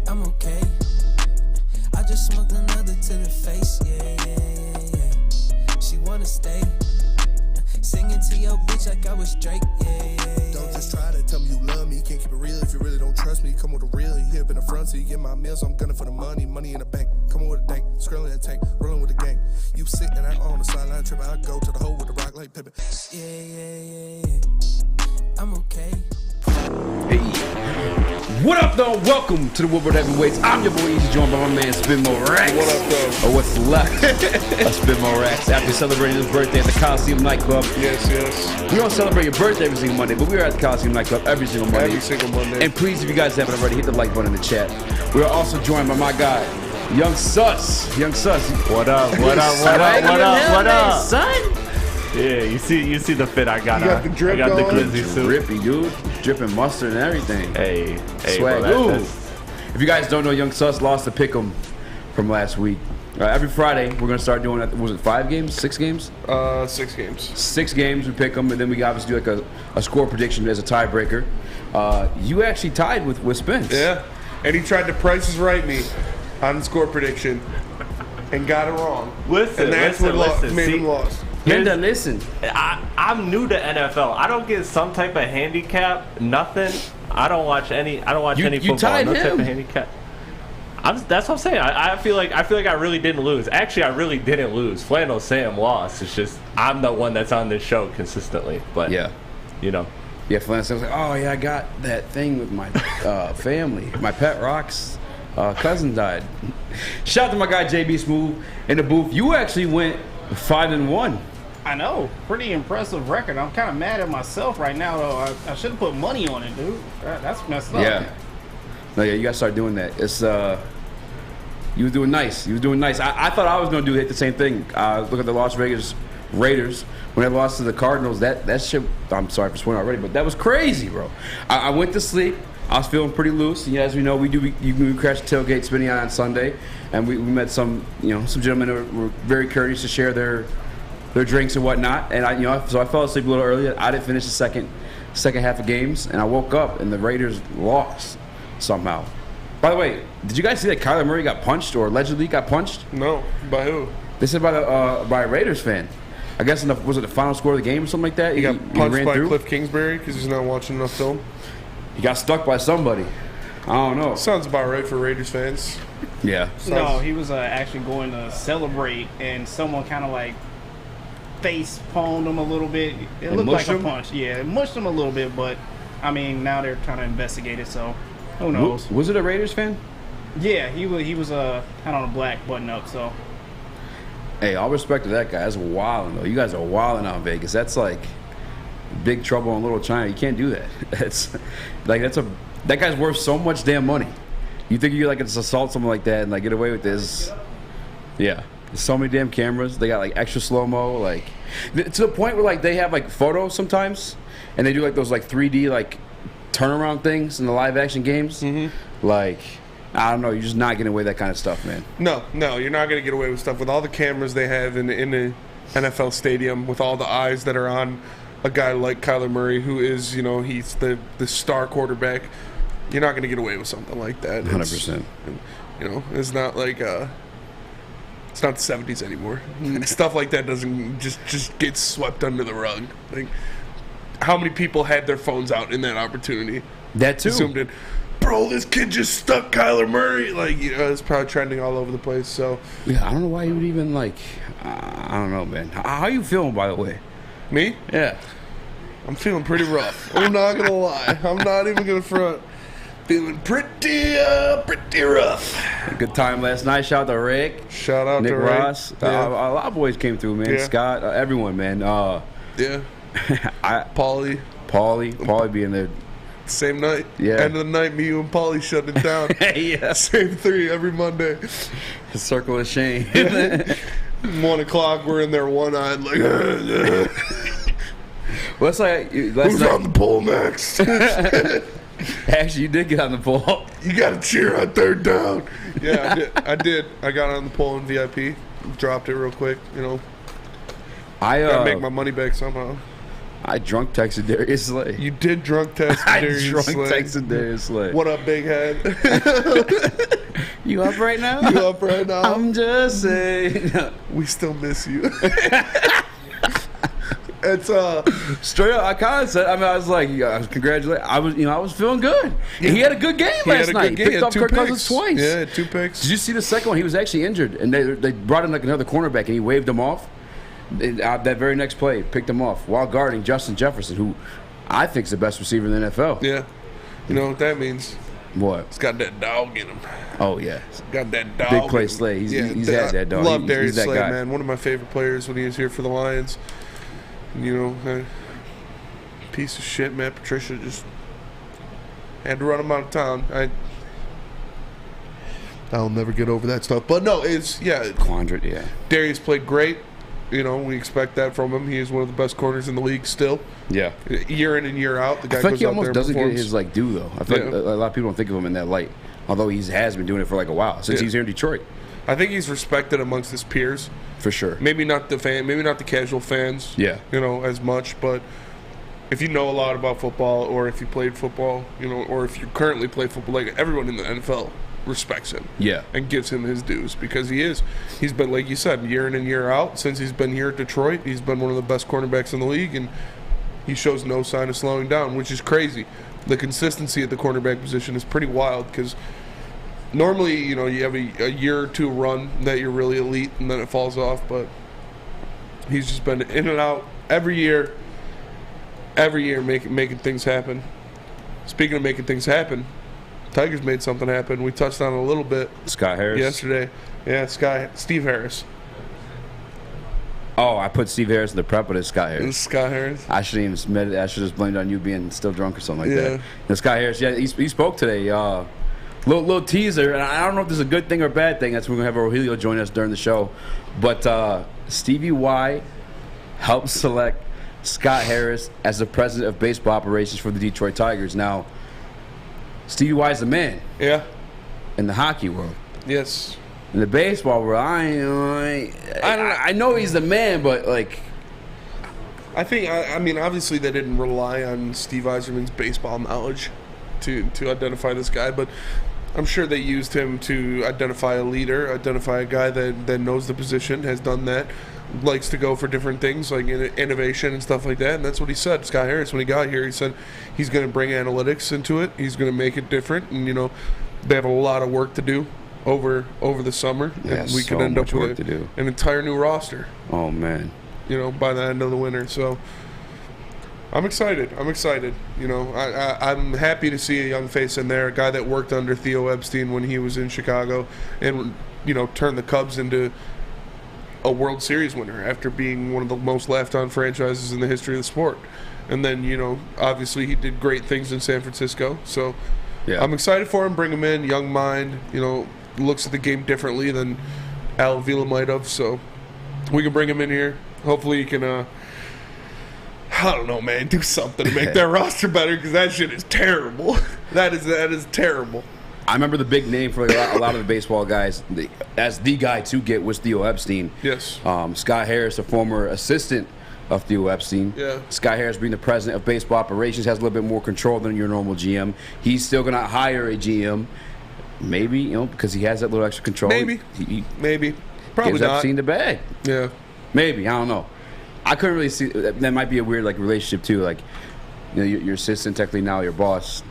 I'm okay. I just smoked another to the face, yeah. She wanna stay. Singing to your bitch like I was Drake, yeah. Don't just try to tell me you love me. Can't keep it real if you really don't trust me. Come with a real, you hip in the front, so you get my meals. I'm gunning for the money in the bank. Come with a dank, scrolling the tank, rolling with the gang. You sit and I on the sideline tripping. I go to the hole with the rock like Pippin. Yeah. I'm okay. Hey, what up, though? Welcome to the Woodward Heavyweights. I'm your boy Eazy, joined by my man Spencer Rex. What up, though? Or what's left of Spencer Rex after celebrating his birthday at the Coliseum nightclub. Yes. We don't celebrate your birthday every single Monday, but we are at the Coliseum nightclub every single Monday. And please, if you guys haven't already, hit the like button in the chat. We are also joined by my guy, Young Sus. What up, son? Yeah, you see the fit I got. You got the drip I got the going? glizzy suit. Drippy, dude. Dripping mustard and everything. Hey, Swag. bro, If you guys don't know, Young Sus lost to Pick'em from last week. Every Friday, we're going to start doing, was it 5 games? 6 games? 6 games. 6 games, we pick them, and then we obviously do like a score prediction as a tiebreaker. You actually tied with Spence. Yeah, and he tried to Price is Right me on score prediction and got it wrong. Listen, made him lost. Linda, listen. I'm new to NFL. I don't get some type of handicap. Nothing. I don't watch any You football. tied no him. type of handicap. That's what I'm saying. I feel like I really didn't lose. Actually, I really didn't lose. Flannel Sam lost. It's just I'm the one that's on this show consistently. But Yeah. you know. Yeah, Flannel Sam's like, oh, yeah, I got that thing with my family. My pet Rock's cousin died. Shout out to my guy, JB Smooth, in the booth. You actually went 5-1. I know, pretty impressive record. I'm kind of mad at myself right now, though. I should have put money on it, dude. That's messed up. Yeah. No, yeah, you gotta start doing that. It's you were doing nice. I thought I was gonna hit the same thing. Look at the Las Vegas Raiders when they lost to the Cardinals. That shit. I'm sorry for swearing already, but that was crazy, bro. I went to sleep. I was feeling pretty loose. And as we know, we crashed the tailgate spinning on Sunday, and we met some gentlemen who were very courteous to share their drinks and whatnot. And so I fell asleep a little early. I didn't finish the second half of games, and I woke up and the Raiders lost somehow. By the way, did you guys see that Kyler Murray got punched or allegedly got punched? No, by who? They said by a Raiders fan. I guess was it the final score of the game or something like that? He got punched by through? Cliff Kingsbury because he's not watching enough film. He got stuck by somebody. I don't know. Sounds about right for Raiders fans. Yeah. No, he was actually going to celebrate, and someone kind of like face palmed him a little bit. It looked like a punch. Yeah, it mushed him a little bit, but I mean, now they're trying to investigate it, so who knows? Was it a Raiders fan? Yeah, he was had on a black button up, so. Hey, all respect to that guy. That's wilding though. You guys are wilding out in Vegas. That's like big trouble in Little China. You can't do that. That guy's worth so much damn money. You think you like just assault someone like that and like get away with this? Yeah. There's so many damn cameras. They got like extra slow-mo, like to the point where like they have like photos sometimes, and they do like those like 3D like turnaround things in the live action games. Mm-hmm. Like I don't know, you're just not getting away with that kind of stuff, man. No, you're not gonna get away with stuff with all the cameras they have in the NFL stadium, with all the eyes that are on a guy like Kyler Murray, who is he's the star quarterback. You're not gonna get away with something like that. 100%. It's not like it's not the 70s anymore. Stuff like that doesn't just get swept under the rug. Like, how many people had their phones out in that opportunity? That too. Zoomed in. Bro, this kid just stuck Kyler Murray. Like, it's probably trending all over the place. So yeah, I don't know why you would even like. I don't know, man. How are you feeling, by the way? Me? Yeah. I'm feeling pretty rough. I'm not gonna lie. I'm not even gonna front. Feeling pretty rough. Good time last night. Shout out to Rick. Shout out Nick to Rick. Ross. Yeah. A lot of boys came through, man. Yeah. Scott, everyone, man. Yeah. Paulie being there. Same night. Yeah. End of the night, me, you, and Paulie shut it down. Yeah. Same 3 every Monday. The circle of shame. 1 o'clock, we're in there one-eyed like, Well, it's like who's on the pole next? Actually, you did get on the pole. You got to cheer on 3rd down. Yeah, I did. I got on the pole in VIP. Dropped it real quick, Got to make my money back somehow. I drunk texted Darius Slay. You did drunk text Darius Slay. I drunk texted Darius Slay. What up, big head? You up right now? You up right now? I'm just saying. We still miss you. It's straight up. I kind of said. I mean, I was like, congratulate. I was feeling good. Yeah. He had a good game last night. He picked up Kirk Cousins twice. Yeah, 2 picks. Did you see the second one? He was actually injured, and they brought in like another cornerback, and he waved him off. That very next play, picked him off while guarding Justin Jefferson, who I think is the best receiver in the NFL. Yeah, you know what that means? What? He's got that dog in him. Oh yeah, got that dog. Big play Slay. He's had that dog. Love Darius Slay, guy. Man. One of my favorite players when he was here for the Lions. You know, piece of shit, Matt Patricia just had to run him out of town. I'll never get over that stuff. But no, it's Quadrant, yeah. Darius played great. You know, we expect that from him. He is one of the best corners in the league still. Yeah. Year in and year out, the guy I feel goes like he out almost there doesn't and get his due though. I feel like a lot of people don't think of him in that light. Although he has been doing it for like a while since he's here in Detroit. I think he's respected amongst his peers. For sure. Maybe not the casual fans. Yeah. You know, as much, but if you know a lot about football, or if you played football, you know, or if you currently play football, like everyone in the NFL respects him. Yeah. And gives him his dues because he's been, like you said, year in and year out since he's been here at Detroit. He's been one of the best cornerbacks in the league, and he shows no sign of slowing down, which is crazy. The consistency at the cornerback position is pretty wild because normally, you know, you have a year or two run that you're really elite and then it falls off, but he's just been in and out every year making things happen. Speaking of making things happen, Tigers made something happen. We touched on it a little bit. Scott Harris. Yesterday. Yeah, Steve Harris. Oh, I put Steve Harris in the prep, but it's Scott Harris. It's Scott Harris. I shouldn't even admit it. I should just blamed it on you being still drunk or something like that. Yeah. Scott Harris, yeah, he spoke today. Little teaser, and I don't know if this is a good thing or a bad thing. That's when we're going to have Rogelio join us during the show. But Stevie Y helped select Scott Harris as the president of baseball operations for the Detroit Tigers. Now, Stevie Y is the man. Yeah. In the hockey world. Yes. In the baseball world, I know he's the man, but like, I mean, obviously they didn't rely on Steve Yzerman's baseball knowledge to identify this guy, but I'm sure they used him to identify a leader, identify a guy that knows the position, has done that, likes to go for different things like innovation and stuff like that, and that's what he said. Scott Harris, when he got here, he said he's going to bring analytics into it, he's going to make it different, and you know, they have a lot of work to do over the summer, and we could end up with an entire new roster. Oh man, you know, by the end of the winter. So I'm excited. You know, I'm happy to see a young face in there, a guy that worked under Theo Epstein when he was in Chicago, and you know, turned the Cubs into a World Series winner after being one of the most laughed-on franchises in the history of the sport. And then, you know, obviously he did great things in San Francisco. So yeah. I'm excited for him. Bring him in, young mind. You know, looks at the game differently than Al Avila might have. So we can bring him in here. Hopefully he can, I don't know, man, do something to make that roster better because that shit is terrible. That is terrible. I remember the big name for a lot of the baseball guys, as the guy to get was Theo Epstein. Yes. Scott Harris, a former assistant of Theo Epstein. Yeah. Scott Harris being the president of baseball operations has a little bit more control than your normal GM. He's still going to hire a GM. Maybe, you know, because he has that little extra control. Maybe. Maybe. Probably gives not. Epstein the bag. Yeah. Maybe. I don't know. I couldn't really see. That might be a weird like relationship too. Like, you know, your assistant technically now your boss,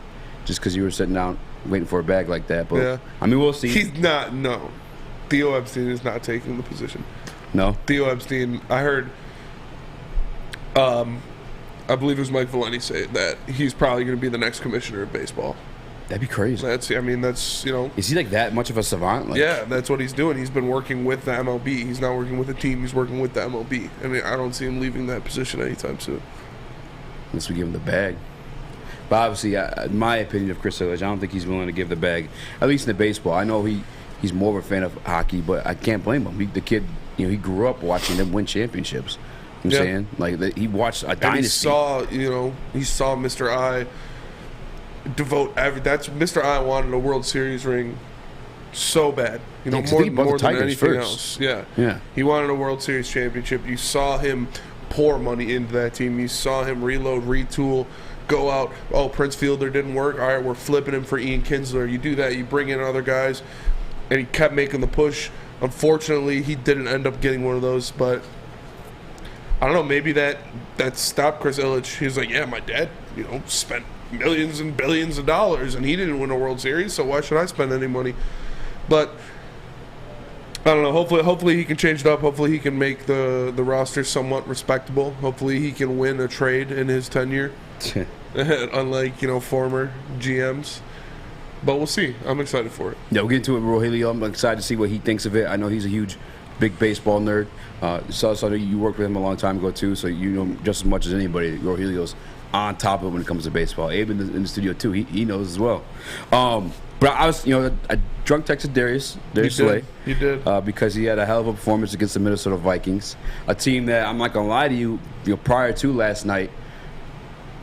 just because you were sitting down waiting for a bag like that. But yeah. I mean, we'll see. He's not. No. Theo Epstein is not taking the position. No. Theo Epstein. I heard. I believe it was Mike Valenti say that he's probably going to be the next commissioner of baseball. That'd be crazy. That's, you know. Is he like that much of a savant? Like, yeah, that's what he's doing. He's been working with the MLB. He's not working with a team. He's working with the MLB. I mean, I don't see him leaving that position anytime soon. Unless we give him the bag. But obviously, in my opinion of Chris Ilitch, I don't think he's willing to give the bag, at least in the baseball. I know he's more of a fan of hockey, but I can't blame him. The kid, you know, he grew up watching them win championships. You know what I'm saying? Like, he watched a dynasty. And he saw Mr. I devote Mr. I wanted a World Series ring so bad. You know, more than anything else. Yeah. Yeah. He wanted a World Series championship. You saw him pour money into that team. You saw him reload, retool, go out. Oh, Prince Fielder didn't work. All right, we're flipping him for Ian Kinsler. You do that, you bring in other guys, and he kept making the push. Unfortunately, he didn't end up getting one of those, but I don't know, maybe that stopped Chris Ilitch. He was like, yeah, my dad, spent millions and billions of dollars, and he didn't win a World Series, so why should I spend any money? But I don't know. Hopefully he can change it up. Hopefully he can make the roster somewhat respectable. Hopefully he can win a trade in his tenure, unlike former GMs. But we'll see. I'm excited for it. Yeah, we'll get into it with Rogelio. I'm excited to see what he thinks of it. I know he's a huge, big baseball nerd. So you worked with him a long time ago too, so you know just as much as anybody. Rogelio's on top of it when it comes to baseball. Abe in the studio too. He knows as well. But I was, I drunk texted Darius Slay. He did. Because he had a hell of a performance against the Minnesota Vikings, a team that I'm not gonna lie to you, prior to last night,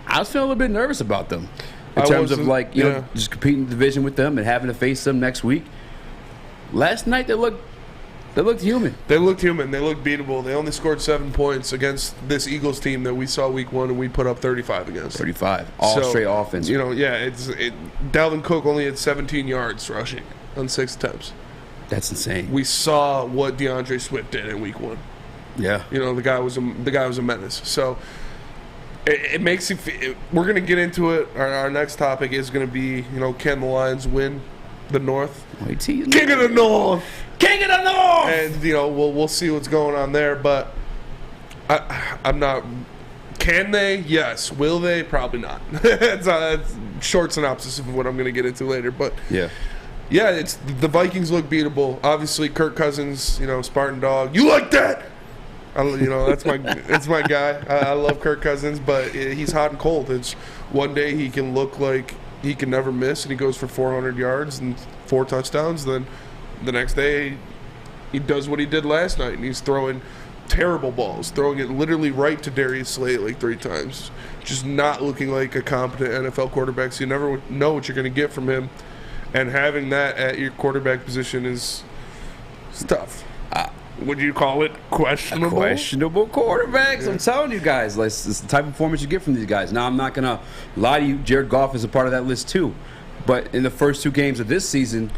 I was feeling a little bit nervous about them in terms of just competing in the division with them and having to face them next week. Last night they looked human. They looked human. They looked beatable. They only scored 7 points against this Eagles team that we saw week 1, and we put up 35 against. 35. All straight offense. Dalvin Cook only had 17 yards rushing on 6 attempts. That's insane. We saw what DeAndre Swift did in week 1. Yeah. The guy was a menace. So it makes you feel, we're going to get into it. Our next topic is going to be, can the Lions win the North? King of the North! King of the North! And, we'll see what's going on there. But I'm not... Can they? Yes. Will they? Probably not. It's a short synopsis of what I'm going to get into later. But, yeah, it's the Vikings look beatable. Obviously, Kirk Cousins, Spartan Dog. You like that? That's my guy. I love Kirk Cousins, but he's hot and cold. It's one day he can look like he can never miss, and he goes for 400 yards and 4 touchdowns. Then the next day he does what he did last night, and he's throwing terrible balls, throwing it literally right to Darius Slay like 3 times. Just not looking like a competent NFL quarterback, so you never know what you're going to get from him. And having that at your quarterback position is tough. Would you call it questionable? Questionable quarterbacks. Yeah. I'm telling you guys, it's the type of performance you get from these guys. Now, I'm not going to lie to you. Jared Goff is a part of that list too. But in the first 2 games of this season,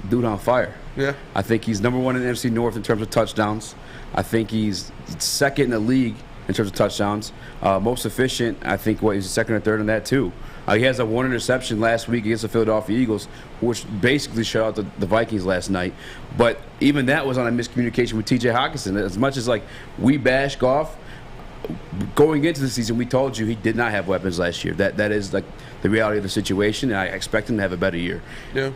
dude on fire. Yeah. I think he's number 1 in the NFC North in terms of touchdowns. I think he's second in the league in terms of touchdowns. Most efficient, I think, he's second or third in that too. He has a 1 interception last week against the Philadelphia Eagles, which basically shut out the Vikings last night. But even that was on a miscommunication with T.J. Hutchinson. As much as we bash Goff, going into the season, we told you he did not have weapons last year. That is the reality of the situation, and I expect him to have a better year. Yeah.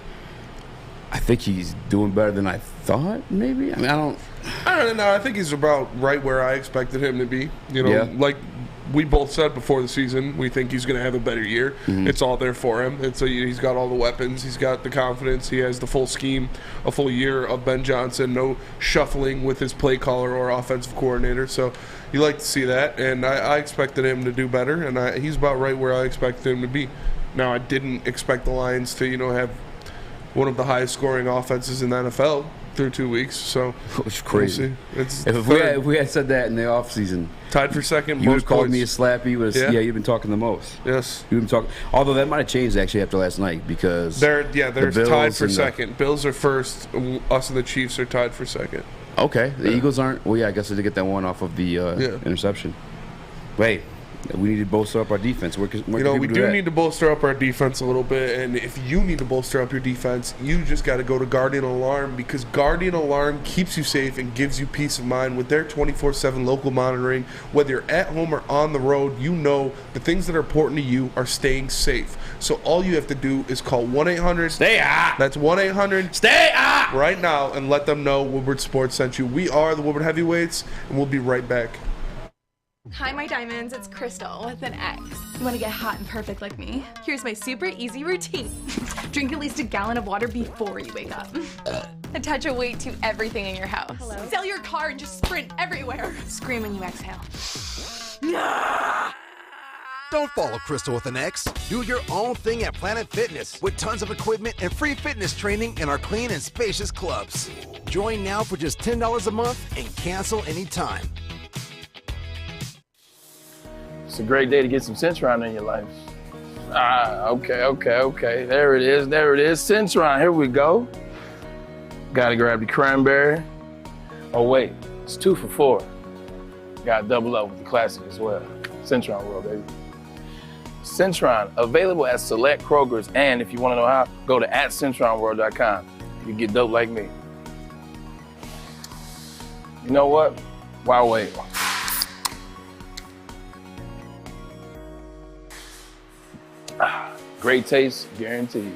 I think he's doing better than I thought, maybe. I don't know. I think he's about right where I expected him to be. Like we both said before the season, we think he's going to have a better year. Mm-hmm. It's all there for him. He's got all the weapons. He's got the confidence. He has the full scheme, a full year of Ben Johnson, no shuffling with his play caller or offensive coordinator. So you like to see that, and I expected him to do better, and he's about right where I expected him to be. Now, I didn't expect the Lions to, have one of the highest scoring offenses in the NFL through 2 weeks, so it's crazy. We'll if we had said that in the offseason, tied for second, you would have called me a slappy. You've been talking the most. Yes, you've been talking. Although that might have changed actually after last night because they're tied for second. Bills are first. Us and the Chiefs are tied for second. Okay, the Eagles aren't. Well, yeah, I guess they did get that one off of the interception. Wait. We need to bolster up our defense. We do need to bolster up our defense a little bit, and if you need to bolster up your defense, you just got to go to Guardian Alarm, because Guardian Alarm keeps you safe and gives you peace of mind with their 24/7 local monitoring. Whether you're at home or on the road, the things that are important to you are staying safe. So all you have to do is call 1-800-STAY-OUT. That's 1-800-STAY-OUT right now, and let them know Woodward Sports sent you. We are the Woodward Heavyweights, and we'll be right back. Hi, my diamonds. It's Crystal with an X. You want to get hot and perfect like me? Here's my super easy routine. Drink at least a gallon of water before you wake up. Attach a weight to everything in your house. Hello? Sell your car and just sprint everywhere. Scream when you exhale. Don't follow Crystal with an X. Do your own thing at Planet Fitness with tons of equipment and free fitness training in our clean and spacious clubs. Join now for just $10 a month and cancel anytime. It's a great day to get some Centron in your life. Okay. There it is. Centron, here we go. Gotta grab the cranberry. Oh wait, it's 2 for $4. Gotta double up with the classic as well. Centron World, baby. Centron, available at select Krogers, and if you wanna know how, go to @CentronWorld.com. You get dope like me. You know what? Why wait? Great taste, guaranteed.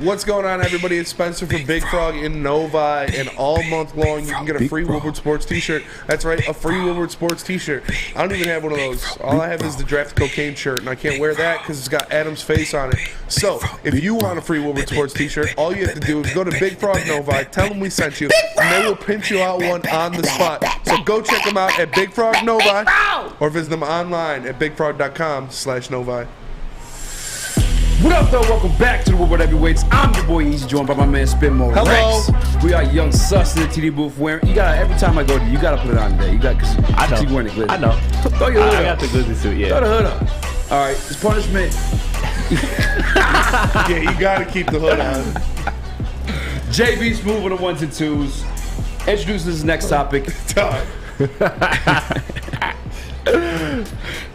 What's going on, everybody? It's Spencer from Big Frog in Novi, and all month long you can get a free Woodward Sports t-shirt. That's right, a free Woodward Sports t-shirt. I don't even have one of those. All I have is the Draft Cocaine shirt, and I can't wear that because it's got Adam's face on it. So, if you want a free Woodward Sports t-shirt, all you have to do is go to Big Frog Novi, tell them we sent you, and they will print you out one on the spot. So go check them out at Big Frog Novi, or visit them online at bigfrog.com/Novi. What up, though? Welcome back to the Woodward Heavyweights. I'm your boy Eazy, joined by my man Spinmo Rex. We are young sus in the TD booth wearing. You got every time I go to you gotta put it on there. You got because I know. Wearing the glitter. I know. Throw your hood I up. got the glizzy suit. Yeah. Throw the hood up. All right, it's punishment. Yeah, you gotta keep the hood on. JB Smooth with the 1s and 2s. Introduce this next topic.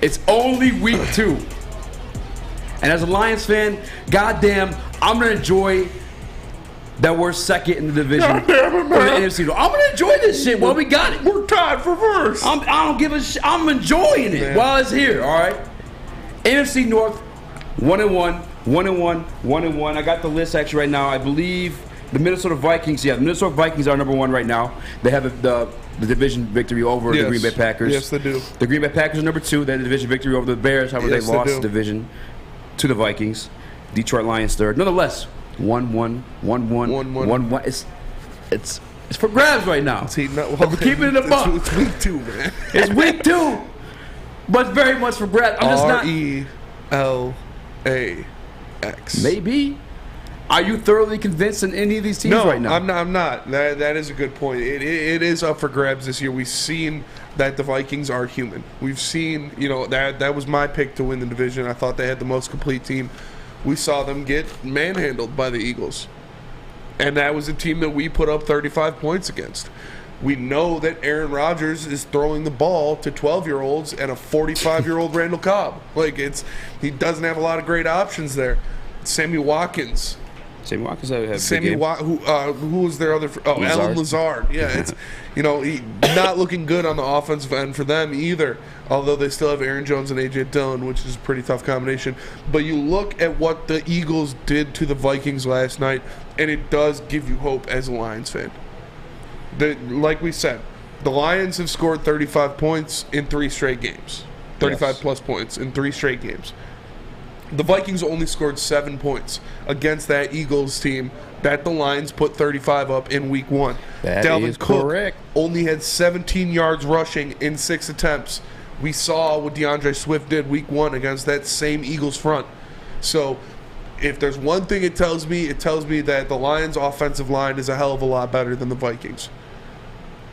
It's only week 2. And as a Lions fan, goddamn, I'm gonna enjoy that we're second in the division. Goddamn it, man. For the NFC North. I'm gonna enjoy this shit while we got it. We're tied for first. I don't give a shit. I'm enjoying it while it's here. All right. NFC North, 1-1, 1-1, 1-1. I got the list actually right now. I believe the Minnesota Vikings. Yeah, the Minnesota Vikings are number 1 right now. They have the division victory over the Green Bay Packers. Yes, they do. The Green Bay Packers are number 2. They had the division victory over the Bears. However, they lost the division to the Vikings. Detroit Lions 3rd. Nonetheless, 1-1, 1-1, 1-1. It's for grabs right now. We're keeping it a buck. It's week 2, man. It's week 2, but very much for grabs. I'm just not. RELAX. Maybe. Are you thoroughly convinced in any of these teams right now? No, I'm not. That is a good point. It is up for grabs this year. We've seen that the Vikings are human. We've seen, that was my pick to win the division. I thought they had the most complete team. We saw them get manhandled by the Eagles. And that was a team that we put up 35 points against. We know that Aaron Rodgers is throwing the ball to 12-year-olds and a 45-year-old Randall Cobb. He doesn't have a lot of great options there. Sammy Watkins. Sammy Watkins had a Sammy who was their other? Alan Lazard. Yeah, it's he not looking good on the offensive end for them either. Although they still have Aaron Jones and AJ Dillon, which is a pretty tough combination. But you look at what the Eagles did to the Vikings last night, and it does give you hope as a Lions fan. Like we said, the Lions have scored 35 points in 3 straight games. 35 plus points in 3 straight games. The Vikings only scored 7 points against that Eagles team that the Lions put 35 up in week 1. That Dalvin is Cook correct. Only had 17 yards rushing in 6 attempts. We saw what DeAndre Swift did week 1 against that same Eagles front. So if there's one thing it tells me that the Lions' offensive line is a hell of a lot better than the Vikings.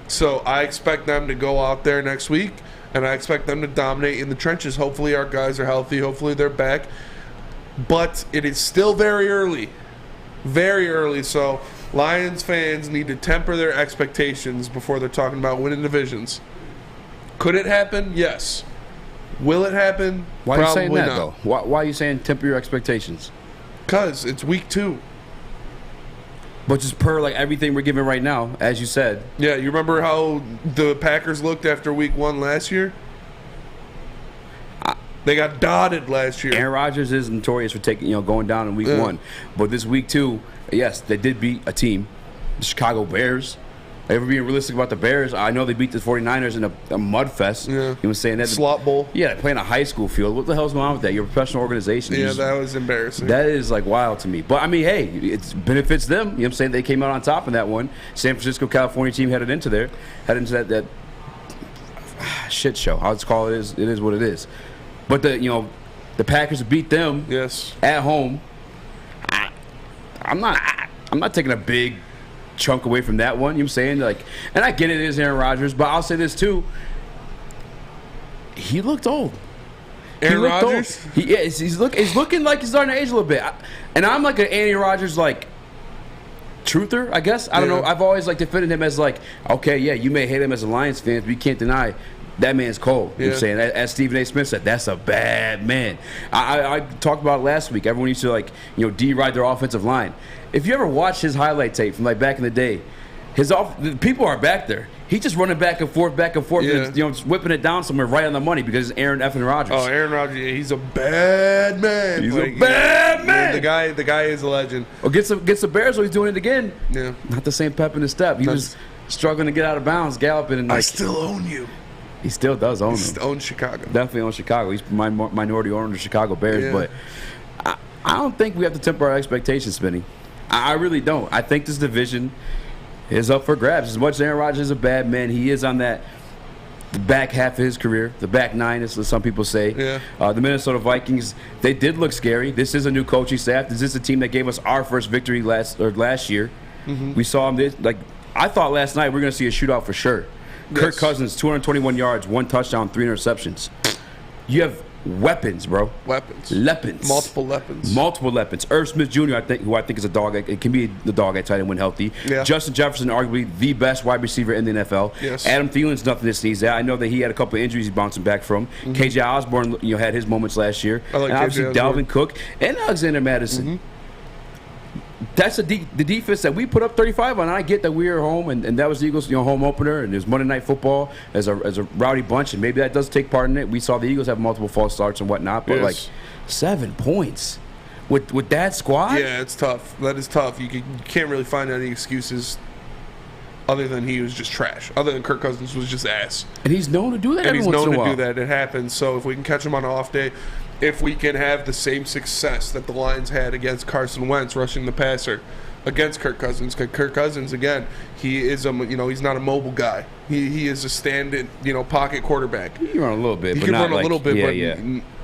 So I expect them to go out there next week, and I expect them to dominate in the trenches. Hopefully our guys are healthy. Hopefully they're back. But it is still very early. Very early. So Lions fans need to temper their expectations before they're talking about winning divisions. Could it happen? Yes. Will it happen? Why Probably are you saying that, not. though? Why are you saying temper your expectations? Because it's week 2. But just per everything we're giving right now, as you said. Yeah, you remember how the Packers looked after week 1 last year? They got dotted last year. Aaron Rodgers is notorious for going down in week 1. But this week 2, yes, they did beat a team, the Chicago Bears. Ever being realistic about the Bears, I know they beat the 49ers in a mud fest. Yeah. You know saying that? Slot bowl. Yeah, they play in a high school field. What the hell's going on with that? You're a professional organization. Yeah, that was embarrassing. That is wild to me. But I mean, hey, it benefits them. You know what I'm saying? They came out on top in that one. San Francisco, California team headed into that shit show. I'll just call it is what it is. But the Packers beat them at home. I'm not taking a big chunk away from that one. You know what I'm saying? Like, and I get it is Aaron Rodgers, but I'll say this too. He looked old. Aaron Rodgers? He's looking like he's starting to age a little bit. And I'm like an Andy Rodgers like truther, I guess. I don't know. I've always like defended him as like, okay, yeah, you may hate him as a Lions fan, but you can't deny that man's cold. You know what I'm saying? As Stephen A. Smith said, that's a bad man. I talked about it last week. Everyone used to like, deride their offensive line. If you ever watch his highlight tape from like back in the day, the people are back there. He's just running back and forth, and, just whipping it down somewhere right on the money because it's Aaron effing Rodgers. Oh, Aaron Rodgers, he's a bad man. He's a bad man. The guy is a legend. Well, gets the Bears, so he's doing it again. Yeah. Not the same pep in his step. He was struggling to get out of bounds, galloping. And I still own you. He still does own him. He owns Chicago. Definitely owns Chicago. He's minority owner of the Chicago Bears. But I don't think we have to temper our expectations, Spinny. I really don't. I think this division is up for grabs. As much as Aaron Rodgers is a bad man, he is on the back half of his career, the back nine, as some people say. Yeah. The Minnesota Vikings, they did look scary. This is a new coaching staff. This is a team that gave us our first victory last year. Mm-hmm. We saw them. I thought last night we were going to see a shootout for sure. Yes. Kirk Cousins, 221 yards, 1 touchdown, 3 interceptions. You have weapons, bro. Weapons. Multiple weapons. Irv Smith Jr., who I think is a dog. It can be the dog at tight end when healthy. Yeah. Justin Jefferson, arguably the best wide receiver in the NFL. Yes. Adam Thielen's nothing to sneeze at. I know that he had a couple of injuries he's bouncing back from. Mm-hmm. KJ Osborne, had his moments last year. I like and obviously Dalvin Cook and Alexander Madison. Mm-hmm. That's the defense that we put up 35 on. I get that we were home, and that was the Eagles' home opener, and there's Monday Night Football as a rowdy bunch, and maybe that does take part in it. We saw the Eagles have multiple false starts and whatnot, but 7 points with that squad. Yeah, it's tough. That is tough. You can't really find any excuses other than he was just trash. Other than Kirk Cousins was just ass. And he's known to do that. And he's known to do that. It happens. So if we can catch him on an off day. If we can have the same success that the Lions had against Carson Wentz rushing the passer against Kirk Cousins, because Kirk Cousins, again, he is he's not a mobile guy. He is a stand-in, pocket quarterback. He can run a little bit. He can run a little bit, but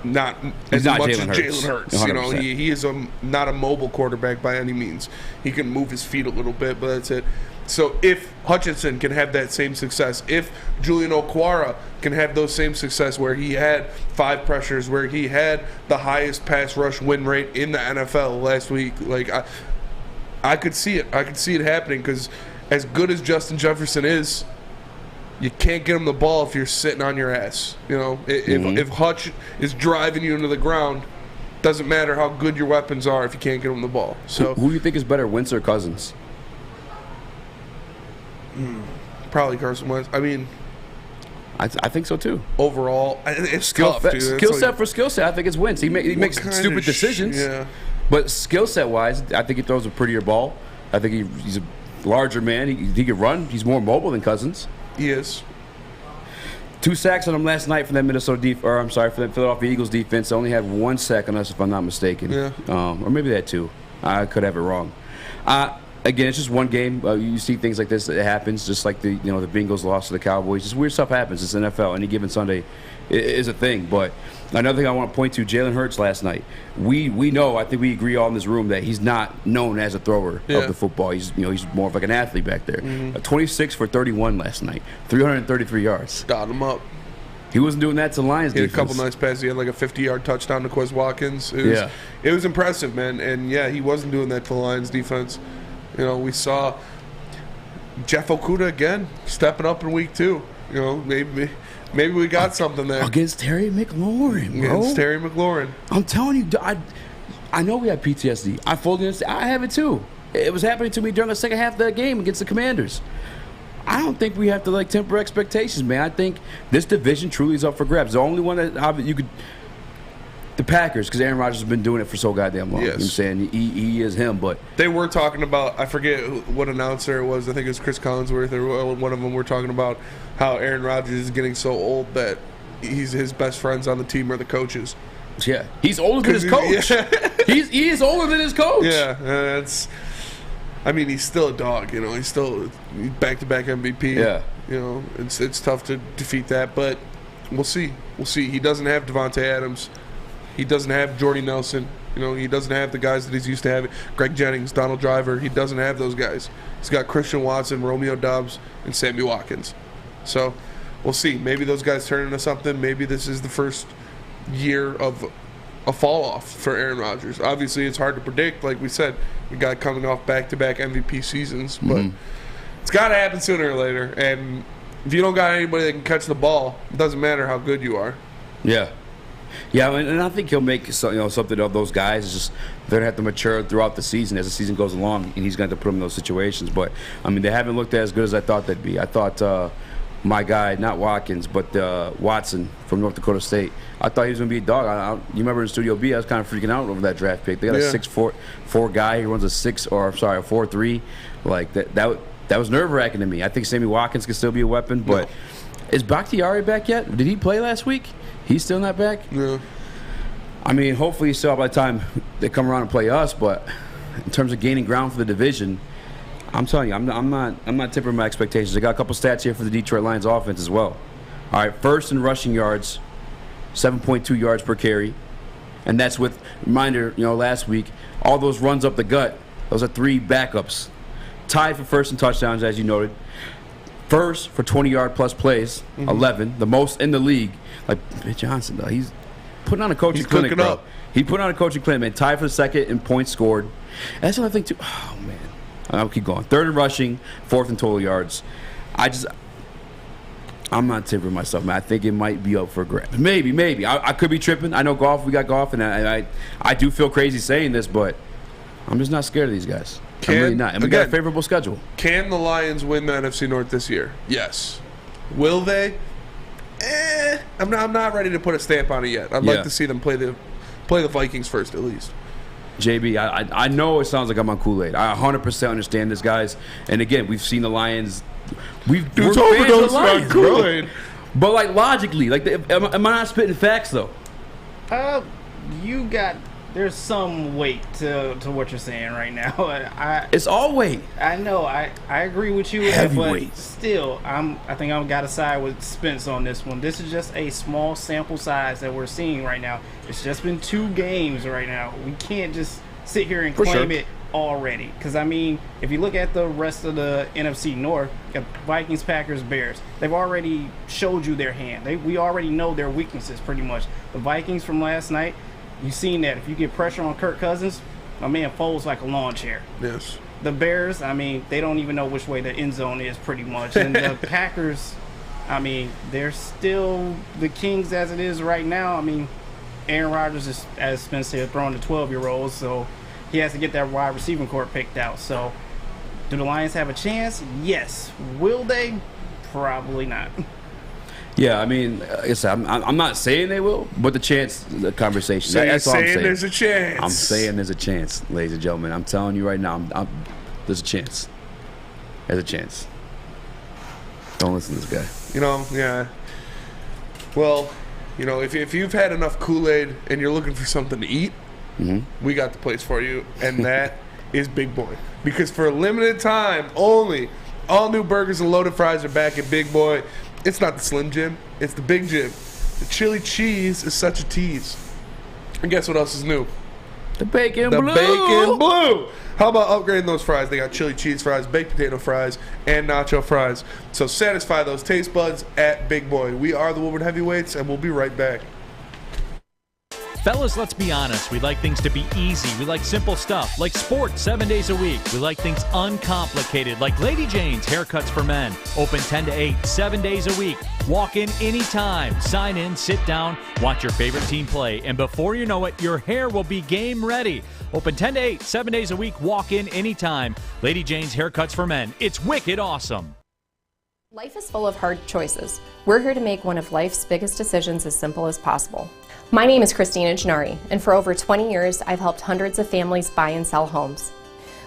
not as much as Jalen Hurts. He is not a mobile quarterback by any means. He can move his feet a little bit, but that's it. So if Hutchinson can have that same success, if Julian Okwara can have those same success where he had 5 pressures, where he had the highest pass rush win rate in the NFL last week, I could see it. I could see it happening because as good as Justin Jefferson is, you can't get him the ball if you're sitting on your ass. If Hutch is driving you into the ground, doesn't matter how good your weapons are if you can't get him the ball. So who do you think is better, Wentz or Cousins? Probably Carson Wentz. I mean, I think so too. Overall, it's tough, dude. Skill set for skill set, I think it's Wentz. He makes stupid decisions. Yeah. But skill set wise, I think he throws a prettier ball. I think he's a larger man. He can run. He's more mobile than Cousins. He is. 2 sacks on him last night from that for the Philadelphia Eagles defense. They only had 1 sack on us, if I'm not mistaken. Yeah. Or maybe they had 2. I could have it wrong. Again, it's just one game. You see things like this. It happens, just like the Bengals lost to the Cowboys. Just weird stuff happens. It's NFL. Any given Sunday is a thing. But another thing I want to point to, Jalen Hurts last night. We know, I think we agree all in this room that he's not known as a thrower of the football. He's more of like an athlete back there. Mm-hmm. 26 for 31 last night, 333 yards. Got him up. He wasn't doing that to the Lions defense. He had a couple nice passes. He had like a 50-yard touchdown to Quez Watkins. It was impressive, man. And he wasn't doing that to the Lions defense. We saw Jeff Okudah again stepping up in week 2. Maybe we got something there. Against Terry McLaurin, bro. Against Terry McLaurin. I'm telling you, I know we have PTSD. I fully understand. I have it too. It was happening to me during the second half of that game against the Commanders. I don't think we have to temper expectations, man. I think this division truly is up for grabs. The only one that you could... The Packers, because Aaron Rodgers has been doing it for so goddamn long. Yes. You know what I'm saying? He is him, but... They were talking about, I forget what announcer it was, I think it was Chris Collinsworth, or one of them were talking about how Aaron Rodgers is getting so old that his best friends on the team are the coaches. Yeah. He's older than his coach. Yeah. He is older than his coach. Yeah, he's still a dog, He's still back-to-back MVP. Yeah. It's tough to defeat that, but we'll see. He doesn't have Devontae Adams. He doesn't have Jordy Nelson. You know, he doesn't have the guys that he's used to having. Greg Jennings, Donald Driver, he doesn't have those guys. He's got Christian Watson, Romeo Doubs, and Sammy Watkins. So we'll see. Maybe those guys turn into something. Maybe this is the first year of a fall off for Aaron Rodgers. Obviously, it's hard to predict. Like we said, we got coming off back-to-back MVP seasons, but it's got to happen sooner or later. And if you don't got anybody that can catch the ball, it doesn't matter how good you are. Yeah. Yeah, and I think he'll make something of those guys. It's just they're going to have to mature throughout the season as the season goes along, and he's going to have to put them in those situations. But, I mean, they haven't looked as good as I thought they'd be. I thought my guy, not Watkins, but Watson from North Dakota State, I thought he was going to be a dog. You remember in Studio B, I was kind of freaking out over that draft pick. They got a 6'4" guy. He runs a 4'3". Like, that was nerve-wracking to me. I think Sammy Watkins can still be a weapon, but is Bakhtiari back yet? Did he play last week? He's still not back? Yeah. I mean, hopefully he's still by the time they come around and play us, but in terms of gaining ground for the division, I'm telling you, I'm not tipping my expectations. I got a couple stats here for the Detroit Lions offense as well. All right, first in rushing yards, 7.2 yards per carry. And that's with, reminder, last week, all those runs up the gut, those are 3 backups. Tied for first in touchdowns, as you noted. First for 20-yard-plus plays, 11, the most in the league. Like Johnson, though, he's putting on a coaching clinic, bro. He put on a coaching clinic, man. Tied for the second in points scored. And that's another thing, too. Oh, man. I'll keep going. Third in rushing, 4th in total yards. I'm not tipping myself, man. I think it might be up for grabs. Maybe. I could be tripping. I know golf. We got golf, and I do feel crazy saying this, but I'm just not scared of these guys. I'm really not. And we got a favorable schedule. Can the Lions win the NFC North this year? Yes. Will they? I'm not ready to put a stamp on it yet. I'd like to see them play the Vikings first, at least. JB, I know it sounds like I'm on Kool-Aid. I 100% understand this, guys. And again, we've seen the Lions. We're fans of the Lions, Kool-Aid. But like logically, like am I not spitting facts though? There's some weight to what you're saying right now. It's all weight. I know. I agree with you, but still, I think I've got to side with Spence on this one. This is just a small sample size that we're seeing right now. It's just been 2 games right now. We can't just sit here and claim it already. Because, I mean, if you look at the rest of the NFC North, Vikings, Packers, Bears, they've already showed you their hand. We already know their weaknesses pretty much. The Vikings from last night, you've seen that. If you get pressure on Kirk Cousins, my man folds like a lawn chair. Yes. The Bears, I mean, they don't even know which way the end zone is pretty much. And the Packers, I mean, they're still the Kings as it is right now. I mean, Aaron Rodgers is, as Spencer said, throwing the 12-year-olds, so he has to get that wide receiving corps picked out. So, do the Lions have a chance? Yes. Will they? Probably not. Yeah, I mean, I'm not saying they will, but the conversation. That's all I'm saying. There's a chance. I'm saying there's a chance, ladies and gentlemen. I'm telling you right now, there's a chance. There's a chance. Don't listen to this guy. Yeah. Well, if you've had enough Kool-Aid and you're looking for something to eat, we got the place for you, and that is Big Boy. Because for a limited time only, all new burgers and loaded fries are back at Big Boy. It's not the Slim Jim, it's the Big Jim. The chili cheese is such a tease. And guess what else is new? The bacon blue. Bacon blue. How about upgrading those fries? They got chili cheese fries, baked potato fries, and nacho fries. So satisfy those taste buds at Big Boy. We are the Woodward Heavyweights, and we'll be right back. Fellas, let's be honest. We like things to be easy. We like simple stuff, like sports 7 days a week. We like things uncomplicated, like Lady Jane's Haircuts for Men. Open 10 to 8, 7 days a week. Walk in anytime. Sign in, sit down, watch your favorite team play, and before you know it, your hair will be game ready. Open 10 to 8, 7 days a week. Walk in anytime. Lady Jane's Haircuts for Men. It's wicked awesome. Life is full of hard choices. We're here to make one of life's biggest decisions as simple as possible. My name is Christina Gennari, and for over 20 years, I've helped hundreds of families buy and sell homes.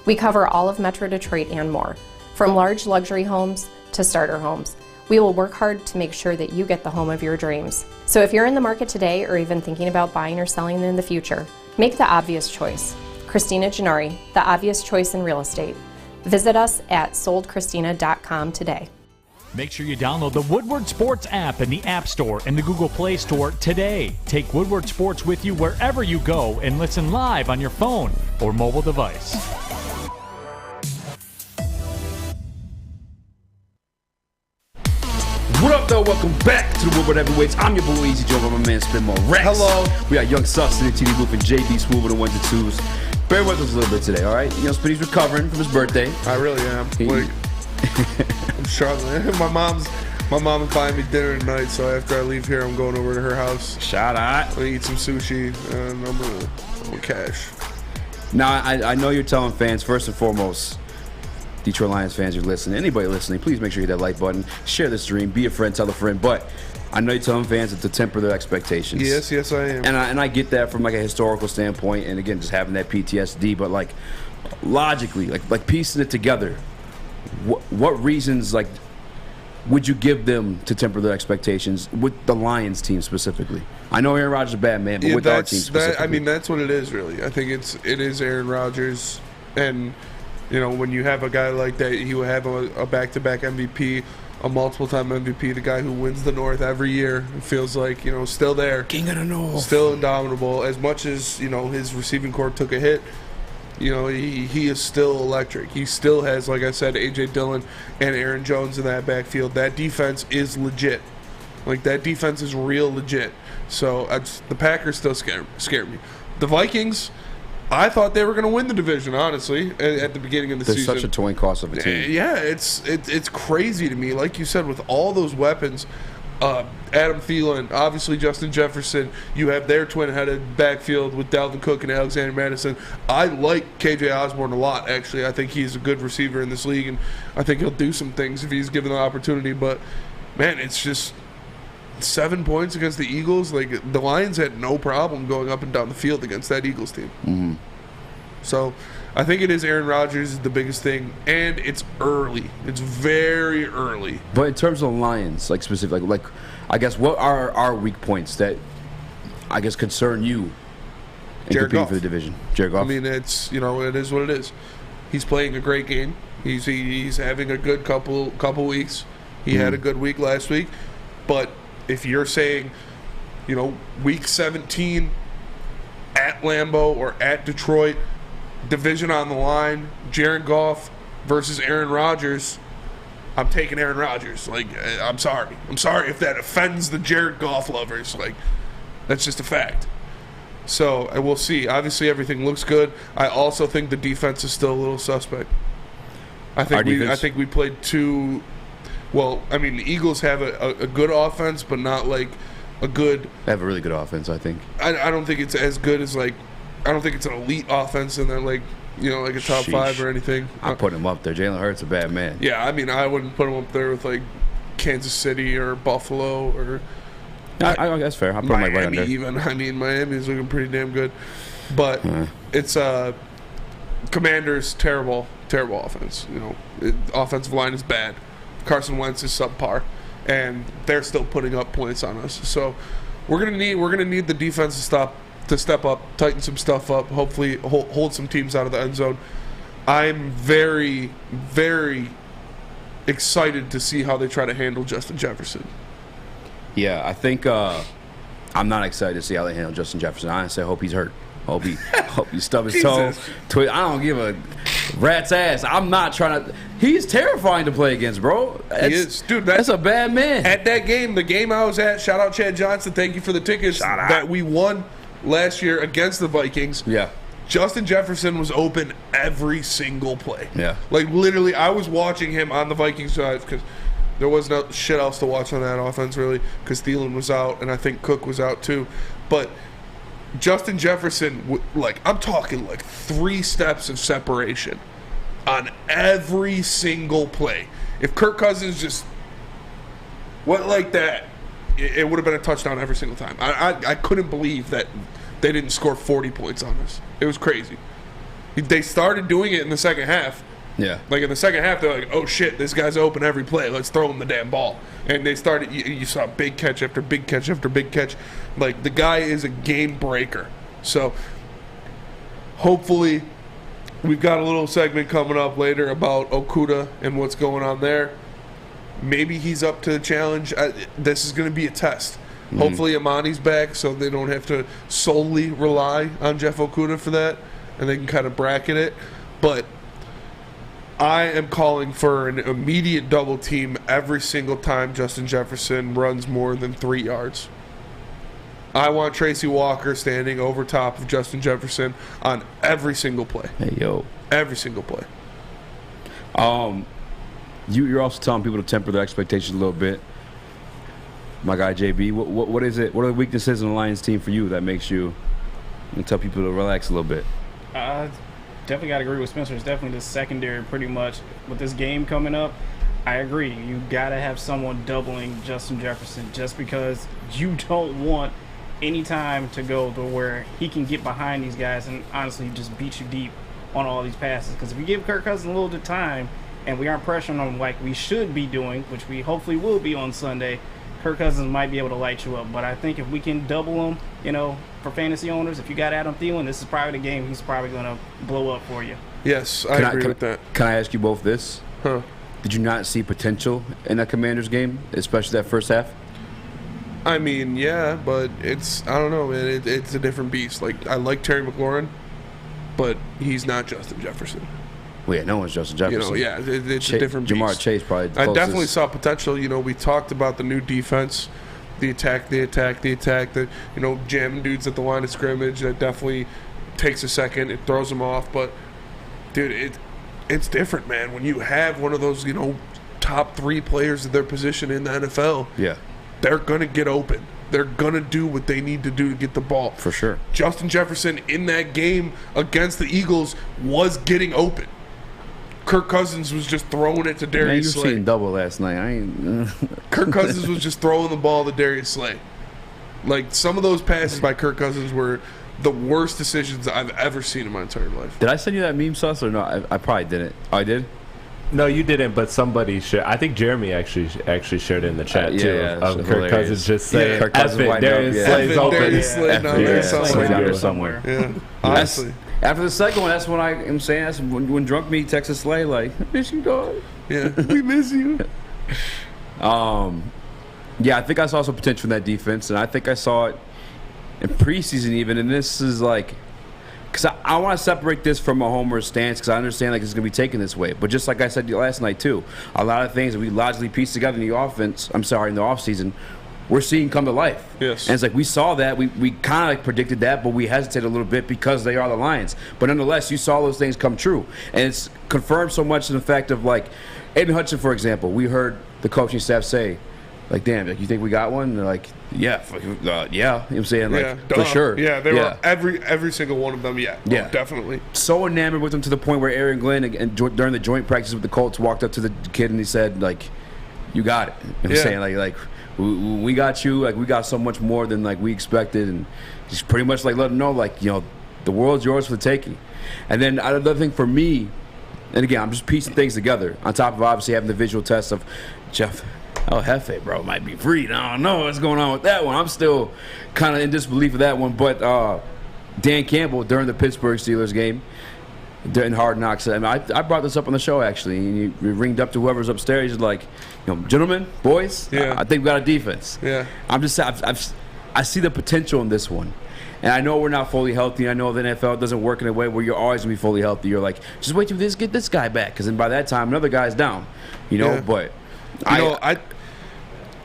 We cover all of Metro Detroit and more, from large luxury homes to starter homes. We will work hard to make sure that you get the home of your dreams. So if you're in the market today or even thinking about buying or selling in the future, make the obvious choice. Christina Gennari, the obvious choice in real estate. Visit us at soldchristina.com today. Make sure you download the Woodward Sports app in the App Store and the Google Play Store today. Take Woodward Sports with you wherever you go and listen live on your phone or mobile device. What up, though? Welcome back to the Woodward Heavyweights. I'm your boy Eazy, joined by my man Spin Rex. Hello. We got Young Sus in the TV booth and JB Smooth with the 1s and 2s. Bear with us a little bit today, all right? You know, Spinny's recovering from his birthday. I really am. I'm struggling. My mom is buying me dinner tonight, so after I leave here, I'm going over to her house. Shout out. I'm gonna eat some sushi, and I'm gonna cash. Now, I know you're telling fans, first and foremost, Detroit Lions fans, you're listening. Anybody listening, please make sure you hit that like button. Share the stream. Be a friend. Tell a friend. But I know you're telling fans to temper their expectations. Yes, I am. And I get that from like a historical standpoint, and again, just having that PTSD. But like logically, like piecing it together, what reasons like would you give them to temper their expectations with the Lions team specifically? I know Aaron Rodgers is a bad man, but with our team specifically. That's what it is, really. I think it is Aaron Rodgers, and you know, when you have a guy like that, he will have a back-to-back MVP, a multiple-time MVP, the guy who wins the North every year. It feels like, you know, still there. King of the North. Still indomitable. As much as, you know, his receiving core took a hit, you know, he is still electric. He still has, like I said, A.J. Dillon and Aaron Jones in that backfield. That defense is legit. Like, that defense is real legit. So, the Packers still scare me. The Vikings, I thought they were going to win the division, honestly, at the beginning of the season. They're such a toying cost of a team. Yeah, it's crazy to me. Like you said, with all those weapons, Adam Thielen, obviously Justin Jefferson, you have their twin-headed backfield with Dalvin Cook and Alexander Madison. I like KJ Osborne a lot, actually. I think he's a good receiver in this league, and I think he'll do some things if he's given the opportunity. But, man, it's just 7 points against the Eagles. Like, the Lions had no problem going up and down the field against that Eagles team. Mm-hmm. So I think it is Aaron Rodgers is the biggest thing, and it's early. It's very early. But in terms of the Lions, like specifically, like I guess what are our weak points that I guess concern you in competing for the division? Jared Goff. I mean, it's, you know, it is what it is. He's playing a great game. He's having a good couple weeks. He had a good week last week, but if you're saying, you know, week 17 at Lambeau or at Detroit, division on the line, Jared Goff versus Aaron Rodgers, I'm taking Aaron Rodgers. Like, I'm sorry. I'm sorry if that offends the Jared Goff lovers. Like, that's just a fact. So, and we'll see. Obviously, everything looks good. I also think the defense is still a little suspect. I think we played too. Well, I mean, the Eagles have a good offense, but not like a good. They have a really good offense, I think. I don't think it's as good as like. I don't think it's an elite offense, and they're like, you know, like a top 5 or anything. I put him up there. Jalen Hurts a bad man. Yeah, I mean, I wouldn't put him up there with like Kansas City or Buffalo or. That's fair. I put Miami right under. Even. I mean, Miami's looking pretty damn good, but it's Commanders terrible offense. You know, offensive line is bad. Carson Wentz is subpar, and they're still putting up points on us. So we're gonna need the defense to step up, tighten some stuff up, hopefully hold some teams out of the end zone. I'm very, very excited to see how they try to handle Justin Jefferson. Yeah, I think I'm not excited to see how they handle Justin Jefferson. Honestly, I hope he's hurt. Hope he stubbed his toe. I don't give a rat's ass. I'm not trying to. He's terrifying to play against, bro. He is. Dude, that's a bad man. At that game, the game I was at, shout out Chad Johnson, thank you for the tickets that we won last year against the Vikings. Yeah. Justin Jefferson was open every single play. Yeah. Like, literally, I was watching him on the Vikings side because there was no shit else to watch on that offense, really, because Thielen was out, and I think Cook was out, too. But Justin Jefferson, like, I'm talking, like, 3 steps of separation on every single play. If Kirk Cousins just went like that, it would have been a touchdown every single time. I couldn't believe that they didn't score 40 points on us. It was crazy. They started doing it in the second half. Yeah. Like, in the second half, they're like, oh, shit, this guy's open every play. Let's throw him the damn ball. And they started, you saw big catch after big catch after big catch. Like, the guy is a game breaker. So, hopefully, we've got a little segment coming up later about Okudah and what's going on there. maybe he's up to the challenge. This is going to be a test. Hopefully Amani's back so they don't have to solely rely on Jeff Okudah for that, and they can kind of bracket it. But I am calling for an immediate double team every single time Justin Jefferson runs more than 3 yards. I want Tracy Walker standing over top of Justin Jefferson on every single play. Hey, yo. Every single play. You're also telling people to temper their expectations a little bit. My guy JB, what is it? What are the weaknesses in the Lions team for you that makes you tell people to relax a little bit? Definitely got to agree with Spencer. It's definitely the secondary pretty much. With this game coming up, I agree. You got to have someone doubling Justin Jefferson just because you don't want any time to go to where he can get behind these guys and honestly just beat you deep on all these passes. Because if you give Kirk Cousins a little bit of time and we aren't pressuring him like we should be doing, which we hopefully will be on Sunday, Kirk Cousins might be able to light you up. But I think if we can double him, for fantasy owners, if you got Adam Thielen, this is probably the game he's probably going to blow up for you. Yes, I agree with that. Can I ask you both this? Huh. Did you not see potential in that Commanders game, especially that first half? I mean, yeah, but I don't know, man. It's a different beast. Like, I like Terry McLaurin, but he's not Justin Jefferson. Well, yeah, no one's Justin Jefferson. It's a different beast. Jamar Chase probably the I closest. definitely saw potential. We talked about the new defense, the attack, jamming dudes at the line of scrimmage. That definitely takes a second. It throws them off. But, dude, it's different, man. When you have one of those, top 3 players of their position in the NFL, yeah, they're going to get open. They're going to do what they need to do to get the ball. For sure. Justin Jefferson in that game against the Eagles was getting open. Kirk Cousins was just throwing it to Darius Slay. Man, you seen double last night. Kirk Cousins was just throwing the ball to Darius Slay. Like, some of those passes by Kirk Cousins were the worst decisions I've ever seen in my entire life. Did I send you that meme, Sus, or no? I probably didn't. Oh, I did? No, you didn't, but somebody shared. I think Jeremy actually shared it in the chat, too. Of Kirk Cousins just saying, Kirk Cousins Darius Slay's open. Darius Slay down there somewhere. Yeah, honestly. After the second one, that's when I'm saying, that's when Drunk Me texted Slay, like, I miss you, dog. Yeah, we miss you. Yeah, I think I saw some potential in that defense, and I think I saw it in preseason even, and this is like, because I want to separate this from a homer stance because I understand like it's going to be taken this way. But just like I said last night too, a lot of things that we logically pieced together in the offseason, we're seeing come to life. Yes. And it's like we saw that. We kind of like predicted that, but we hesitated a little bit because they are the Lions. But nonetheless, you saw those things come true. And it's confirmed so much in the fact of like, Aiden Hutchinson, for example, we heard the coaching staff say, like, damn, like, you think we got one? And they're like, yeah. You know what I'm saying? Like, for sure. Yeah, they were every single one of them, yeah, definitely. So enamored with them to the point where Aaron Glenn, and during the joint practice with the Colts, walked up to the kid and he said, like, you got it. You know what I'm saying? Like we got you. Like, we got so much more than, like, we expected. And just pretty much, like, let them know, like, you know, the world's yours for the taking. And then another thing for me, and again, I'm just piecing things together, on top of obviously having the visual test of Jeff Hefe, bro, might be freed. I don't know what's going on with that one. I'm still kind of in disbelief of that one. But Dan Campbell, during the Pittsburgh Steelers game, in Hard Knocks, I mean, I brought this up on the show, actually. And he ringed up to whoever's upstairs. He's like, you know, gentlemen, boys, I think we got a defense. Yeah. I see the potential in this one. And I know we're not fully healthy. I know the NFL doesn't work in a way where you're always going to be fully healthy. You're like, just wait till get this guy back. Because then by that time, another guy's down. You know, but...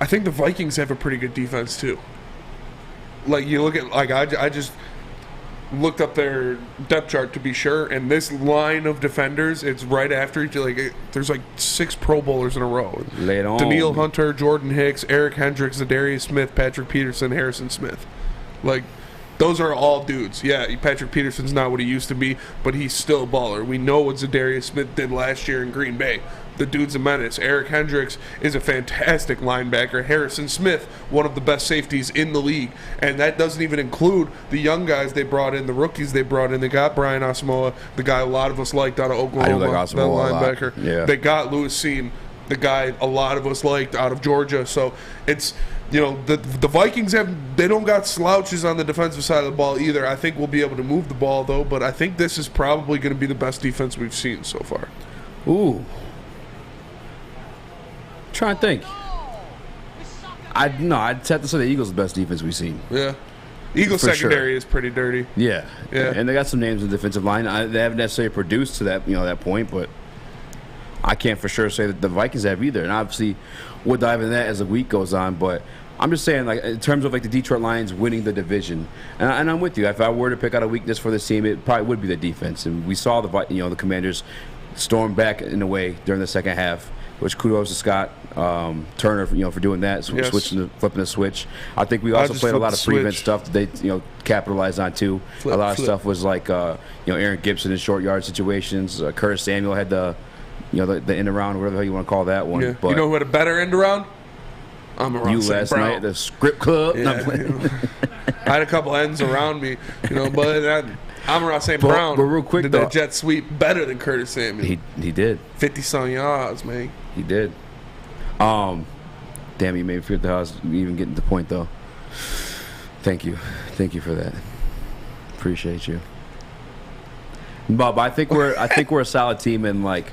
I think the Vikings have a pretty good defense too. Like, you look at, like, I just looked up their depth chart to be sure, and this line of defenders, it's right after each. Like, there's like 6 Pro Bowlers in a row. Lay it on. Daniil Hunter, Jordan Hicks, Eric Hendricks, Zadarius Smith, Patrick Peterson, Harrison Smith. Like, those are all dudes. Yeah, Patrick Peterson's not what he used to be, but he's still a baller. We know what Zadarius Smith did last year in Green Bay. The dude's a menace. Eric Hendricks is a fantastic linebacker. Harrison Smith, one of the best safeties in the league. And that doesn't even include the young guys they brought in, the rookies they brought in. They got Brian Asamoah, the guy a lot of us liked out of Oklahoma, that linebacker. Yeah. They got Lewis Seen, the guy a lot of us liked out of Georgia. So it's, you know, the Vikings they don't got slouches on the defensive side of the ball either. I think we'll be able to move the ball, though. But I think this is probably going to be the best defense we've seen so far. Ooh. trying to think. I'd have to say the Eagles' the best defense we've seen. Yeah. Eagles secondary is pretty dirty. Yeah. And they got some names in the defensive line. They haven't necessarily produced to that point, but I can't for sure say that the Vikings have either. And obviously, we'll dive into that as the week goes on. But I'm just saying, like, in terms of like the Detroit Lions winning the division, and I'm with you. If I were to pick out a weakness for this team, it probably would be the defense. And we saw the Commanders storm back in a way during the second half, which kudos to Scott Turner for doing that, flipping the switch. I think we also played a lot of prevent stuff that they capitalized on too. A lot of stuff was like Aaron Gibson in short yard situations. Curtis Samuel had the end around, whatever the hell you want to call that one. Yeah. But you know who had a better end around? Amon-Ra you last night at the Script Club. Yeah, I had a couple ends around me, but Amon-Ra St. Brown but real quick, did that jet sweep better than Curtis Samuel. He did. 50-some yards, man. He did. Damn, you made me forget how I was even getting to the point, though. Thank you for that. Appreciate you, Bob. I think we're a solid team in like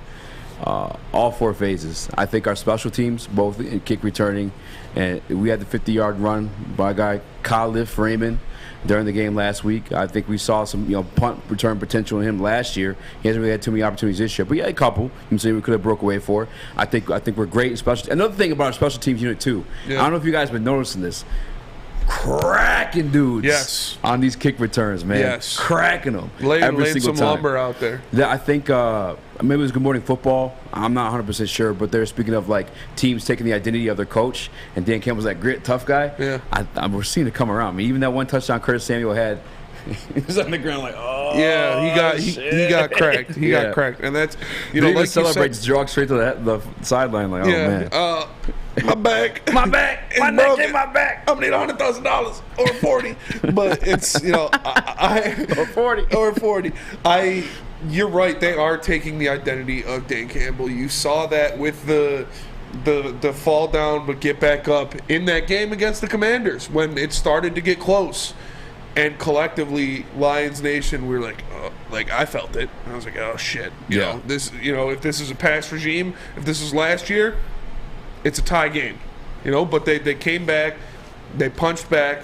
all four phases. I think our special teams, both in kick returning, and we had the 50-yard run by a guy, Khalif Raymond, during the game last week. I think we saw some punt return potential in him last year. He hasn't really had too many opportunities this year, but yeah, a couple. You can say we could have broke away for. I think we're great in special. Another thing about our special teams unit too. Yeah. I don't know if you guys have been noticing this. Cracking dudes on these kick returns, man. Yes. Cracking them. Laying some lumber out there. I think maybe it was Good Morning Football. I'm not 100% sure, but they're speaking of like teams taking the identity of their coach, and Dan Campbell's that grit, tough guy. Yeah. We're seeing it come around. I mean, even that one touchdown Curtis Samuel had, he was on the ground like, oh. Yeah, he got cracked. He got cracked, and that's like celebrate, just jog straight to the sideline like, oh man. My back, my neck, and my back. I'm gonna need $100,000 or 40, but it's or 40. You're right. They are taking the identity of Dan Campbell. You saw that with the fall down but get back up in that game against the Commanders when it started to get close. And collectively, Lions Nation, we were like, I felt it. And I was like, oh shit. You know, if this is a past regime, if this was last year, it's a tie game. But they came back, they punched back,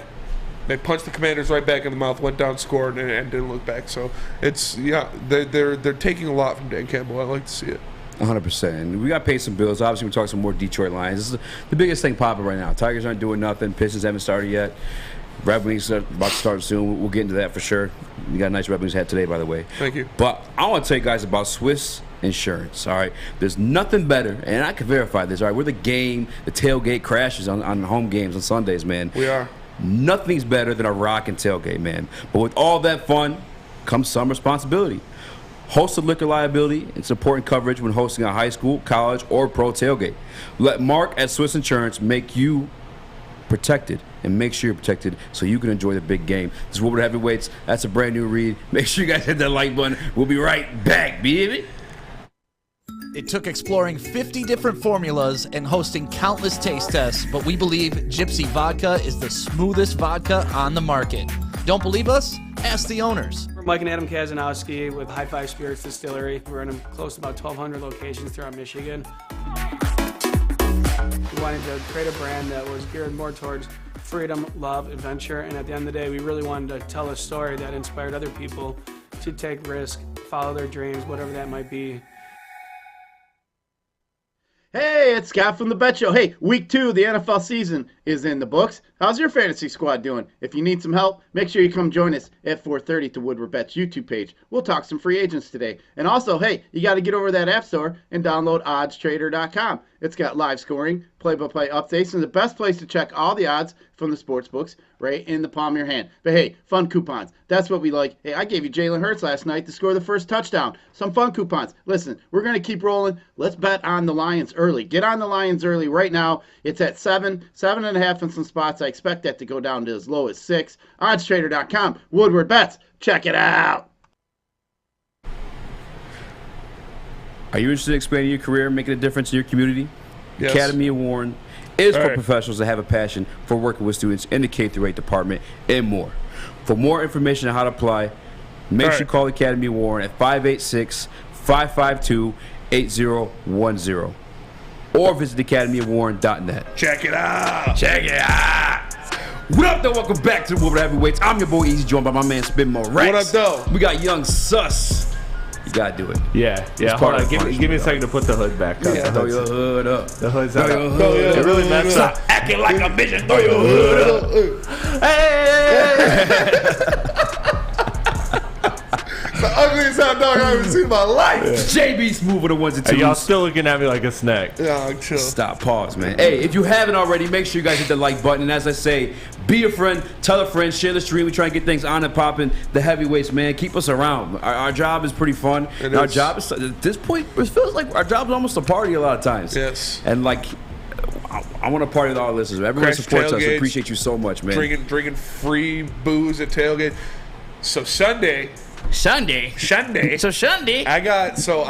they punched the Commanders right back in the mouth, went down, scored, and didn't look back. So it's they're taking a lot from Dan Campbell. I like to see it. 100%. And we got to pay some bills. Obviously, we're talking some more Detroit Lions. This is the biggest thing popping right now. Tigers aren't doing nothing. Pistons haven't started yet. Red Wings are about to start soon. We'll get into that for sure. We got a nice Red Wings hat today, by the way. Thank you. But I want to tell you guys about Swiss Insurance, all right? There's nothing better, and I can verify this, all right? We're the tailgate crashes on home games on Sundays, man. We are. Nothing's better than a rockin' tailgate, man. But with all that fun comes some responsibility. Host of liquor liability and supporting coverage when hosting a high school, college, or pro tailgate. Let Mark at Swiss Insurance make you protected, and make sure you're protected so you can enjoy the big game. This is Woodward Heavyweights. That's a brand new read. Make sure you guys hit that like button. We'll be right back, baby. It took exploring 50 different formulas and hosting countless taste tests, but we believe Gypsy Vodka is the smoothest vodka on the market. Don't believe us? Ask the owners. We're Mike and Adam Kazanowski with High Five Spirits Distillery. We're in close to about 1,200 locations throughout Michigan. We wanted to create a brand that was geared more towards freedom, love, adventure, and at the end of the day, we really wanted to tell a story that inspired other people to take risks, follow their dreams, whatever that might be. Hey, it's Scott from The Bet Show. Hey, week 2 of the NFL season is in the books. How's your fantasy squad doing? If you need some help, make sure you come join us at 4:30 to Woodward Bet's YouTube page. We'll talk some free agents today. And also, hey, you got to get over to that app store and download oddstrader.com. It's got live scoring, play-by-play updates, and the best place to check all the odds from the sports books right in the palm of your hand. But hey, fun coupons. That's what we like. Hey, I gave you Jalen Hurts last night to score the first touchdown. Some fun coupons. Listen, we're going to keep rolling. Let's bet on the Lions early. Get on the Lions early right now. It's at 7.5 in some spots. I expect that to go down to as low as 6. Oddstrader.com. Woodward Bets. Check it out. Are you interested in expanding your career and making a difference in your community? Yes. Academy Award is for professionals that have a passion for working with students in the K-8 department and more. For more information on how to apply, make sure you call the Academy Award at 586-552-8010. or visit academyofwarren.net. Check it out. Check it out. What up, though? Welcome back to the Woodward Heavyweights. I'm your boy Eazy, joined by my man Spin Mo Rex. What up, though? We got Young Sus. You gotta do it. Yeah. Hold on. Give me a second to put the hood back up. Yeah, throw your hood up. The hood's up. It really messed up. Acting like a bitch. Throw your hood up. Hey! The ugliest hot dog I've ever seen in my life. Yeah. JB Smooth with the ones and twos. Hey, y'all still looking at me like a snack. Yeah, chill. Stop. Pause, man. Hey, if you haven't already, make sure you guys hit the like button. And as I say, be a friend, tell a friend, share the stream. We try and get things on and popping. The heavyweights, man, keep us around. Our job is pretty fun. Our job is, at this point, it feels like our job is almost a party a lot of times. Yes. And like, I want to party with all the listeners. Everyone supports us. I appreciate you so much, man. Drinking free booze at tailgate. So Sunday. I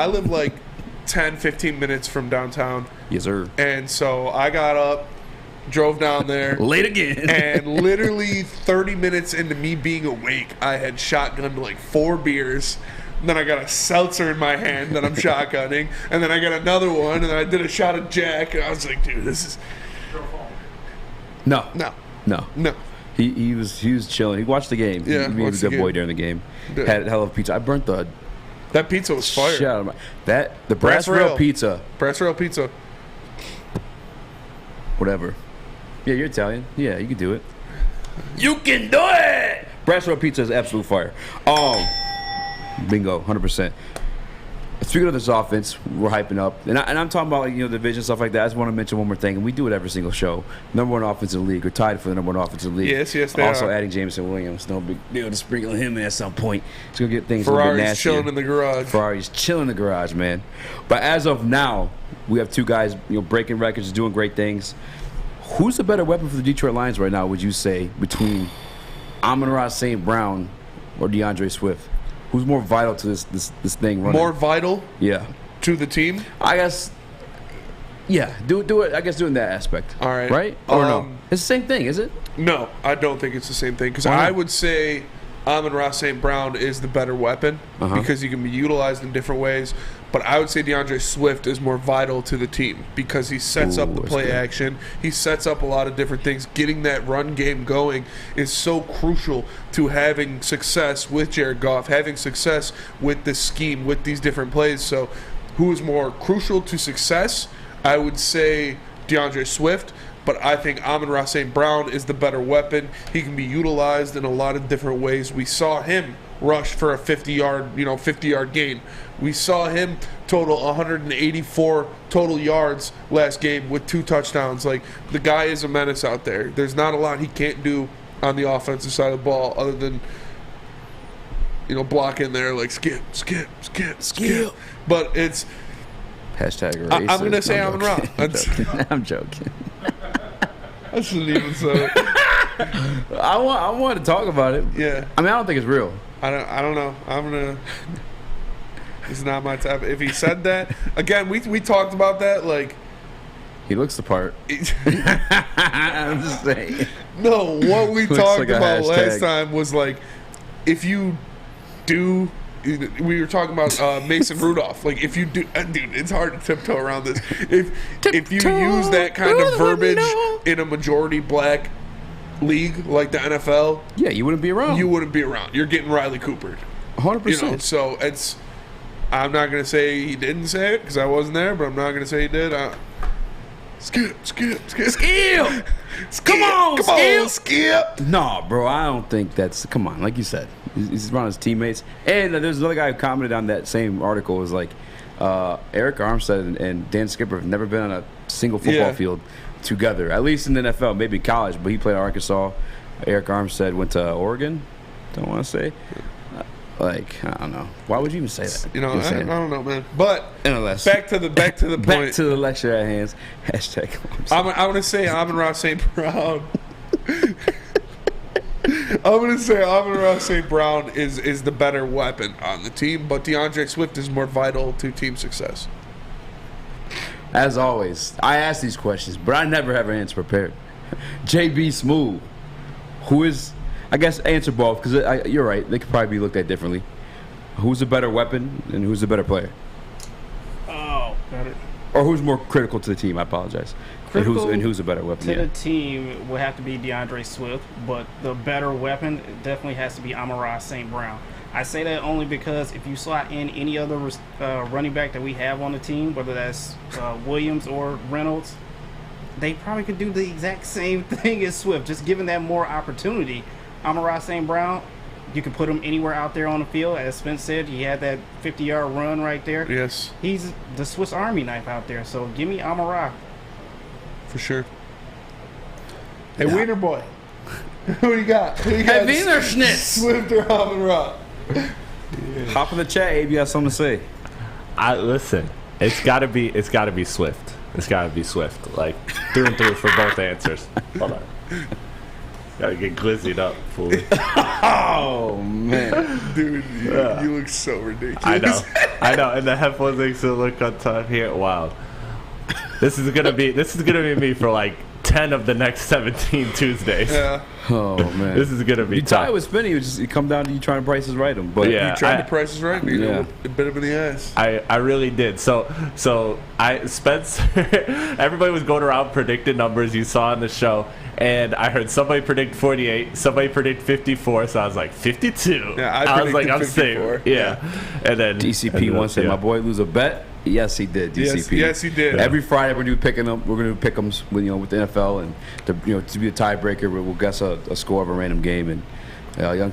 live like 10, 15 minutes from downtown. Yes, sir. And so I got up, drove down there. Late again. And literally 30 minutes into me being awake, I had shotgunned like 4 beers. And then I got a seltzer in my hand that I'm shotgunning. And then I got another one. And then I did a shot of Jack. And I was like, dude, this is... No. No. He was chilling. He watched the game. Yeah, he was a good boy during the game. Had hell of pizza. I burnt that pizza was fire. Shit out of the Brass Rail pizza. Brass Rail pizza. Whatever. Yeah, you're Italian. Yeah, you can do it. You can do it. Brass Rail pizza is absolute fire. Bingo, 100%. Speaking of this offense, we're hyping up, and I'm talking about the division stuff like that. I just want to mention one more thing, and we do it every single show. #1 offense in the league. We're tied for the #1 offense in the league. Yes, also adding Jameson Williams. No big deal to sprinkle him in at some point. It's gonna get things a little bit nastier. Chilling in the garage. Ferrari's chilling in the garage, man. But as of now, we have 2 guys, breaking records, doing great things. Who's the better weapon for the Detroit Lions right now? Would you say between Amon-Ra St. Brown or DeAndre Swift? Who's more vital to this thing running? More vital? Yeah. To the team? I guess. Yeah. Do it. I guess doing that aspect. All right. Right? Or no? It's the same thing, is it? No, I don't think it's the same thing. Because I would say Amon-Ra St. Brown is the better weapon because he can be utilized in different ways. But I would say DeAndre Swift is more vital to the team because he sets up the play action. He sets up a lot of different things. Getting that run game going is so crucial to having success with Jared Goff, having success with this scheme, with these different plays. So who is more crucial to success? I would say DeAndre Swift. But I think Amon-Ra St. Brown is the better weapon. He can be utilized in a lot of different ways. We saw him rush for a 50-yard gain. We saw him total 184 total yards last game with 2 touchdowns. Like, the guy is a menace out there. There's not a lot he can't do on the offensive side of the ball other than block in there like skip. But it's hashtag racist. I'm gonna say Amon-Ra. I'm joking. I shouldn't even say it. I want to talk about it. Yeah. I mean, I don't think it's real. I don't know. I'm gonna. It's not my type. If he said that again, we talked about that. Like, he looks the part. I'm just saying. No, what we talked about last time was like, if you do. We were talking about Mason Rudolph. Like, if you do, dude, it's hard to tiptoe around this. If you use that kind of verbiage in a majority black league like the NFL, yeah, you wouldn't be around. You're getting Riley Coopered. 100%. So it's. I'm not gonna say he didn't say it because I wasn't there, but I'm not gonna say he did. Skip. Come on, Skip. No, bro, I don't think that's. Come on, like you said, he's around his teammates. And there's another guy who commented on that same article. It was like, Eric Armstead and Dan Skipper have never been on a single football field together, at least in the NFL, maybe college. But he played at Arkansas. Eric Armstead went to Oregon. Don't want to say. Like, I don't know. Why would you even say that? I don't know, man. But nonetheless, back to the point. Back to the lecture at hand. Hashtag. I'm going to say Amon-Ra St. Brown. I'm going to say Amon-Ra St. Brown is the better weapon on the team, but DeAndre Swift is more vital to team success. As always, I ask these questions, but I never have an answer prepared. JB Smooth, who is... I guess answer both because you're right. They could probably be looked at differently. Who's a better weapon and who's a better player? Oh, got it. Or who's more critical to the team? I apologize. And who's a better weapon? To the team would have to be DeAndre Swift, but the better weapon definitely has to be Amon-Ra St. Brown. I say that only because if you slot in any other running back that we have on the team, whether that's Williams or Reynolds, they probably could do the exact same thing as Swift, just giving that more opportunity. Amon-Ra St. Brown, you can put him anywhere out there on the field. As Spence said, he had that 50-yard run right there. Yes. He's the Swiss Army knife out there, so give me Amon-Ra. For sure. Hey, Wiener Boy. Who do you got? Hey, Wiener Schnitz. Swift or Amon-Ra? Hop in the chat, Abe. You got something to say? Listen. It's gotta be Swift. It's gotta be Swift. Like through and through for both answers. Hold on. Gotta get glizzied up, fool. Oh man, dude, you look so ridiculous. I know, and the headphones makes it look on top here. Wow. This is gonna be me for like 10 of the next 17 Tuesdays. Yeah. Oh man, this is gonna be. You tie with Spinny, it come down to you trying to price his right him. But yeah, you tried to price his right. You know, a bit of an ass. I really did. So Spence. Everybody was going around predicting numbers you saw on the show, and I heard somebody predict 48, somebody predict 54. So I was like 52. Yeah, I was like, 54. I'm safe. Yeah, and then DCP once said, "My boy lose a bet." Yes, he did. DCP. Yes, he did. Every Friday we're gonna do pick 'ems with the NFL, and to be a tiebreaker, we'll guess a score of a random game. And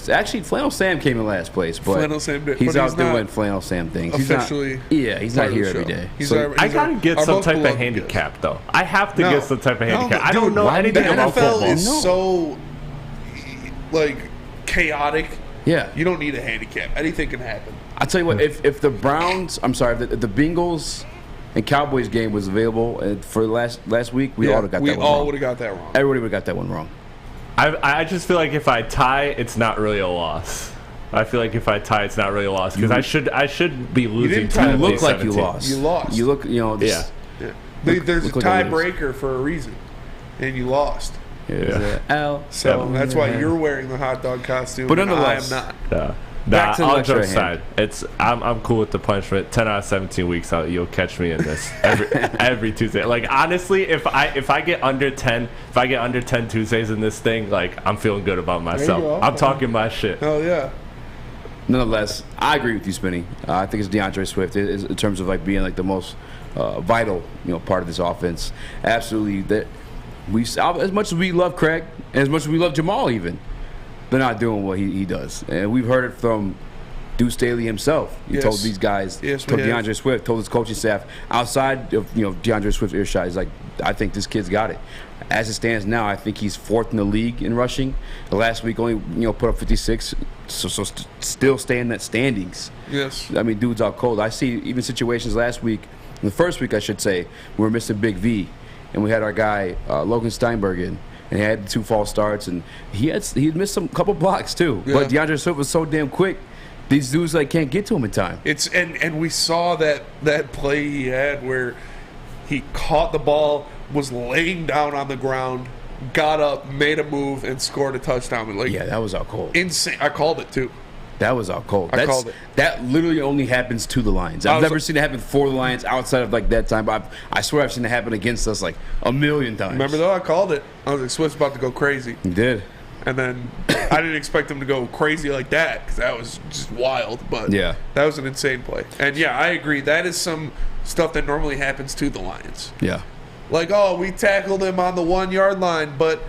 actually, Flannel Sam came in last place, but Flannel Sam did, he's but out doing Flannel Sam things. Officially, he's not here every day. I gotta get some type of handicap though. I have to get some type of handicap. I don't know anything about football. The NFL is so like chaotic. Yeah, you don't need a handicap. Anything can happen. I'll tell you what, if the Browns, I'm sorry, if the Bengals and Cowboys game was available for last week, we all would have got that one wrong. We all would have got that wrong. Everybody would have got that one wrong. I just feel like if I tie, it's not really a loss. I feel like if I tie, it's not really a loss because I should be losing. You look like you lost. You lost. You look, Yeah. There's a tiebreaker for a reason, and you lost. Yeah. So that's why you're wearing the hot dog costume, but nonetheless, I am not. Nah, I'll jump aside. I'm cool with the punishment. 10 out of 17 weeks, you'll catch me in this every Tuesday. Like honestly, if I get under 10 Tuesdays in this thing, like I'm feeling good about myself. I'm talking my shit. Hell yeah. Nonetheless, I agree with you, Spinny. I think it's DeAndre Swift in terms of like being like the most vital part of this offense. Absolutely, that as much as we love Craig and as much as we love Jamal, even. They're not doing what he does. And we've heard it from Deuce Staley himself. He told these guys, told DeAndre Swift, told his coaching staff, outside of DeAndre Swift's earshot, he's like, I think this kid's got it. As it stands now, I think he's 4th in the league in rushing. The last week only put up 56, so still stay in that standings. Yes. I mean, dude's out cold. I see even situations last week, the first week I should say, we were missing Big V, and we had our guy Logan Steinberg in. And he had 2 false starts, and he had missed a couple blocks too. Yeah. But DeAndre Swift was so damn quick; these dudes can't get to him in time. And we saw that play he had where he caught the ball, was laying down on the ground, got up, made a move, and scored a touchdown. That was out cold. Insane! I called it too. That was out cold. I called it. That literally only happens to the Lions. I've never seen it happen for the Lions outside of that time. But I swear I've seen it happen against us like a million times. Remember though, I called it. I was like, Swift's about to go crazy. He did. And then I didn't expect him to go crazy like that because that was just wild. But yeah, that was an insane play. And yeah, I agree. That is some stuff that normally happens to the Lions. Yeah. Like, we tackled him on the 1-yard line, but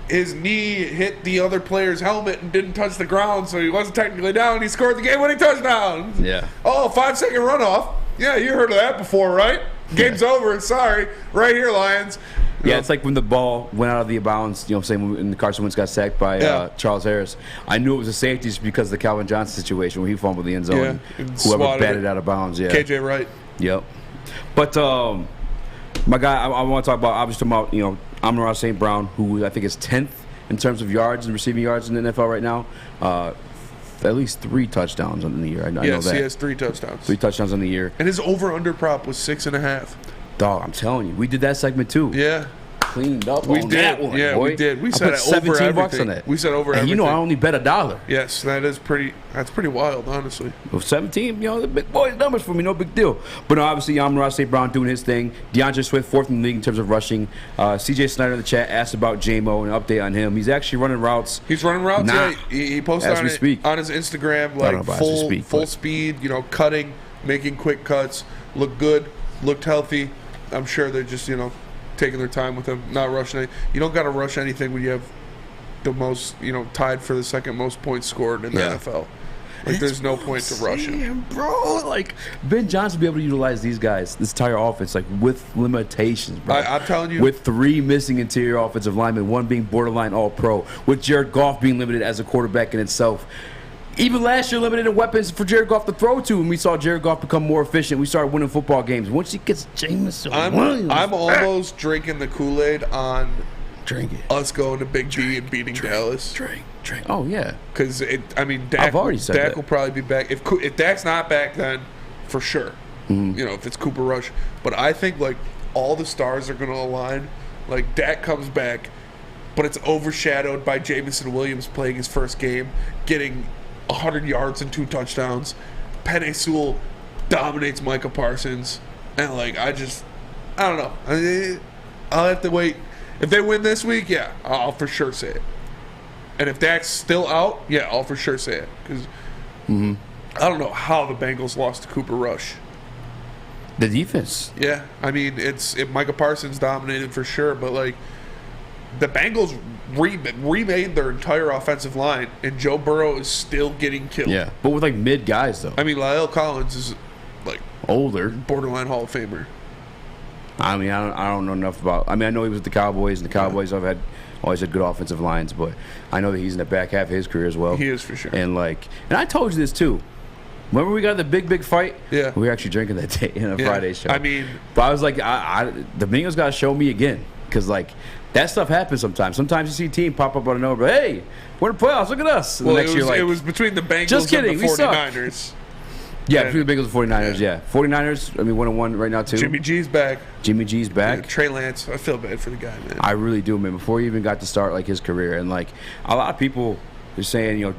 his knee hit the other player's helmet and didn't touch the ground, so he wasn't technically down. He scored the game-winning touchdown. Yeah. 5-second runoff. Yeah, you heard of that before, right? Game's over. Sorry. Right here, Lions. Yeah, it's like when the ball went out of the bounds, when Carson Wentz got sacked by Charles Harris. I knew it was a safety just because of the Calvin Johnson situation where he fumbled the end zone. And whoever batted out of bounds. Yeah. KJ Wright. Yep. But my guy, I want to talk about, obviously, Amon-Ra St. Brown, who I think is 10th in terms of yards and receiving yards in the NFL right now. At least 3 touchdowns on the year. I know that. Yes, he has 3 touchdowns. 3 touchdowns on the year. And his over-under prop was 6.5. Dog, I'm telling you. We did that segment too. Yeah. cleaned up We on did. that one, Yeah, boy. we did. We I said put it over $17 on everything. that. We said over and everything. you know, I only bet $1. Yes, that's pretty wild, honestly. With 17, you know, the big boys numbers for me, no big deal. But no, obviously, Amon-Ra St. Brown doing his thing. DeAndre Swift, 4th in the league in terms of rushing. CJ Snyder in the chat asked about J-Mo, an update on him. He's actually running routes. He's running routes. Nah. Yeah, he posted on his Instagram, like full speed, you know, cutting, making quick cuts. Looked good, looked healthy. I'm sure they're just, you know, taking their time with him, not rushing it. You don't got to rush anything when you have the most, you know, tied for the second most points scored in the NFL. Like, there's no point to rush him. Bro, like, Ben Johnson be able to utilize these guys, this entire offense, like, with limitations, bro. I'm telling you. With 3 missing interior offensive linemen, 1 being borderline all-pro, with Jared Goff being limited as a quarterback in itself. Even last year, limited in weapons for Jared Goff to throw to, and we saw Jared Goff become more efficient. We started winning football games. Once he gets Jameson Williams. I'm almost drinking the Kool-Aid on us going to Big D and beating Dallas. Drink. Oh, yeah. Because, Dak, I've already said Dak that. will probably be back. If Dak's not back, then for sure. Mm-hmm. You know, if it's Cooper Rush. But I think, like, all the stars are going to align. Like, Dak comes back, but it's overshadowed by Jameson Williams playing his first game, getting 100 yards and 2 touchdowns. Penei Sewell dominates Micah Parsons. And, like, I don't know. I'll have to wait. If they win this week, yeah, I'll for sure say it. And if Dak's still out, yeah, I'll for sure say it. Because I don't know how the Bengals lost to Cooper Rush. The defense. Yeah, I mean, Micah Parsons dominated for sure, but, like, the Bengals remade their entire offensive line, and Joe Burrow is still getting killed. Yeah, but with, like, mid guys, though. I mean, La'el Collins is, like, older. Borderline Hall of Famer. I mean, I don't know enough about. I mean, I know he was with the Cowboys, and the Cowboys always had good offensive lines, but I know that he's in the back half of his career as well. He is for sure. And I told you this too. Remember we got the big fight? Yeah. We were actually drinking that day in a Friday show. I mean, but I was like, the Bengals got to show me again, because like that stuff happens sometimes. Sometimes you see a team pop up out of nowhere, but hey, we're in the playoffs. Look at us. And well, the next year, like, it was between the Bengals just kidding, and the 49ers. Yeah, between the Bengals and 49ers, yeah. 49ers, I mean, 1-1 right now, too. Jimmy G's back. Yeah, Trey Lance, I feel bad for the guy, man. I really do, man. Before he even got to start, like, his career. And, like, a lot of people are saying, you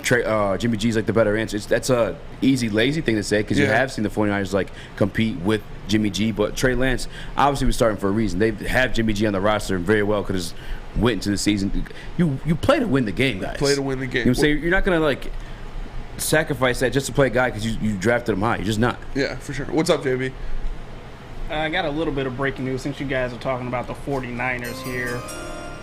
know, Jimmy G's, like, the better answer. That's a easy, lazy thing to say, because you have seen the 49ers, like, compete with Jimmy G. But Trey Lance, obviously, was starting for a reason. They have Jimmy G on the roster, and very well could have went into the season. You play to win the game, guys. Play to win the game. You know what I'm saying? You're not going to, like, sacrifice that just to play a guy because you drafted him high. You're just not. Yeah, for sure. What's up, JB? I got a little bit of breaking news since you guys are talking about the 49ers here.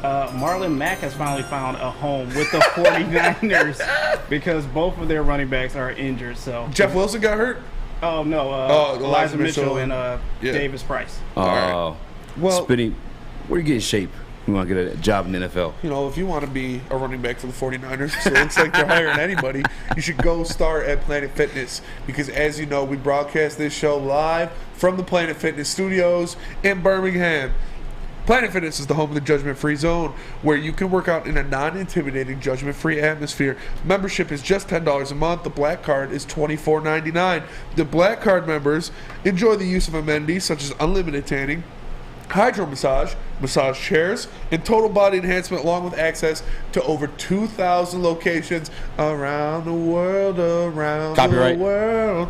Marlon Mack has finally found a home with the 49ers because both of their running backs are injured. So Jeff Wilson got hurt? Oh, no. Elijah Mitchell and Davis Price. Oh. Right. Well, Spinny, where do you get in shape? You want to get a job in the NFL? You know, if you want to be a running back for the 49ers, so it looks like they're hiring anybody, you should go start at Planet Fitness. Because as you know, we broadcast this show live from the Planet Fitness studios in Birmingham. Planet Fitness is the home of the Judgment-Free Zone, where you can work out in a non-intimidating, judgment-free atmosphere. Membership is just $10 a month. The Black Card is $24.99. The Black Card members enjoy the use of amenities such as unlimited tanning, hydro massage chairs, and total body enhancement, along with access to over 2,000 locations around the world. Copyright. The world.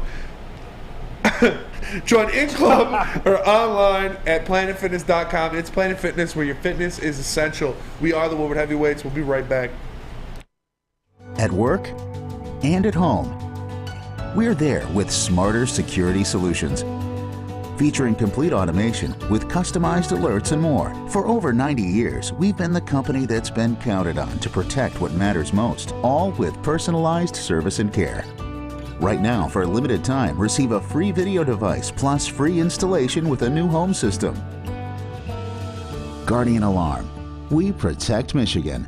Join in club or online at planetfitness.com. It's Planet Fitness, where your fitness is essential. We are the Woodward Heavyweights. We'll be right back. At work and at home, we're there with smarter security solutions. Featuring complete automation with customized alerts and more. For over 90 years, we've been the company that's been counted on to protect what matters most, all with personalized service and care. Right now, for a limited time, receive a free video device plus free installation with a new home system. Guardian Alarm. We protect Michigan.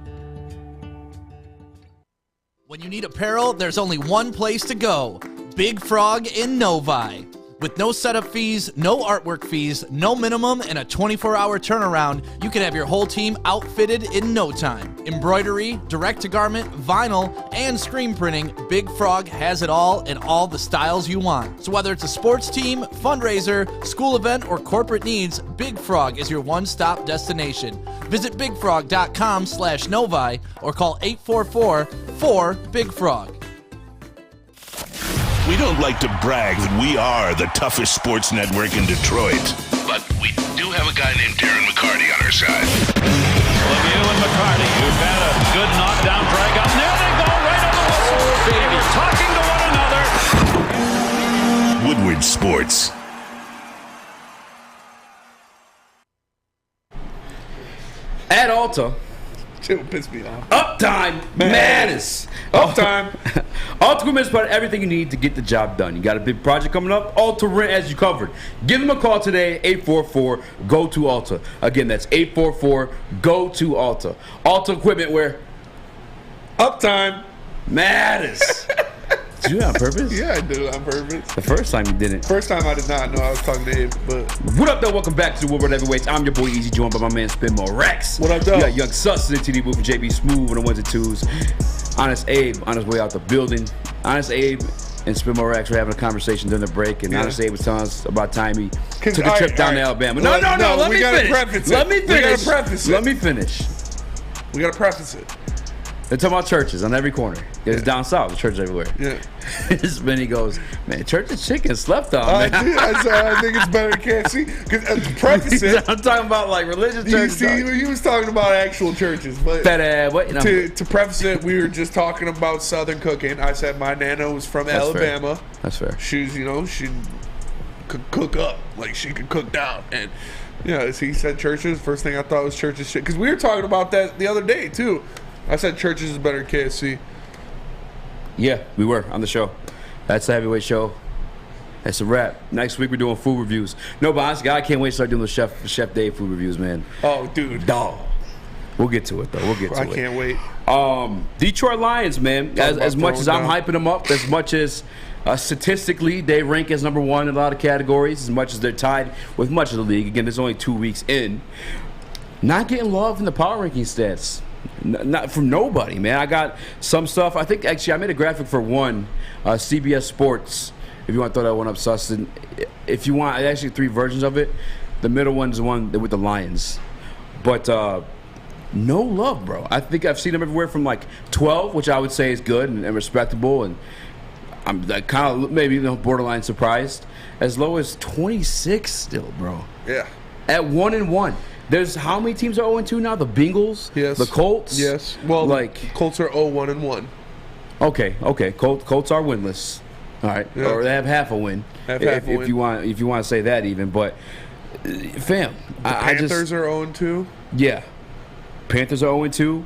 When you need apparel, there's only one place to go. Big Frog in Novi. With no setup fees, no artwork fees, no minimum, and a 24-hour turnaround, you can have your whole team outfitted in no time. Embroidery, direct-to-garment, vinyl, and screen printing, Big Frog has it all in all the styles you want. So whether it's a sports team, fundraiser, school event, or corporate needs, Big Frog is your one-stop destination. Visit bigfrog.com/Novi or call 844-4-BIG-FROG. We don't like to brag that we are the toughest sports network in Detroit, but we do have a guy named Darren McCarty on our side. Lemieux and McCarty, who've had a good knockdown drag up. There they go, right on the whistle. They were talking to one another. Woodward Sports. At Alta. Chill, piss me off. Uptime Madness. Uptime. Alta Equipment is about everything you need to get the job done. You got a big project coming up? Alta Rent has you covered. Give them a call today, 844-GO-TO-ALTA. Again, that's 844-GO-TO-ALTA. Alta Equipment where? Uptime Madness. Did you do that on purpose? Yeah, I do on purpose. The first time you didn't. First time I did not know I was talking to Abe, but... What up, though? Welcome back to the Woodward Heavyweights. I'm your boy Easy, joined by my man Spinmo Rex. What up, though? You got Young Sus in the TD booth and JB Smooth on the ones and twos. Honest Abe on his way out the building. Honest Abe and Spinmo Rex were having a conversation during the break, and Honest Abe was telling us about time he took a trip down to Alabama. No, let me finish. Let me finish. Let me finish. We gotta preface it. They're talking about churches on every corner. It's down south, the churches everywhere. Yeah. Benny goes, man, church's chicken slept on, man. I think it's better than KFC. Because to preface it, I'm talking about like religious churches. He was talking about actual churches, but to preface it, we were just talking about Southern cooking. I said my nana was from Alabama. That's fair. She's, she could cook up, like she could cook down, and he said churches. First thing I thought was churches shit, because we were talking about that the other day too. I said churches is better than KFC. Yeah, we were on the show. That's the heavyweight show. That's a wrap. Next week we're doing food reviews. No, but honestly, I can't wait to start doing the Chef Dave food reviews, man. Oh, dude. Dog. We'll get to it, though. I can't wait. Detroit Lions, man. As much as I'm hyping them up, as much as statistically they rank as number one in a lot of categories, as much as they're tied with much of the league. Again, there's only 2 weeks in. Not getting love in the power ranking stats. Not from nobody, man. I got some stuff. I think actually I made a graphic for one, CBS Sports. If you want to throw that one up, Sustin. If you want, actually 3 versions of it. The middle one's the one with the Lions, but no love, bro. I think I've seen them everywhere from like 12, which I would say is good and respectable, and I'm kind of maybe borderline surprised, as low as 26 still, bro. Yeah. At 1-1. There's how many teams are 0-2 now? The Bengals? Yes. The Colts? Yes. Well, Colts are 0-1-1. Okay. Colts are winless. All right. Yeah. Or they have half a win. If you want to say that even, but fam, Panthers are 0-2. Yeah. Panthers are 0-2.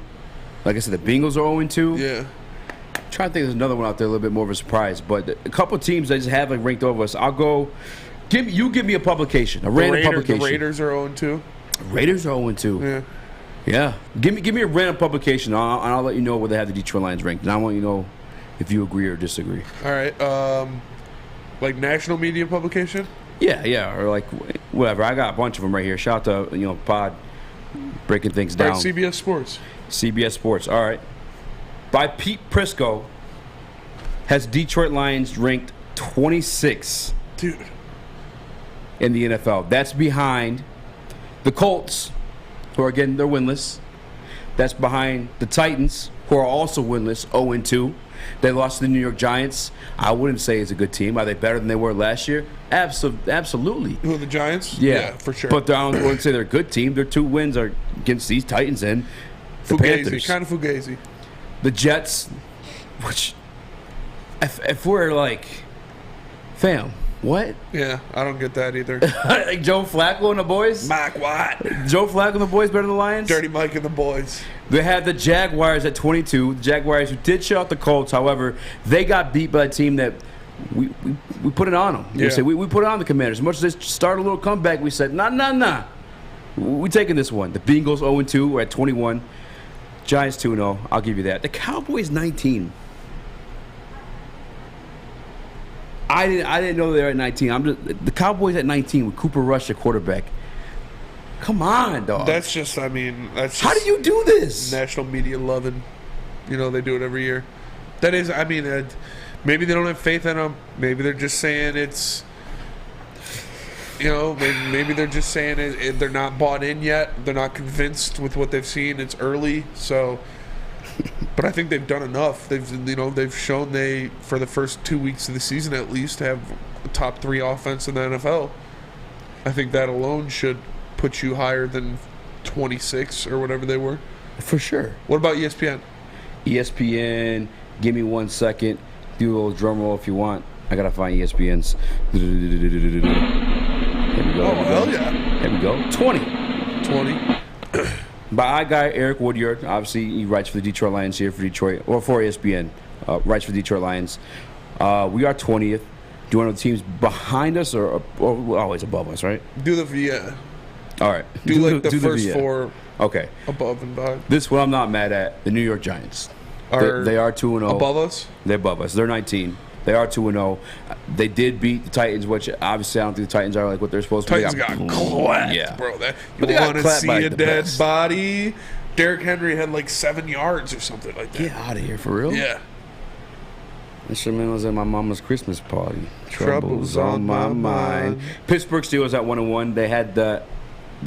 Like I said, the Bengals are 0-2. Yeah. I'm trying to think there's another one out there a little bit more of a surprise, but a couple teams that just have ranked over us. I'll go give me a publication, a random publication. The Raiders are 0-2. Raiders are 0-2. Yeah. Give me a random publication, and I'll let you know where they have the Detroit Lions ranked, and I want you to know if you agree or disagree. All right. Like national media publication? Yeah, or like whatever. I got a bunch of them right here. Shout out to Pod breaking things down. All right, CBS Sports. CBS Sports. All right. By Pete Prisco, has Detroit Lions ranked 26. Dude. In the NFL. That's behind the Colts, who are again, they're winless. That's behind the Titans, who are also winless, 0-2. They lost to the New York Giants. I wouldn't say it's a good team. Are they better than they were last year? Absolutely. Who are the Giants? Yeah, for sure. But I wouldn't say they're a good team. Their 2 wins are against these Titans and the Panthers. Kind of fugazi. The Jets, which, if we're like, fam, what? Yeah, I don't get that either. Like Joe Flacco and the boys? Mike White. Joe Flacco and the boys better than the Lions? Dirty Mike and the boys. They had the Jaguars at 22. The Jaguars who did shut out the Colts. However, they got beat by a team that we put it on them. Yeah. We put it on the Commanders. As much as they started a little comeback, we said, nah. We're taking this one. The Bengals 0-2. We're at 21. Giants 2-0. I'll give you that. The Cowboys 19. I didn't know they were at 19. The Cowboys at 19 with Cooper Rush at quarterback. Come on, dog. That's just, I mean, that's just how do you do this? National media loving. You know, they do it every year. That is, I mean, maybe they don't have faith in them. Maybe they're just saying it's, you know, maybe they're just saying they're not bought in yet. They're not convinced with what they've seen. It's early, so. But I think they've done enough. They've shown they, for the first 2 weeks of the season at least, have a top 3 offense in the NFL. I think that alone should put you higher than 26 or whatever they were. For sure. What about ESPN? ESPN, give me 1 second. Do a little drum roll if you want. I gotta find ESPN's. Here we go. Oh, hell yeah. Here we go. 20. By our guy, Eric Woodward. Obviously, he writes for the Detroit Lions here for Detroit, or for ESPN. Writes for the Detroit Lions. We are 20th. Do you want the teams behind us or always above us, right? Do the VA. All right. Do like the first 4 okay. above and behind. This one I'm not mad at. The New York Giants. They are 2-0. Above us? They're above us. They're 19. They are 2-0. They did beat the Titans, which obviously I don't think the Titans are like what they're supposed to be. Titans got clapped, yeah. bro. But you want to see by a dead best. body? Derrick Henry had like 7 yards or something like that. Get out of here, for real? Yeah. Mr. Man was at my mama's Christmas party. Troubles on my mind. Pittsburgh Steelers at 1-1. They had the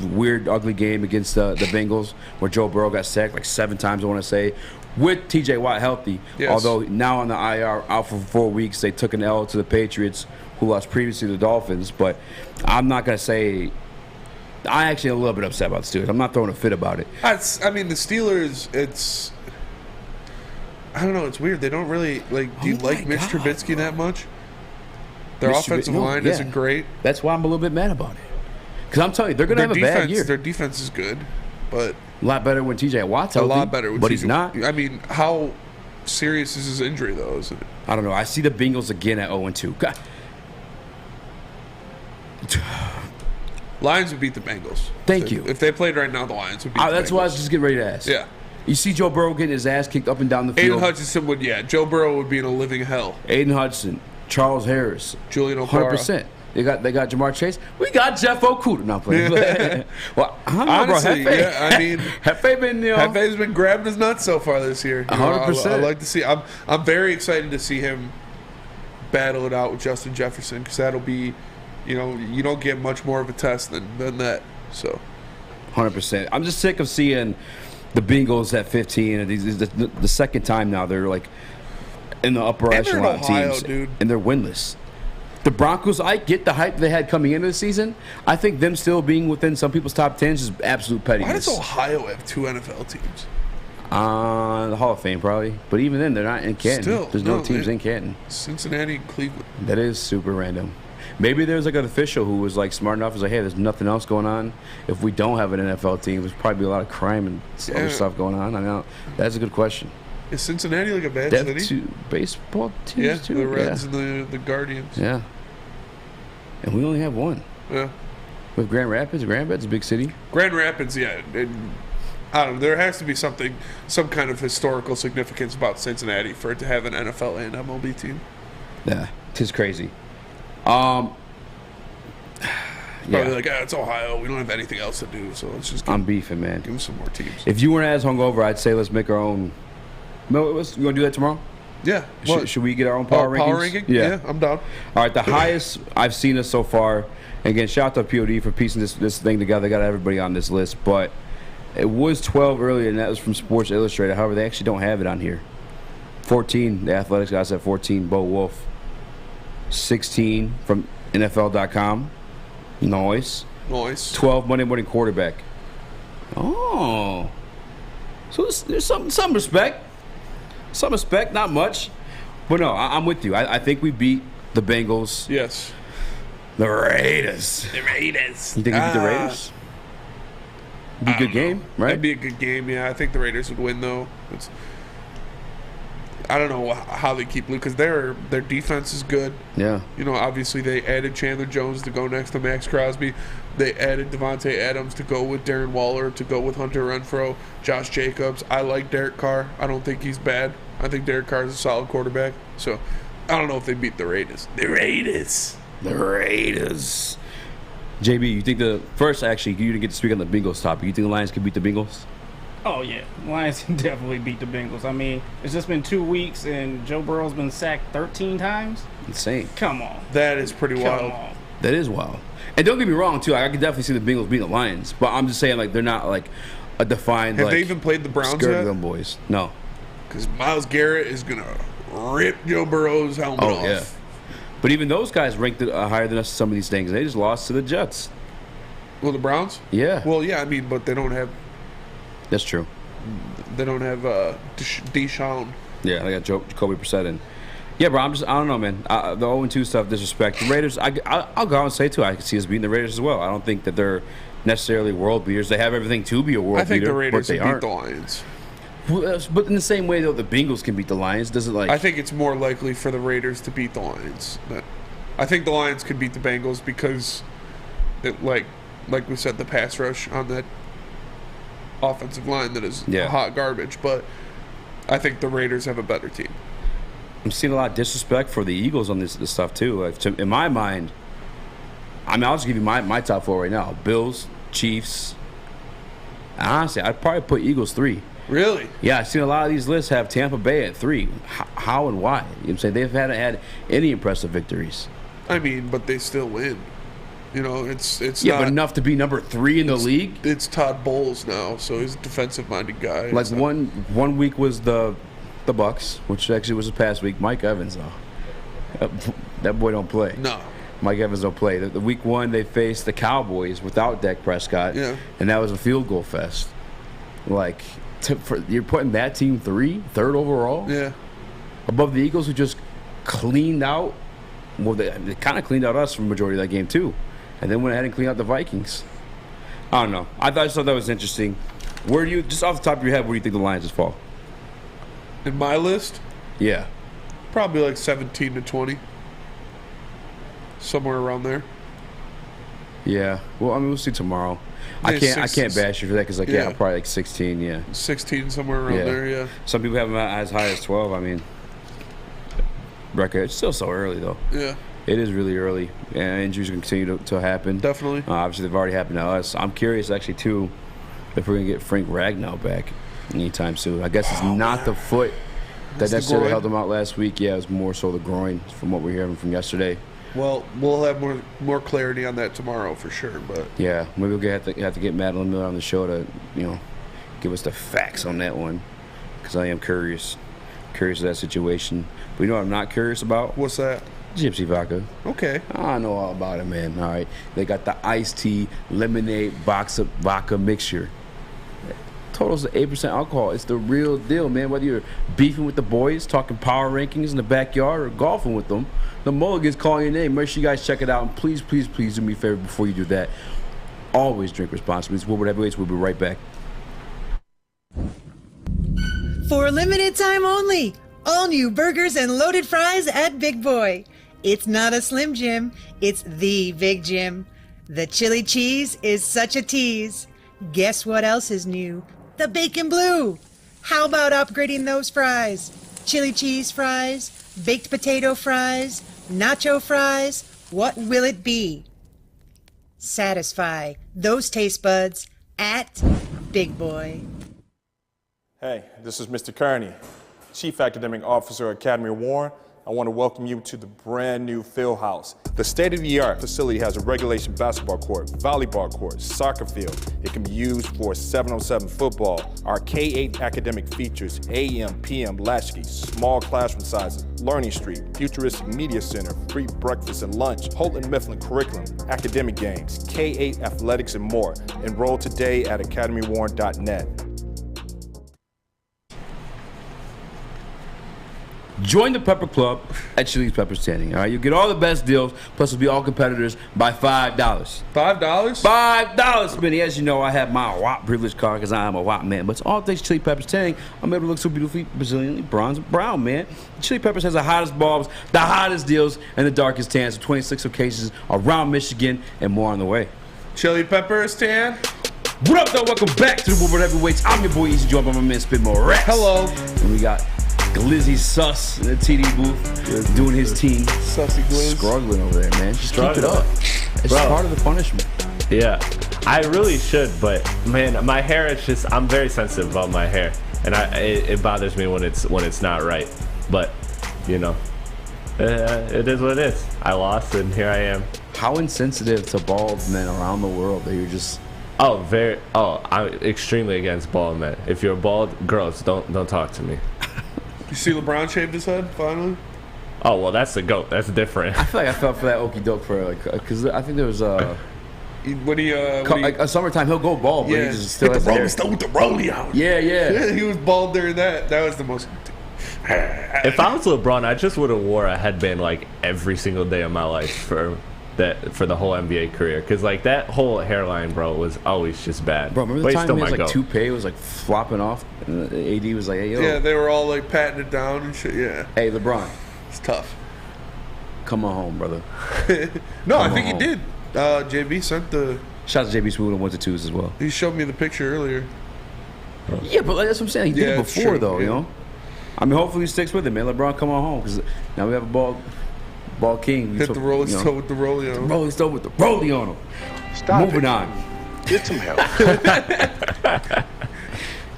weird, ugly game against the Bengals where Joe Burrow got sacked like 7 times, I want to say, with T.J. Watt healthy. Yes. Although now on the IR, out for 4 weeks, they took an L to the Patriots, who lost previously to the Dolphins. But I'm not going to say – I actually am a little bit upset about the Steelers. I'm not throwing a fit about it. I mean, the Steelers, it's – I don't know. It's weird. They don't really like. Do you like Mitch Trubisky that much? Their offensive line isn't great. That's why I'm a little bit mad about it. Because I'm telling you, they're going to have a bad year. Their defense is good, but a lot better when T.J. Watt's healthy. A lot better, but he's not. I mean, how serious is his injury though? Isn't it? I don't know. I see the Bengals again at 0-2. God. Lions would beat the Bengals. Thank you. If they played right now, the Lions would beat the Bengals. That's what I was just getting ready to ask. Yeah. You see Joe Burrow getting his ass kicked up and down the field. Aiden Hutchinson would, Joe Burrow would be in a living hell. Aiden Hudson, Charles Harris, Julian O'Hara. 100%. They got Jamar Chase. We got Jeff Okudah. Not playing. Well, honestly, bro, I mean, Hefe been, Hefe's been grabbing his nuts so far this year. 100%. I like to see. I'm very excited to see him battle it out with Justin Jefferson because that'll be, you don't get much more of a test than that. So, 100%. I'm just sick of seeing the Bengals at 15. And the second time now they're like in the upper echelon teams, dude. And they're winless. The Broncos, I get the hype they had coming into the season. I think them still being within some people's top 10s is absolute pettiness. Why does Ohio have 2 NFL teams? The Hall of Fame probably, but even then they're not in Canton. Still, there's no teams in Canton. Cincinnati and Cleveland. That is super random. Maybe there's like an official who was like smart enough, was like, hey, there's nothing else going on. If we don't have an NFL team, there's probably a lot of crime and other stuff going on. I know that's a good question. Is Cincinnati like a bad city? 2 baseball teams too. The Reds and the Guardians. Yeah. And we only have one. Yeah. With Grand Rapids. Grand Rapids is a big city. Grand Rapids, yeah. And, I don't know. There has to be some kind of historical significance about Cincinnati for it to have an NFL and MLB team. Yeah, it's crazy. Probably like, it's Ohio. We don't have anything else to do, so let's just I'm beefing, man. Give them some more teams. If you weren't as hungover, I'd say let's make our own. You want to do that tomorrow? Yeah. Should we get our own power rankings? Power ranking? Yeah, I'm down. All right, the highest I've seen us so far. Again, shout out to POD for piecing this thing together. They got everybody on this list, but it was 12 earlier, and that was from Sports Illustrated. However, they actually don't have it on here. 14, the Athletics guys at 14, Bo Wolf. 16 from NFL.com. Nice. 12 Monday morning quarterback. Oh. So there's some respect. Some respect, not much. But no, I'm with you. I think we beat the Bengals. Yes. The Raiders. The Raiders. You think we beat the Raiders? It'd be a good game, right? It'd be a good game, yeah. I think the Raiders would win, though. I don't know how they keep because their defense is good. Yeah. Obviously they added Chandler Jones to go next to Max Crosby. They added Devontae Adams to go with Darren Waller, to go with Hunter Renfrow, Josh Jacobs. I like Derek Carr. I don't think he's bad. I think Derek Carr is a solid quarterback. So I don't know if they beat the Raiders. The Raiders. JB, you think actually, you didn't get to speak on the Bengals topic. You think the Lions could beat the Bengals? Oh, yeah. Lions can definitely beat the Bengals. I mean, it's just been 2 weeks, and Joe Burrow's been sacked 13 times. Insane. Come on. That is pretty wild. On. That is wild. And don't get me wrong, too. I could definitely see the Bengals beating the Lions. But I'm just saying, like, they're not, like, a defined, Have they even played the Browns yet? Them boys. No. Because Myles Garrett is going to rip Joe Burrow's helmet off. Yeah. But even those guys ranked higher than us in some of these things. They just lost to the Jets. Well, the Browns? Yeah. Well, yeah, I mean, but they don't have... That's true. They don't have Deshaun. Yeah, they got Jacoby Brissett in. Yeah, bro, I don't know, man. The 0-2 stuff, disrespect. The Raiders, I'll go out and say, too, I can see us beating the Raiders as well. I don't think that they're necessarily world beaters. They have everything to be a world beater. I think the Raiders can beat the Lions. But in the same way, though, the Bengals can beat the Lions. Does it like? I think it's more likely for the Raiders to beat the Lions. I think the Lions could beat the Bengals because, like we said, the pass rush on that offensive line that is hot garbage. But I think the Raiders have a better team. I'm seeing a lot of disrespect for the Eagles on this stuff too. Like, in my mind, I mean, I'll just give you my top 4 right now: Bills, Chiefs. Honestly, I'd probably put Eagles 3. Really? Yeah, I've seen a lot of these lists have Tampa Bay at 3. How and why? You know what I'm saying? They haven't had any impressive victories. I mean, but they still win. You know, it's yeah, but enough to be number 3 in the league. It's Todd Bowles now, so he's a defensive-minded guy. Like one week was the Bucks, which actually was the past week. Mike Evans, though, that boy don't play. No. Mike Evans don't play. The week 1 they faced the Cowboys without Dak Prescott, and that was a field goal fest. Like. You're putting that team third overall? Yeah. Above the Eagles, who just cleaned out. Well, they kind of cleaned out us for the majority of that game, too. And then went ahead and cleaned out the Vikings. I don't know. I just thought that was interesting. Where do you, just off the top of your head, where do you think the Lions just fall? In my list? Yeah. Probably like 17 to 20. Somewhere around there. Yeah. Well, I mean, we'll see tomorrow. I can't bash you for that because, like, I'm probably like 16, 16, somewhere around there, Some people have them as high as 12. I mean, record. It's still so early, though. Yeah. It is really early, and injuries can continue to happen. Definitely. Obviously, they've already happened to us. I'm curious, actually, too, if we're going to get Frank Ragnow back anytime soon. I guess it's not the foot that necessarily held him out last week. Yeah, it was more so the groin from what we're hearing from yesterday. Well, we'll have more clarity on that tomorrow for sure. But yeah, maybe we'll have to get Madeline Miller on the show to give us the facts on that one, because I am curious of that situation. But you know what I'm not curious about? What's that? Gypsy vodka. Okay. I know all about it, man. All right, they got the iced tea lemonade vodka mixture. Totals of 8% alcohol. It's the real deal, man. Whether you're beefing with the boys, talking power rankings in the backyard, or golfing with them, the Mulligan's calling your name. Make sure you guys check it out. And please, please, please do me a favor before you do that. Always drink responsibly. It's Woodward Heavyweights. We'll be right back. For a limited time only, all new burgers and loaded fries at Big Boy. It's not a Slim Jim. It's the Big Jim. The chili cheese is such a tease. Guess what else is new? The bacon blue. How about upgrading those fries? Chili cheese fries, baked potato fries, nacho fries. What will it be? Satisfy those taste buds at Big Boy. Hey, this is Mr. Kearney, Chief Academic Officer, Academy Warren. I want to welcome you to the brand new field house. The state-of-the-art facility has a regulation basketball court, volleyball court, soccer field. It can be used for 7-on-7 football. Our K-8 academic features AM, PM, latchkey, small classroom sizes, Learning Street, futuristic media center, free breakfast and lunch, Holton Mifflin curriculum, academic games, K-8 athletics, and more. Enroll today at academywarren.net. Join the Pepper Club at Chili's Pepper Standing. All right, you get all the best deals. Plus, we'll be all competitors by $5. $5? $5, Benny. As you know, I have my WAP privilege card because I am a WAP man. But it's all things Chili Peppers Standing. I'm able to look so beautifully Brazilianly bronze and brown, man. Chili Peppers has the hottest bulbs, the hottest deals, and the darkest tans. 26 locations around Michigan, and more on the way. Chili Peppers Tan. What up, though? Welcome back to the Woodward Heavyweights. I'm your boy Eazy, joined by my man Spin Morex. Hello. And we got Glizzy Sus in the TD booth doing his team. Sussy Glizz. Struggling over there, man. Just keep it up. It's part of the punishment. Yeah, I really should, but man, my hair is just, I'm very sensitive about my hair, and it bothers me when it's not right. But you know, it is what it is. I lost, and here I am. How insensitive to bald men around the world that you're just. I'm extremely against bald men. If you're bald, girls, don't talk to me. You see LeBron shaved his head finally? Oh well, that's the GOAT. That's different. I feel like I felt for that Okudah for because I think there was when summertime he'll go bald, but he just still has hair. Still with the Rogelio. Yeah, he was bald during that. That was the most. If I was LeBron, I just would have wore a headband like every single day of my life for the whole NBA career, because like that whole hairline, bro, was always just bad. Bro, remember the time he was like toupee was like flopping off, and the AD was like, "Hey, yo." Yeah, they were all like patting it down and shit. Yeah. Hey, LeBron, it's tough. Come on home, brother. No, I think he did. JB sent the. Shout out to JB Smooth and 1-2s as well. He showed me the picture earlier. Yeah, but like, that's what I'm saying. He did it before, though. You know. I mean, hopefully he sticks with it, man. LeBron, come on home, because now we have a ball king. Hit the Rolling Stone with the Rollie on him. Rolling Stone with the Rollie on him. Stop Moving it. on. Get some help.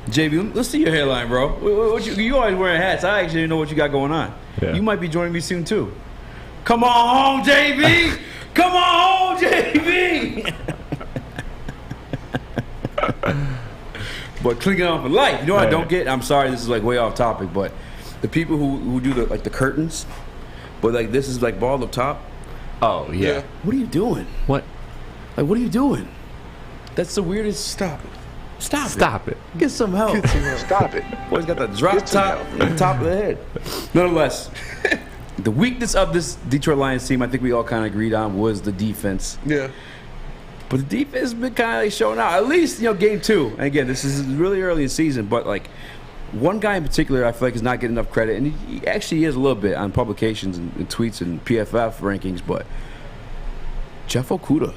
JB, let's see your hairline, bro. You always wearing hats. I actually didn't know what you got going on. Yeah. You might be joining me soon, too. Come on home, JB! Come on home, JB! But clicking on for life. You know what I don't get? I'm sorry, this is like way off topic, but the people who do the curtains, but like this is like bald up top. Oh yeah. What are you doing? What? Like what are you doing? That's the weirdest. Stop it. Stop it. Get some help. Stop it. Boy's got the drop top on the top of the head. Nonetheless, the weakness of this Detroit Lions team, I think we all kind of agreed on, was the defense. Yeah. But the defense has been kind of like showing out. At least, game 2. And again, this is really early in the season, but like one guy in particular I feel like is not getting enough credit, and he actually is a little bit on publications and tweets and PFF rankings, but Jeff Okudah.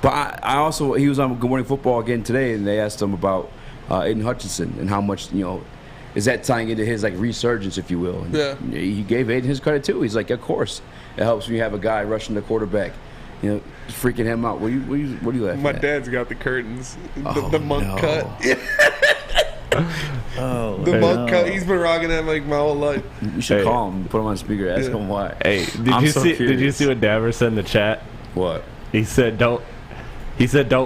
But I also, he was on Good Morning Football again today, and they asked him about Aiden Hutchinson and how much, is that tying into his like resurgence, if you will. And he gave Aiden his credit too. He's like, of course, it helps when you have a guy rushing the quarterback. Freaking him out. What are you laughing My at? dad's got the curtains. The monk cut. The monk cut. He's been rocking that like my whole life. You should call him, put him on speaker, ask him why. Hey, did you see what Dabber said in the chat? What? He said don't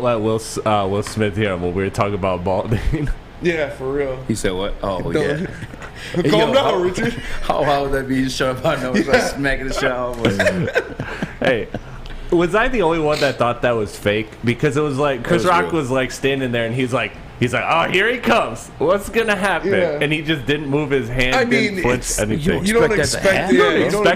let Will Smith hear him when we were talking about balding. Yeah, for real. He said what? Oh yeah. Calm down, Richard. How would that be? Shut up! I know it's like smacking the shit out of him. Hey. Was I the only one that thought that was fake? Because it was like Chris Rock was like standing there and he's like, oh, here he comes. What's gonna happen? Yeah. And he just didn't move his hand. Didn't flinch anything. You don't expect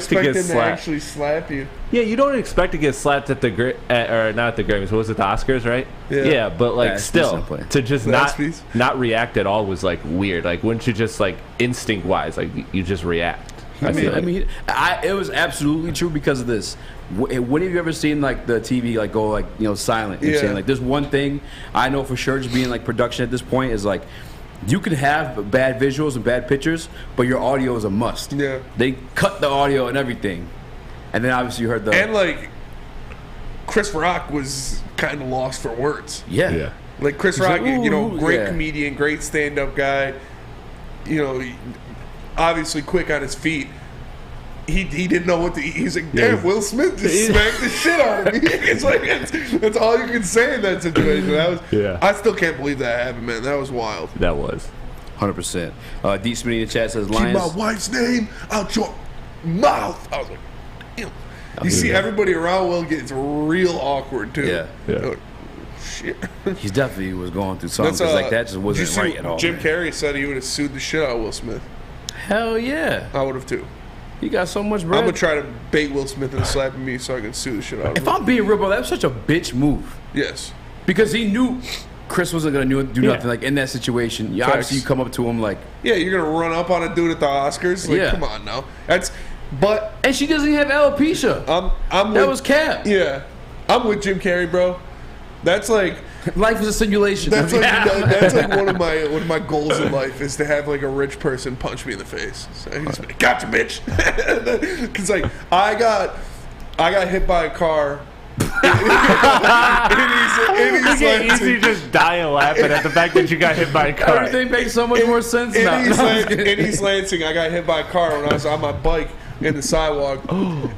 to get him slapped. to actually slap you. Yeah, you don't expect to get slapped at or not at the Grammys. What was it, the Oscars, right? Yeah. But like still, to just not react at all was like weird. Like wouldn't you just like instinct wise, like you just react? It was absolutely true because of this. When have you ever seen like the TV like go like silent? You know what I'm saying? Like there's one thing I know for sure, just being like production at this point, is like you can have bad visuals and bad pictures, but your audio is a must. Yeah. They cut the audio and everything, and then obviously you heard the and like Chris Rock was kind of lost for words. Yeah. Like Chris Rock, great comedian, great stand-up guy. Obviously quick on his feet. He didn't know what to eat. He's like, damn, Will Smith just smacked the shit out of me. It's like that's all you can say in that situation. I still can't believe that happened, man. That was wild. That was 100%. Deep Smitty in the chat says, Keep Lions. my wife's name out your mouth. I was like, ew. You see everybody around Will gets real awkward too. Yeah. Like, shit. He definitely was going through something because like that just wasn't right at all. Jim Carrey said he would have sued the shit out of Will Smith. Hell yeah. I would have too. He got so much bread. I'm going to try to bait Will Smith into slapping me so I can sue the shit out of him. If I'm being real, bro, that was such a bitch move. Yes. Because he knew Chris wasn't going to do nothing like in that situation. Obviously, you come up to him like... Yeah, you're going to run up on a dude at the Oscars? Like, come on now. And she doesn't even have alopecia. That was cap. Yeah. I'm with Jim Carrey, bro. That's like... Life is a simulation. That's like one of my goals in life is to have like a rich person punch me in the face. So he's like, "Gotcha, bitch," because like I got hit by a car. It's easy just dying laughing at the fact that you got hit by a car. Everything makes so much more sense now. In East Lansing, I got hit by a car when I was on my bike in the sidewalk,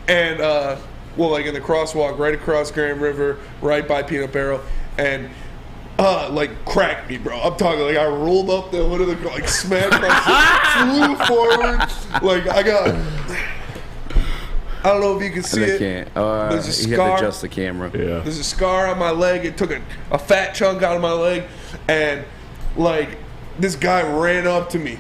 and like in the crosswalk right across Grand River, right by Peanut Barrel, and like cracked me, bro. I'm talking like I rolled up the hood of the car, like smacked my flew forward, like I don't know if you can see it. There's a scar. You have to adjust the camera. Yeah. There's a scar on my leg. It took a fat chunk out of my leg, and like this guy ran up to me,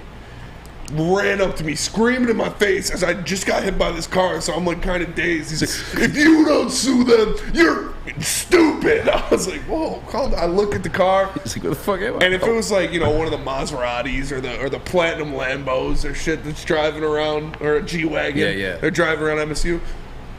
screaming in my face as I just got hit by this car. So I'm like kind of dazed. He's like, "If you don't sue them, you're stupid." I was like, "Whoa, calm down." I look at the car. He's like, "What the fuck am I?" And if it was like, one of the Maseratis or the Platinum Lambos or shit that's driving around, or a G-Wagon, they're driving around MSU,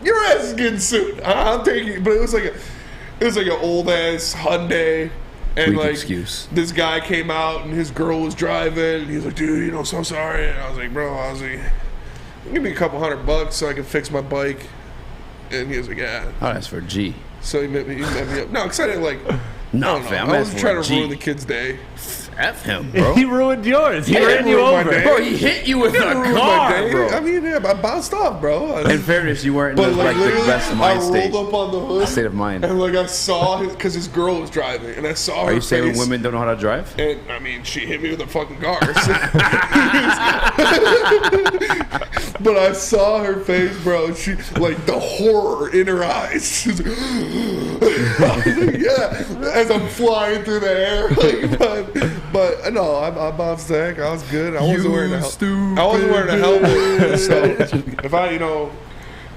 your ass is getting sued. I'm taking it. But it was like an old ass Hyundai. And Weak like excuse. This guy came out and his girl was driving and he's like, "Dude, so sorry." And I was like, "Bro," "give me a couple $100 so I can fix my bike." And he was like, "Yeah." Oh, that's for a G. So he met me up. No, because I didn't like. No, fam. I wasn't trying to ruin the kid's day. F him, bro. He ruined yours. He ran you over. Bro, he hit you with a car, bro. I mean, I bounced off, bro. In fairness, you weren't in like the best mind state. I rolled up on the hood. State of mind. And like I saw because his girl was driving, and I saw her. Are you saying face, women don't know how to drive? And I mean, she hit me with a fucking car. But I saw her face, bro. She like the horror in her eyes. She's like, I was like, yeah, as I'm flying through the air. Like, but no, I bounced the heck. I was good. I wasn't wearing a helmet. So if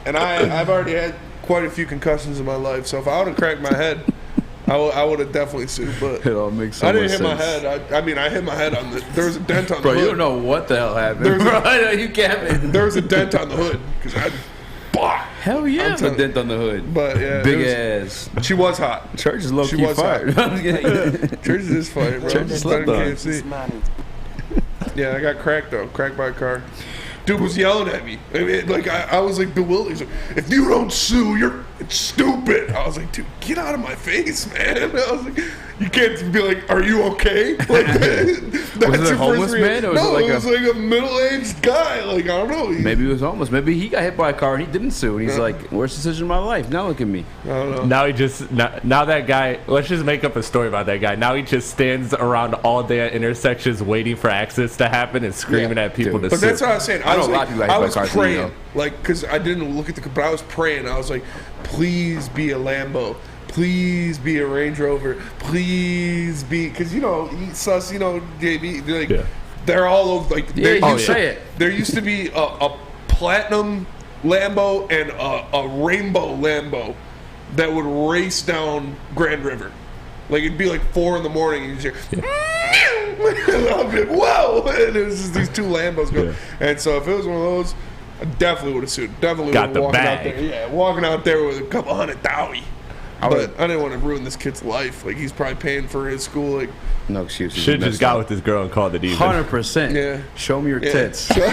and I've already had quite a few concussions in my life. So if I would have cracked my head, I would have definitely sued. But it all makes so I didn't much hit my sense. head. I mean, I hit my head on there was a dent on the hood. Bro, you don't know what the hell happened. You can't. There was a dent on the hood because I. Hell yeah, a dent on the hood. But yeah, big ass. She was hot. Church is low key fired. Church is fired, bro. Church is slept on. KFC. Yeah, I got cracked though. Cracked by a car. Dude was yelling at me. I mean, like I was like bewildered. He's like, "If you don't sue, you're stupid." I was like, "Dude, get out of my face, man." I was like, "You can't be like, are you okay?" Like that's was it a homeless man? Or no, it was like a middle-aged guy. Like I don't know. Maybe he was homeless. Maybe he got hit by a car and he didn't sue. And he's like, "Worst decision of my life." Now look at me. I don't know. Now he just now that guy. Let's just make up a story about that guy. Now he just stands around all day at intersections waiting for accidents to happen and screaming at people to sue. But that's what I was saying. I know a lot of people I was cars, praying, like, because I didn't look at but I was praying. I was like, please be a Lambo. Please be a Range Rover. Please be, because sus, JB, like they're all over. Like, say it. There used to be a platinum Lambo and a rainbow Lambo that would race down Grand River. Like it'd be like 4 in the morning, and you'd hear, I'd be like, whoa! And it was just these two Lambos going. Yeah. And so if it was one of those, I definitely would have sued. Definitely would have walking out there. Yeah, walking out there with a couple $100,000. But I didn't want to ruin this kid's life. Like he's probably paying for his school. Like no excuses. Should have just got with this girl and called it even. 100%. Yeah. Show me your tits. Your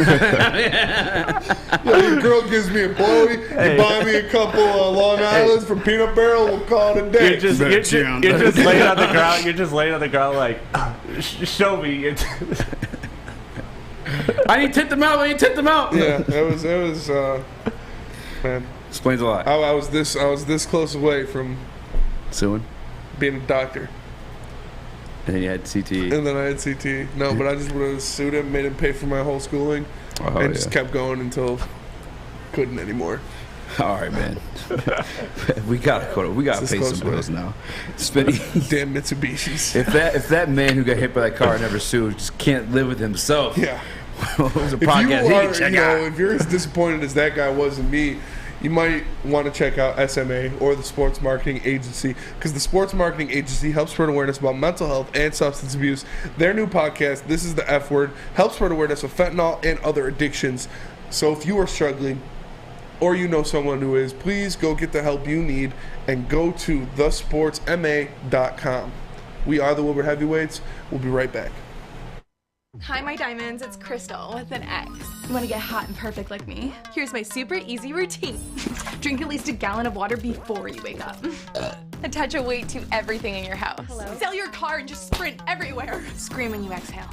girl gives me a blowy. You buy me a couple Long Islands from Peanut Barrel. We'll call it a day. You're just laying on the ground. You're just laying on the ground like, show me. I need to tip them out. Yeah, it was man. Explains a lot. I was this close away from suing, being a doctor. And then you had CTE. And then I had CTE. No, but I just would have sued him, made him pay for my whole schooling, and just kept going until couldn't anymore. All right, man. we gotta pay some bills now. Damn Mitsubishis. If that man who got hit by that car and never sued just can't live with himself. Yeah. It was a podcast he can check out. If you're as disappointed as that guy was in me, you might want to check out SMA or the Sports Marketing Agency, because the Sports Marketing Agency helps spread awareness about mental health and substance abuse. Their new podcast, This is the F Word, helps spread awareness of fentanyl and other addictions. So if you are struggling or you know someone who is, please go get the help you need and go to thesportsma.com. We are the Woodward Heavyweights. We'll be right back. Hi, my diamonds. It's Crystal with an X. You want to get hot and perfect like me? Here's my super easy routine. Drink at least a gallon of water before you wake up. Attach a weight to everything in your house. Hello? Sell your car and just sprint everywhere. Scream when you exhale.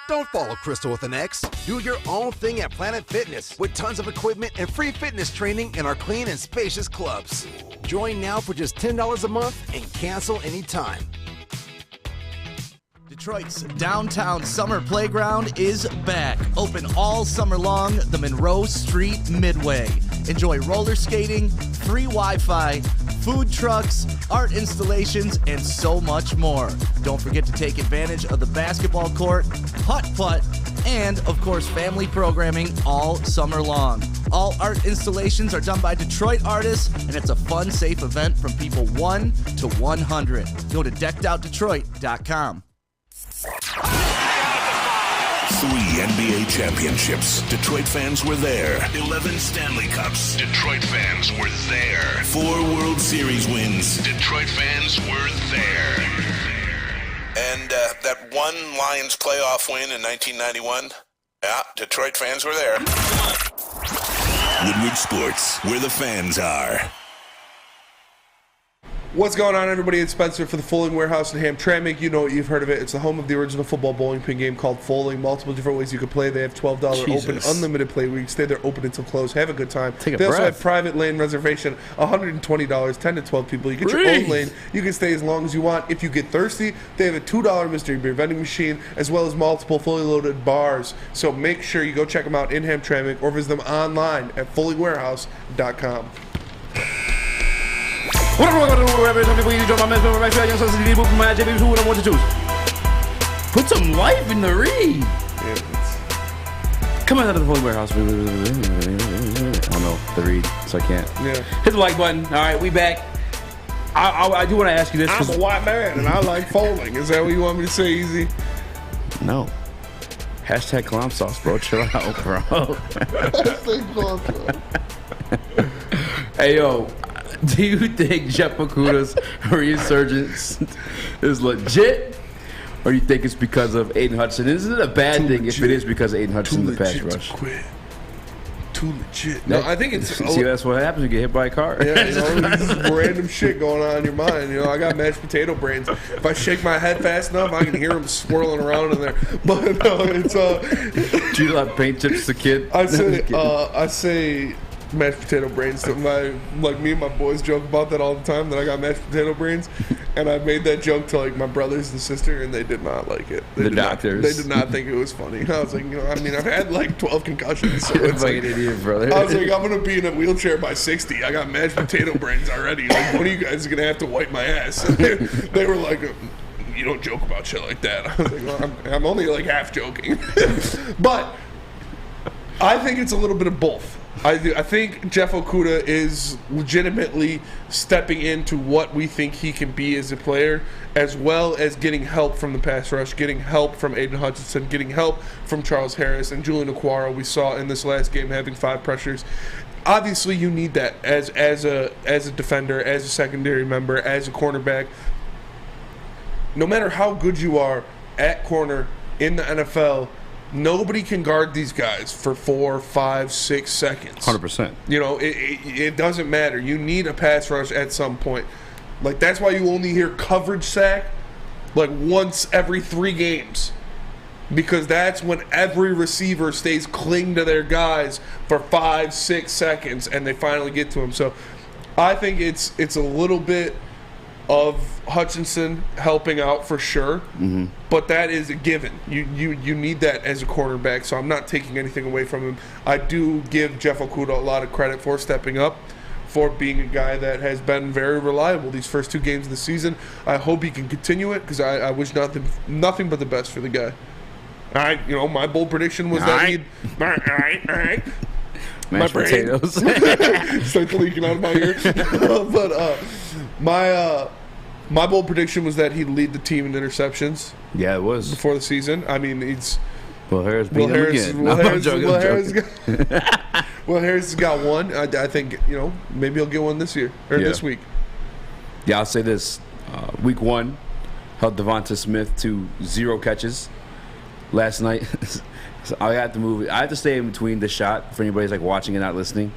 Don't follow Crystal with an X. Do your own thing at Planet Fitness with tons of equipment and free fitness training in our clean and spacious clubs. Join now for just $10 a month and cancel anytime. Detroit's downtown summer playground is back. Open all summer long, the Monroe Street Midway. Enjoy roller skating, free Wi-Fi, food trucks, art installations, and so much more. Don't forget to take advantage of the basketball court, putt-putt, and, of course, family programming all summer long. All art installations are done by Detroit artists, and it's a fun, safe event from people 1 to 100. Go to deckedoutdetroit.com. 3 NBA championships. Detroit fans were there. 11 Stanley Cups. Detroit fans were there. 4 World Series wins. Detroit fans were there. And that one Lions playoff win in 1991. Yeah, Detroit fans were there. Woodward Sports, where the fans are. What's going on, everybody? It's Spencer for the Folding Warehouse in Hamtramck. You know it, you've heard of it. It's the home of the original football bowling pin game called Folding. Multiple different ways you can play. They have $12 open, unlimited play weeks. Stay there open until close. Have a good time. They also have private lane reservation, $120, 10 to 12 people. You get your own lane. You can stay as long as you want. If you get thirsty, they have a $2 mystery beer vending machine, as well as multiple fully loaded bars. So make sure you go check them out in Hamtramck or visit them online at foldingwarehouse.com. Put some life in the read. Come on out of the Folding Warehouse. I don't know the read, so I can't. Yeah. Hit the like button. All right, we back. I do want to ask you this. I'm a white man, and I like folding. Is that what you want me to say, Easy? No. Hashtag clown sauce, bro. Chill out, bro. Hey, yo. Do you think Jeff Okudah's resurgence is legit? Or do you think it's because of Aiden Hutchinson? Isn't it a bad thing if it is because of Aiden Hutchinson in the pass rush? Too legit. No, I think it's... See, that's what happens when you get hit by a car. Yeah, you know, this is random shit going on in your mind. You know, I got mashed potato brains. If I shake my head fast enough, I can hear them swirling around in there. But no, it's... Do you like paint chips as a kid? I say mashed potato brains. Me and my boys joke about that all the time, that I got mashed potato brains. And I made that joke to, like, my brothers and sister, and they did not like it. They did not think it was funny. I was like, you know, I mean, I've had, like, 12 concussions. So it's like, idiot, brother. I was like, I'm going to be in a wheelchair by 60. I got mashed potato brains already. Like, one of you guys is going to have to wipe my ass. And they were like, you don't joke about shit like that. I was like, well, I'm only, like, half joking. But I think it's a little bit of both. I think Jeff Okudah is legitimately stepping into what we think he can be as a player, as well as getting help from the pass rush, getting help from Aiden Hutchinson, getting help from Charles Harris and Julian Okudah. We saw in this last game having 5 pressures. Obviously, you need that as a defender, as a secondary member, as a cornerback. No matter how good you are at corner in the NFL, nobody can guard these guys for 4, 5, 6 seconds. 100%. You know, it doesn't matter. You need a pass rush at some point. Like, that's why you only hear coverage sack, like, once every 3 games. Because that's when every receiver stays clinging to their guys for 5, 6 seconds, and they finally get to them. So I think it's a little bit of Hutchinson helping out for sure, but that is a given. You need that as a cornerback, so I'm not taking anything away from him. I do give Jeff Okudah a lot of credit for stepping up, for being a guy that has been very reliable these first 2 games of the season. I hope he can continue it, because I wish nothing but the best for the guy. My bold prediction was that he'd... All right. Mashed potatoes. Starts leaking out of my ear. But my bold prediction was that he'd lead the team in interceptions. Yeah, it was. Before the season. I mean, it's... Will Harris beat him again. I'm joking. Harris has got one. I think, maybe he'll get one this year. Or this week. Yeah, I'll say this. Week 1 held Devonta Smith to 0 catches last night. So I had to move. I had to stay in between the shot for anybody who's like watching and not listening.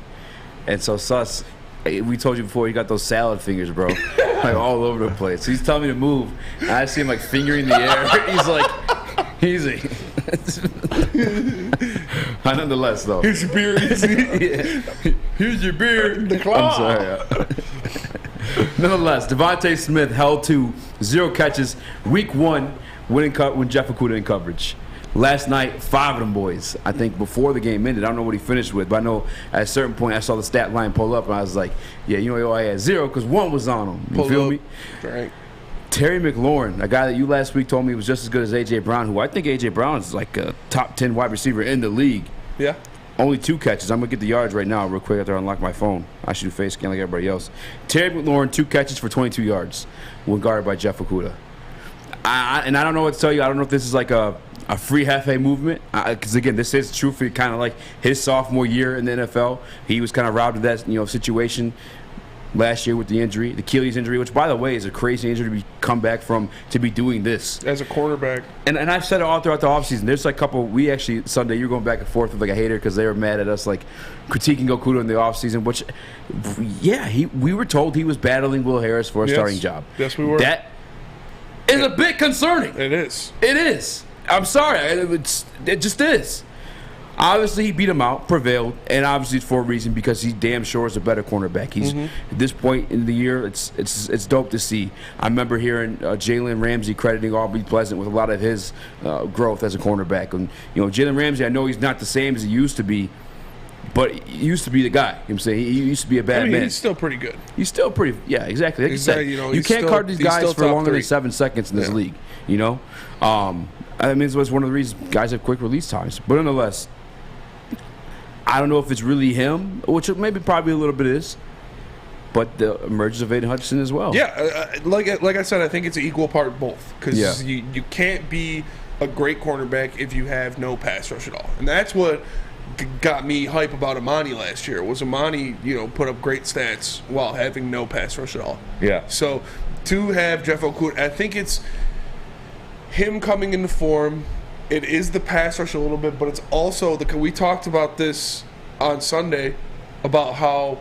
And so Sus, we told you before, he got those salad fingers, bro, like all over the place. So he's telling me to move, and I see him like fingering the air. He's like, easy. Nonetheless, though. Here's your beer, Easy. Yeah. Here's your beer. The claw. I'm sorry. Nonetheless, Devonta Smith held to 0 catches. Week 1, when Jeff Okudah in coverage. Last night, 5 of them boys, I think, before the game ended. I don't know what he finished with, but I know at a certain point I saw the stat line pull up, and I was like, yeah, you know, I had 0 because 1 was on him. You feel me? Right. Terry McLaurin, a guy that you last week told me was just as good as A.J. Brown, who I think A.J. Brown is like a top 10 wide receiver in the league. Yeah. Only 2 catches. I'm going to get the yards right now real quick after I unlock my phone. I should do face scan like everybody else. Terry McLaurin, 2 catches for 22 yards when guarded by Jeff Okudah. And I don't know what to tell you. I don't know if this is like a free Hefe movement. Because, again, this is truthfully kind of like his sophomore year in the NFL. He was kind of robbed of that situation last year with the injury, the Achilles injury, which, by the way, is a crazy injury to come back from, to be doing this. As a quarterback. And I've said it all throughout the offseason. There's like a couple, we actually, Sunday, you were going back and forth with like a hater because they were mad at us, like, critiquing Okudah in the offseason, which, yeah, we were told he was battling Will Harris for a starting job. Yes, we were. That is a bit concerning. It is. It is. I'm sorry. It just is. Obviously, he beat him out, prevailed, and obviously it's for a reason because he damn sure is a better cornerback. He's at this point in the year, it's dope to see. I remember hearing Jalen Ramsey crediting Aubrey Pleasant with a lot of his growth as a cornerback. And Jalen Ramsey, I know he's not the same as he used to be, but he used to be the guy. You know what I'm saying? He used to be a bad man. He's still pretty good. He's still pretty, yeah, exactly. Like you said, you can't card these guys for longer than 7 seconds in this league, I mean, it's one of the reasons guys have quick release times. But nonetheless, I don't know if it's really him, which maybe probably a little bit is, but the emergence of Aiden Hutchinson as well. Yeah, like I said, I think it's an equal part both because you can't be a great cornerback if you have no pass rush at all, and that's what got me hype about Amani last year. Was Amani, put up great stats while having no pass rush at all. Yeah. So to have Jeff Okudah, I think it's him coming into form. It is the pass rush a little bit, but it's also we talked about this on Sunday about how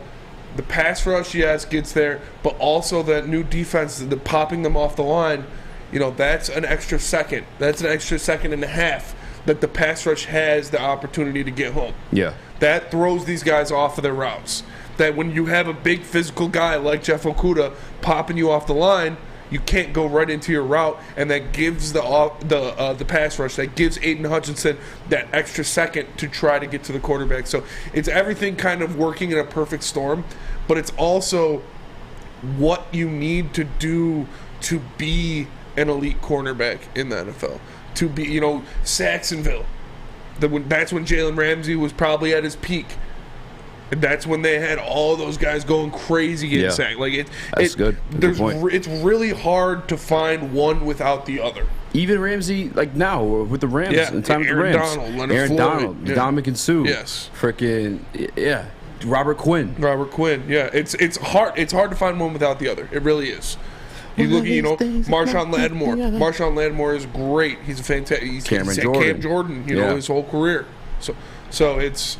the pass rush, yes, gets there, but also that new defense, the popping them off the line, that's an extra second. That's an extra second and a half that the pass rush has the opportunity to get home. Yeah. That throws these guys off of their routes. That when you have a big physical guy like Jeff Okudah popping you off the line, you can't go right into your route, and that gives the pass rush, that gives Aiden Hutchinson that extra second to try to get to the quarterback. So it's everything kind of working in a perfect storm, but it's also what you need to do to be an elite cornerback in the NFL. To be, Saxonville. That's when Jalen Ramsey was probably at his peak. And that's when they had all those guys going crazy in sack. Like that's good. Good point. It's really hard to find one without the other. Even Ramsey, like now with the Rams, in time with the Rams, Aaron Donald, Dominican Sue, freaking Robert Quinn. Yeah, it's hard. It's hard to find one without the other. It really is. You look at Marshawn Lattimore. Marshawn Lattimore is great. He's a fantastic. He's Cam Jordan. His whole career. So it's.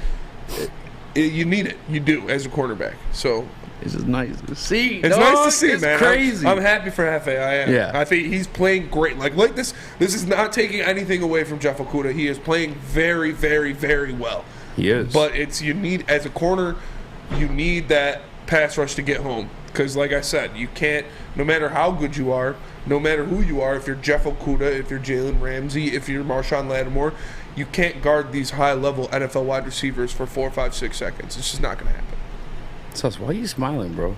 You need it. You do as a quarterback. So this is nice to see. It's nice to see, man. Crazy. I'm happy for Hefe. I am. Yeah. I think he's playing great. Like this. This is not taking anything away from Jeff Okudah. He is playing very, very, very well. He is. But you need as a corner, you need that pass rush to get home. Because, like I said, you can't. No matter how good you are, no matter who you are, if you're Jeff Okudah, if you're Jalen Ramsey, if you're Marshawn Lattimore, you can't guard these high-level NFL wide receivers for 4, 5, 6 seconds. It's just not going to happen. Sus, why are you smiling, bro?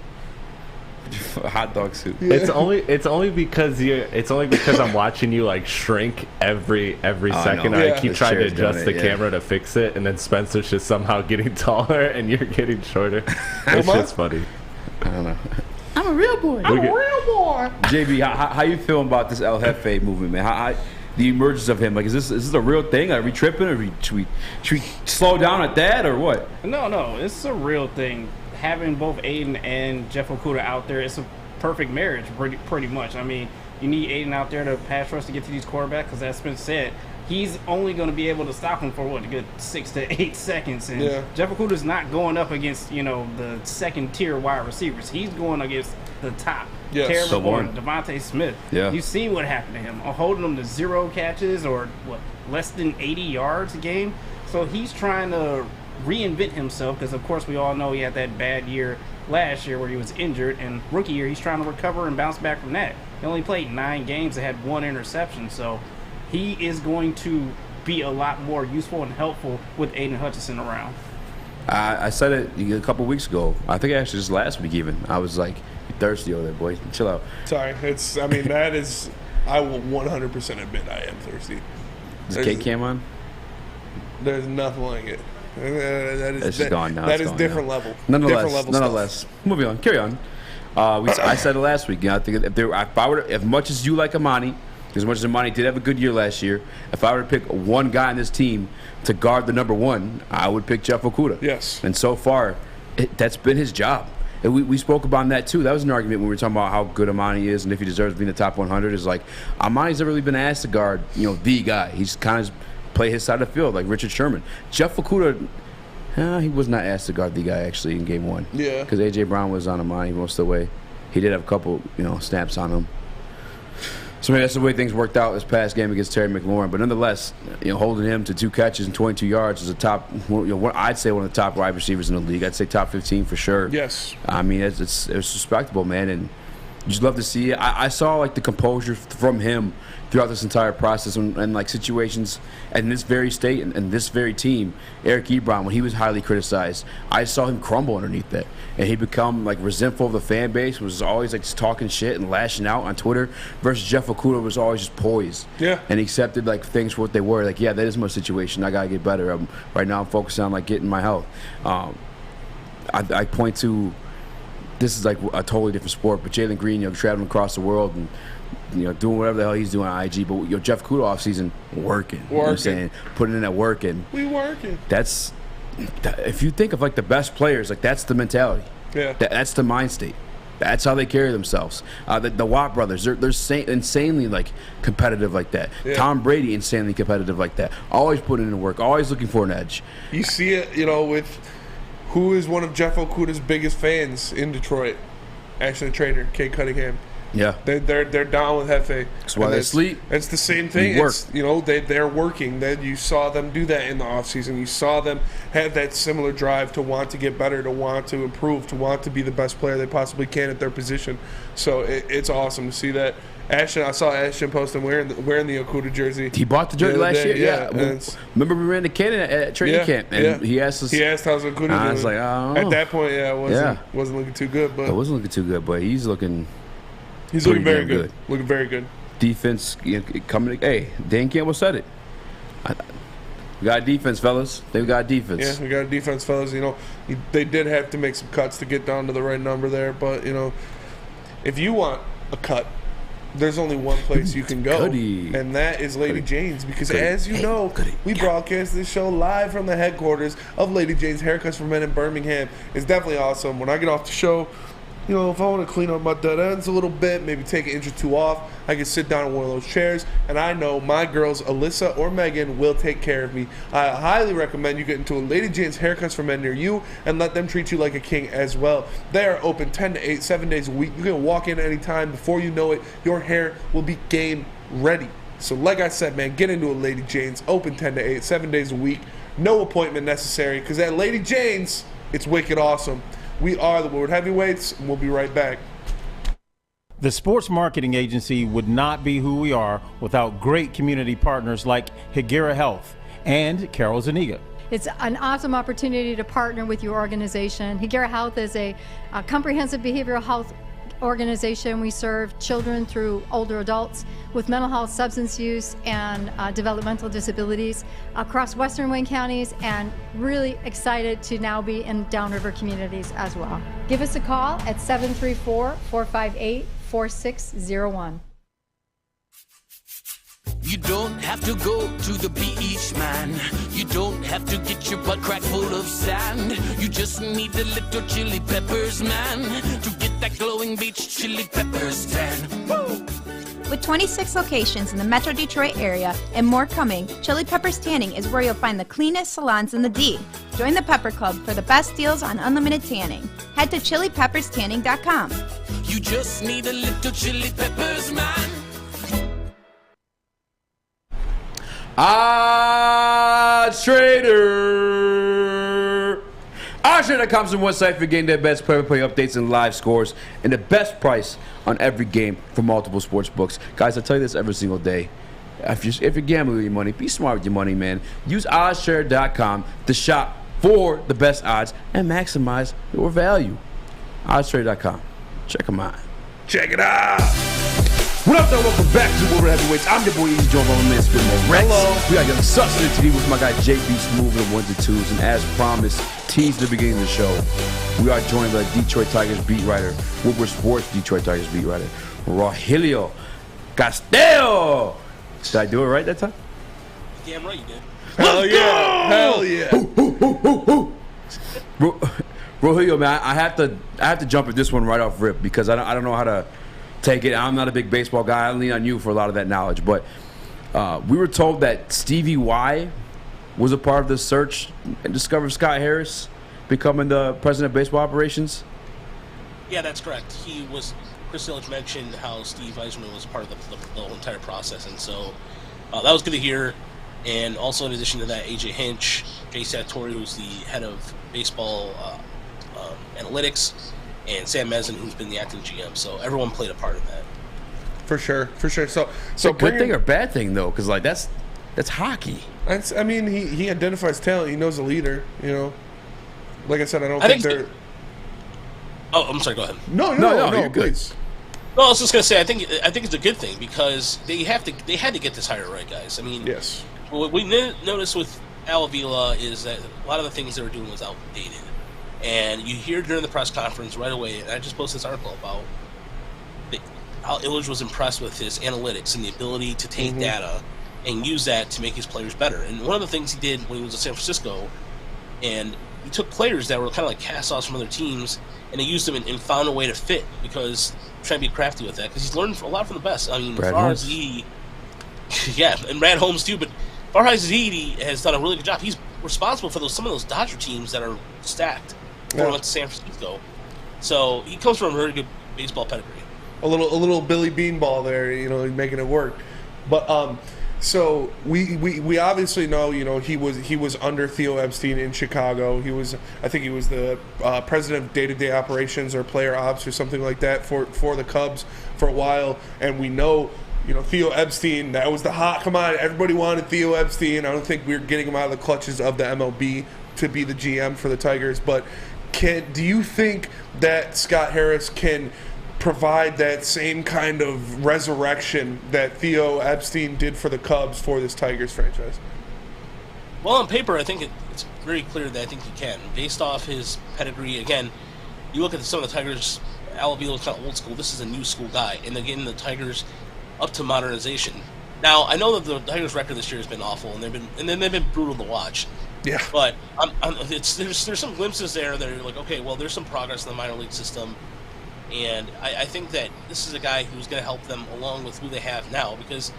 Hot dog soup. Yeah. It's only because I'm watching you like shrink every second. I keep trying to adjust the camera to fix it, and then Spencer's just somehow getting taller and you're getting shorter. It's just funny. I don't know. I'm a real boy. JB, how you feeling about this El Jefe movement, man? How the emergence of him, like, is this a real thing? Are we tripping, or should we slow down at that, or what? No, it's a real thing. Having both Aiden and Jeff Okudah out there, it's a perfect marriage, pretty much. I mean, you need Aiden out there to pass rush to get to these quarterbacks, because as Spence said, he's only going to be able to stop him for, a good 6 to 8 seconds. And Jeff Okudah's not going up against, the second-tier wide receivers. He's going against the top. Yes. Terry So McLaurin, Devontae Smith. Yeah. You see what happened to him. Holding him to 0 catches or, less than 80 yards a game. So he's trying to reinvent himself, because, of course, we all know he had that bad year last year where he was injured. And rookie year, he's trying to recover and bounce back from that. He only played 9 games and had 1 interception. So he is going to be a lot more useful and helpful with Aiden Hutchinson around. I said it a couple weeks ago. I think actually just last week even. I was like, "You thirsty over there, boy? Chill out." Sorry, that is. I will 100% admit I am thirsty. Is the K-Cam on? There's nothing like it. It's just gone now. That is different level. Nonetheless. Moving on. Carry on. I said it last week. I think if much as you like Amani, as much as Amani did have a good year last year, if I were to pick one guy on this team to guard the number 1, I would pick Jeff Okudah. Yes. And so far, that's been his job. And we spoke about that too. That was an argument when we were talking about how good Amani is and if he deserves to be in the top 100. Is like Amani's never really been asked to guard, the guy. He's kind of play his side of the field like Richard Sherman. Jeff Okudah, he was not asked to guard the guy actually in game 1. Yeah. Because A.J. Brown was on Amani most of the way. He did have a couple, snaps on him. So maybe that's the way things worked out this past game against Terry McLaurin. But nonetheless, holding him to 2 catches and 22 yards is a top. I'd say one of the top wide receivers in the league. I'd say top 15 for sure. Yes. I mean, it's respectable, man, and you just love to see it. I saw like the composure from him throughout this entire process and like situations in this very state and this very team. Eric Ebron, when he was highly criticized, I saw him crumble underneath that, and he become like resentful of the fan base, was always like just talking shit and lashing out on Twitter, versus Jeff Okudah was always just poised. Yeah. And he accepted like things for what they were. Like, yeah, that is my situation. I gotta get better. Right now I'm focused on like getting my health. I point to, this is like a totally different sport, but Jalen Green, traveling across the world and doing whatever the hell he's doing on IG, but Jeff Okudah offseason working. You know what I'm saying? Putting in that work, and we working. If you think of like the best players, like that's the mentality. Yeah. That's the mind state. That's how they carry themselves. The Watt brothers, they're insanely like competitive like that. Yeah. Tom Brady, insanely competitive like that. Always putting in the work. Always looking for an edge. You see it, with who is one of Jeff Okudah's biggest fans in Detroit? Ashley Trader, Kate Cunningham. Yeah, they're down with Hefe. That's why they sleep. It's the same thing. They're working. You saw them do that in the offseason. You saw them have that similar drive to want to get better, to want to improve, to want to be the best player they possibly can at their position. So it's awesome to see that. Ashton, I saw Ashton post him wearing the Okudah jersey. He bought the jersey last year. Yeah. Remember we ran to Canada at training camp, and he asked us. He asked how's Okudah doing. I was like, I don't know. At that point, it wasn't looking too good. But it wasn't looking too good, but he's looking. He's looking very good. Looking very good. Defense coming. Hey, Dan Campbell said it. We got defense, fellas. They got defense. Yeah, we got defense, fellas. They did have to make some cuts to get down to the right number there, but if you want a cut, there's only one place you can go, and that is Lady Jane's. Because as you know, we broadcast this show live from the headquarters of Lady Jane's Haircuts for Men in Birmingham. It's definitely awesome. When I get off the show, if I want to clean up my dead ends a little bit, maybe take an inch or 2 off, I can sit down in one of those chairs, and I know my girls, Alyssa or Megan, will take care of me. I highly recommend you get into a Lady Jane's Haircuts for Men near you and let them treat you like a king as well. They are open 10 to 8, 7 days a week. You can walk in anytime. Before you know it, your hair will be game ready. So like I said, man, get into a Lady Jane's, open 10 to 8, 7 days a week. No appointment necessary, because at Lady Jane's, it's wicked awesome. We are the Woodward Heavyweights, and we'll be right back. The sports marketing agency would not be who we are without great community partners like Higuera Health and Carol Zuniga. It's an awesome opportunity to partner with your organization. Higuera Health is a comprehensive behavioral health organization. We serve children through older adults with mental health, substance use, and developmental disabilities across Western Wayne counties, and really excited to now be in downriver communities as well. Give us a call at 734-458-4601. You don't have to go to the beach, man, You don't have to get your butt crack full of sand. You just need a little chili peppers, man, to get that glowing beach chili peppers tan. Woo! With 26 locations in the Metro Detroit area and more coming, Chili Peppers Tanning is where you'll find the cleanest salons in the D. Join the Pepper Club for the best deals on unlimited tanning. Head to chilipepperstanning.com. You just need a little chili peppers, man. OddsTrader. OddsTrader.com is the website for getting the best play-by-play updates and live scores and the best price on every game from multiple sports books. Guys, I tell you this every single day. If you're gambling with your money, be smart with your money, man. Use OddsTrader.com to shop for the best odds and maximize your value. OddsTrader.com. Check them out. Check it out. What up, though? Welcome back to Woodward Heavyweights. I'm your boy, Eazy, joined by my man, Spitball Rex. Hello. We got Young Substance TV with my guy, JB Smooth, the ones and twos. And as promised, teased at the beginning of the show, we are joined by Detroit Tigers beat writer, Woodward Sports Detroit Tigers beat writer, Rogelio Castillo. Did I do it right that time? Damn right you did. Hell yeah. Hell yeah. Rogelio, man, I have to jump at this one right off rip because I don't know how to take it. I'm not a big baseball guy. I lean on you for a lot of that knowledge. But we were told that Stevie Y was a part of the search and discovered Scott Harris becoming the president of baseball operations. Yeah, that's correct. Chris Illich mentioned how Steve Eisman was part of the whole entire process, and so that was good to hear. And also, in addition to that, AJ Hinch, Jay Sartori, who's the head of baseball analytics, and Sam Mezen, who's been the acting GM. So everyone played a part in that. For sure. So good thing or bad thing though, because like that's hockey. I mean, he identifies talent. He knows a leader. You know, like I said, I don't think they're. Oh, I'm sorry. Go ahead. No, you're good. No, I was just gonna say, I think it's a good thing because they had to get this hire right, guys. I mean, yes. What we noticed with Al Avila is that a lot of the things they were doing was outdated. And you hear during the press conference right away, and I just posted this article about Al Illich was impressed with his analytics and the ability to take data and use that to make his players better. And one of the things he did when he was in San Francisco, and he took players that were kind of like cast-offs from other teams, and he used them and found a way to fit because trying to be crafty with that because he's learned a lot from the best. I mean, Farhad Zaidi, yeah, and Brad Holmes too, but Farhad Zaidi has done a really good job. He's responsible for some of those Dodger teams that are stacked. Going up to San Francisco, so he comes from a very good baseball pedigree. A little Billy Beanball there, you know, making it work. But so we obviously know, you know, he was under Theo Epstein in Chicago. I think he was the president of day-to-day operations or player ops or something like that for the Cubs for a while. And we know, you know, Theo Epstein, that was the hot. Come on, everybody wanted Theo Epstein. I don't think we were getting him out of the clutches of the MLB to be the GM for the Tigers, but. Do you think that Scott Harris can provide that same kind of resurrection that Theo Epstein did for the Cubs for this Tigers franchise? Well, on paper, I think it's very clear that I think he can. Based off his pedigree, again, you look at some of the Tigers, Al Avila is kind of old school. This is a new school guy, and they're getting the Tigers up to modernization. Now, I know that the Tigers' record this year has been awful, and they've been brutal to watch. Yeah. But there's some glimpses there that are like, okay, well, there's some progress in the minor league system, and I think that this is a guy who's going to help them along with who they have now because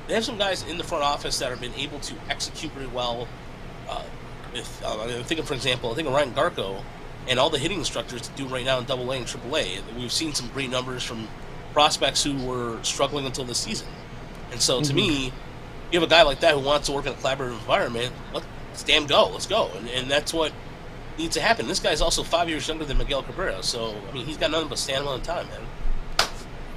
they have some guys in the front office that have been able to execute very well. I'm thinking, for example, of Ryan Garco and all the hitting instructors do right now in AA and AAA. We've seen some great numbers from prospects who were struggling until this season. And so, to me, you have a guy like that who wants to work in a collaborative environment. Let's go. And that's what needs to happen. This guy's also 5 years younger than Miguel Cabrera, so, I mean, he's got nothing but standalone time, man.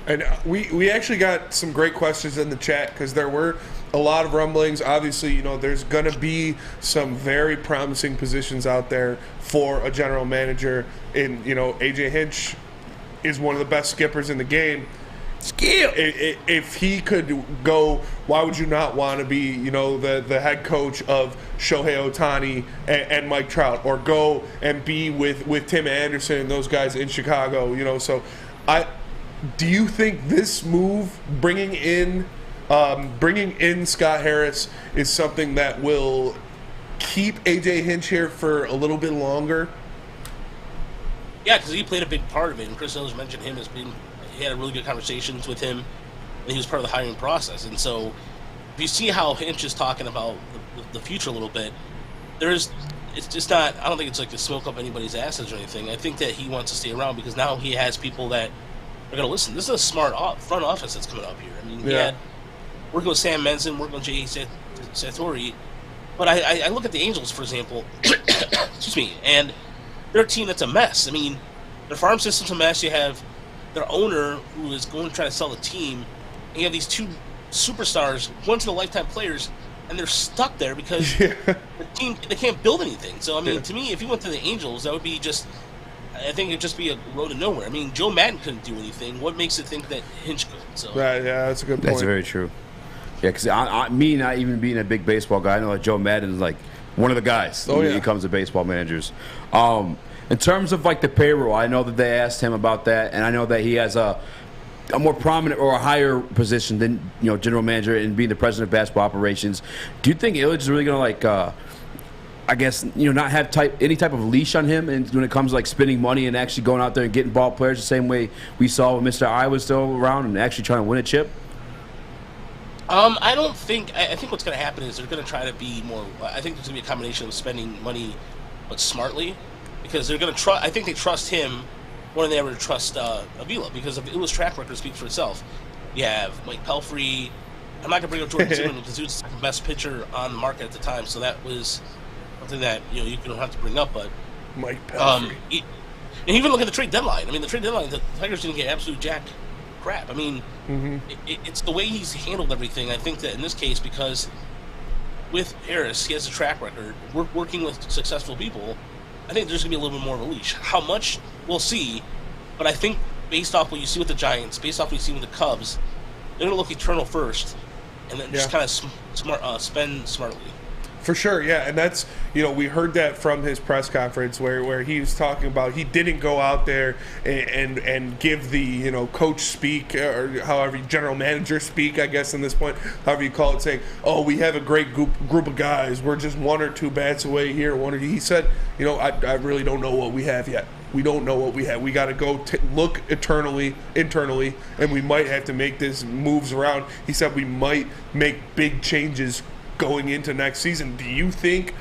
And we actually got some great questions in the chat because there were a lot of rumblings. Obviously, you know, there's going to be some very promising positions out there for a general manager. And, you know, AJ Hinch is one of the best skippers in the game. Skill. If he could go, why would you not want to be, you know, the head coach of Shohei Ohtani and Mike Trout, or go and be with Tim Anderson and those guys in Chicago, you know? So, do you think this move, bringing in Scott Harris, is something that will keep AJ Hinch here for a little bit longer? Yeah, because he played a big part of it, and Chris Hills mentioned him as being. He had a really good conversations with him, and he was part of the hiring process. And so, if you see how Hinch is talking about the future a little bit, it's just not. I don't think it's like to smoke up anybody's asses or anything. I think that he wants to stay around because now he has people that are going to listen. This is a smart front office that's coming up here. I mean, he had working with Sam Menzen, working with Jay Satori. But I look at the Angels, for example, excuse me, and they're a team that's a mess. I mean, their farm system's a mess. You have their owner who is going to try to sell the team, and you have these two superstars, once-in-a-lifetime players, and they're stuck there because the team, they can't build anything. So, I mean, to me, if you went to the Angels, that would be just, I think it'd just be a road to nowhere. I mean, Joe Madden couldn't do anything. What makes it think that Hinch could? So. Right, yeah, that's a good point. That's very true. Yeah, because me not even being a big baseball guy, I know that Joe Madden is like one of the guys when it comes to baseball managers. In terms of like the payroll, I know that they asked him about that, and I know that he has a more prominent or a higher position than general manager and being the president of basketball operations. Do you think Illich is really gonna like, I guess not have any type of leash on him, and when it comes to like spending money and actually going out there and getting ball players the same way we saw when Mr. I was still around and actually trying to win a chip? I don't think. I think what's going to happen is they're going to try to be more. I think there's going to be a combination of spending money, but smartly, because they're going to trust. I think they trust him more than they ever trust Avila, because Avila's track record speaks for itself. You have Mike Pelfrey. I'm not going to bring up Jordan Zimmerman because he was the best pitcher on the market at the time, so that was something that you don't have to bring up. But Mike Pelfrey. And even look at the trade deadline. I mean, the trade deadline, the Tigers didn't get absolute jack crap. I mean, it's the way he's handled everything. I think that in this case, because with Harris, he has a track record. We're working with successful people. I think there's going to be a little bit more of a leash. How much, we'll see. But I think based off what you see with the Giants, based off what you see with the Cubs, they're going to look eternal first, and then just kind of spend smartly. For sure, yeah, and that's, we heard that from his press conference where he was talking about he didn't go out there and give the, coach speak, or however, general manager speak, I guess, in this point, however you call it, saying, oh, we have a great group of guys, we're just one or two bats away here, he said, I really don't know what we have yet. We don't know what we have. We got to go look internally, and we might have to make these moves around. He said we might make big changes going into next season. Do you think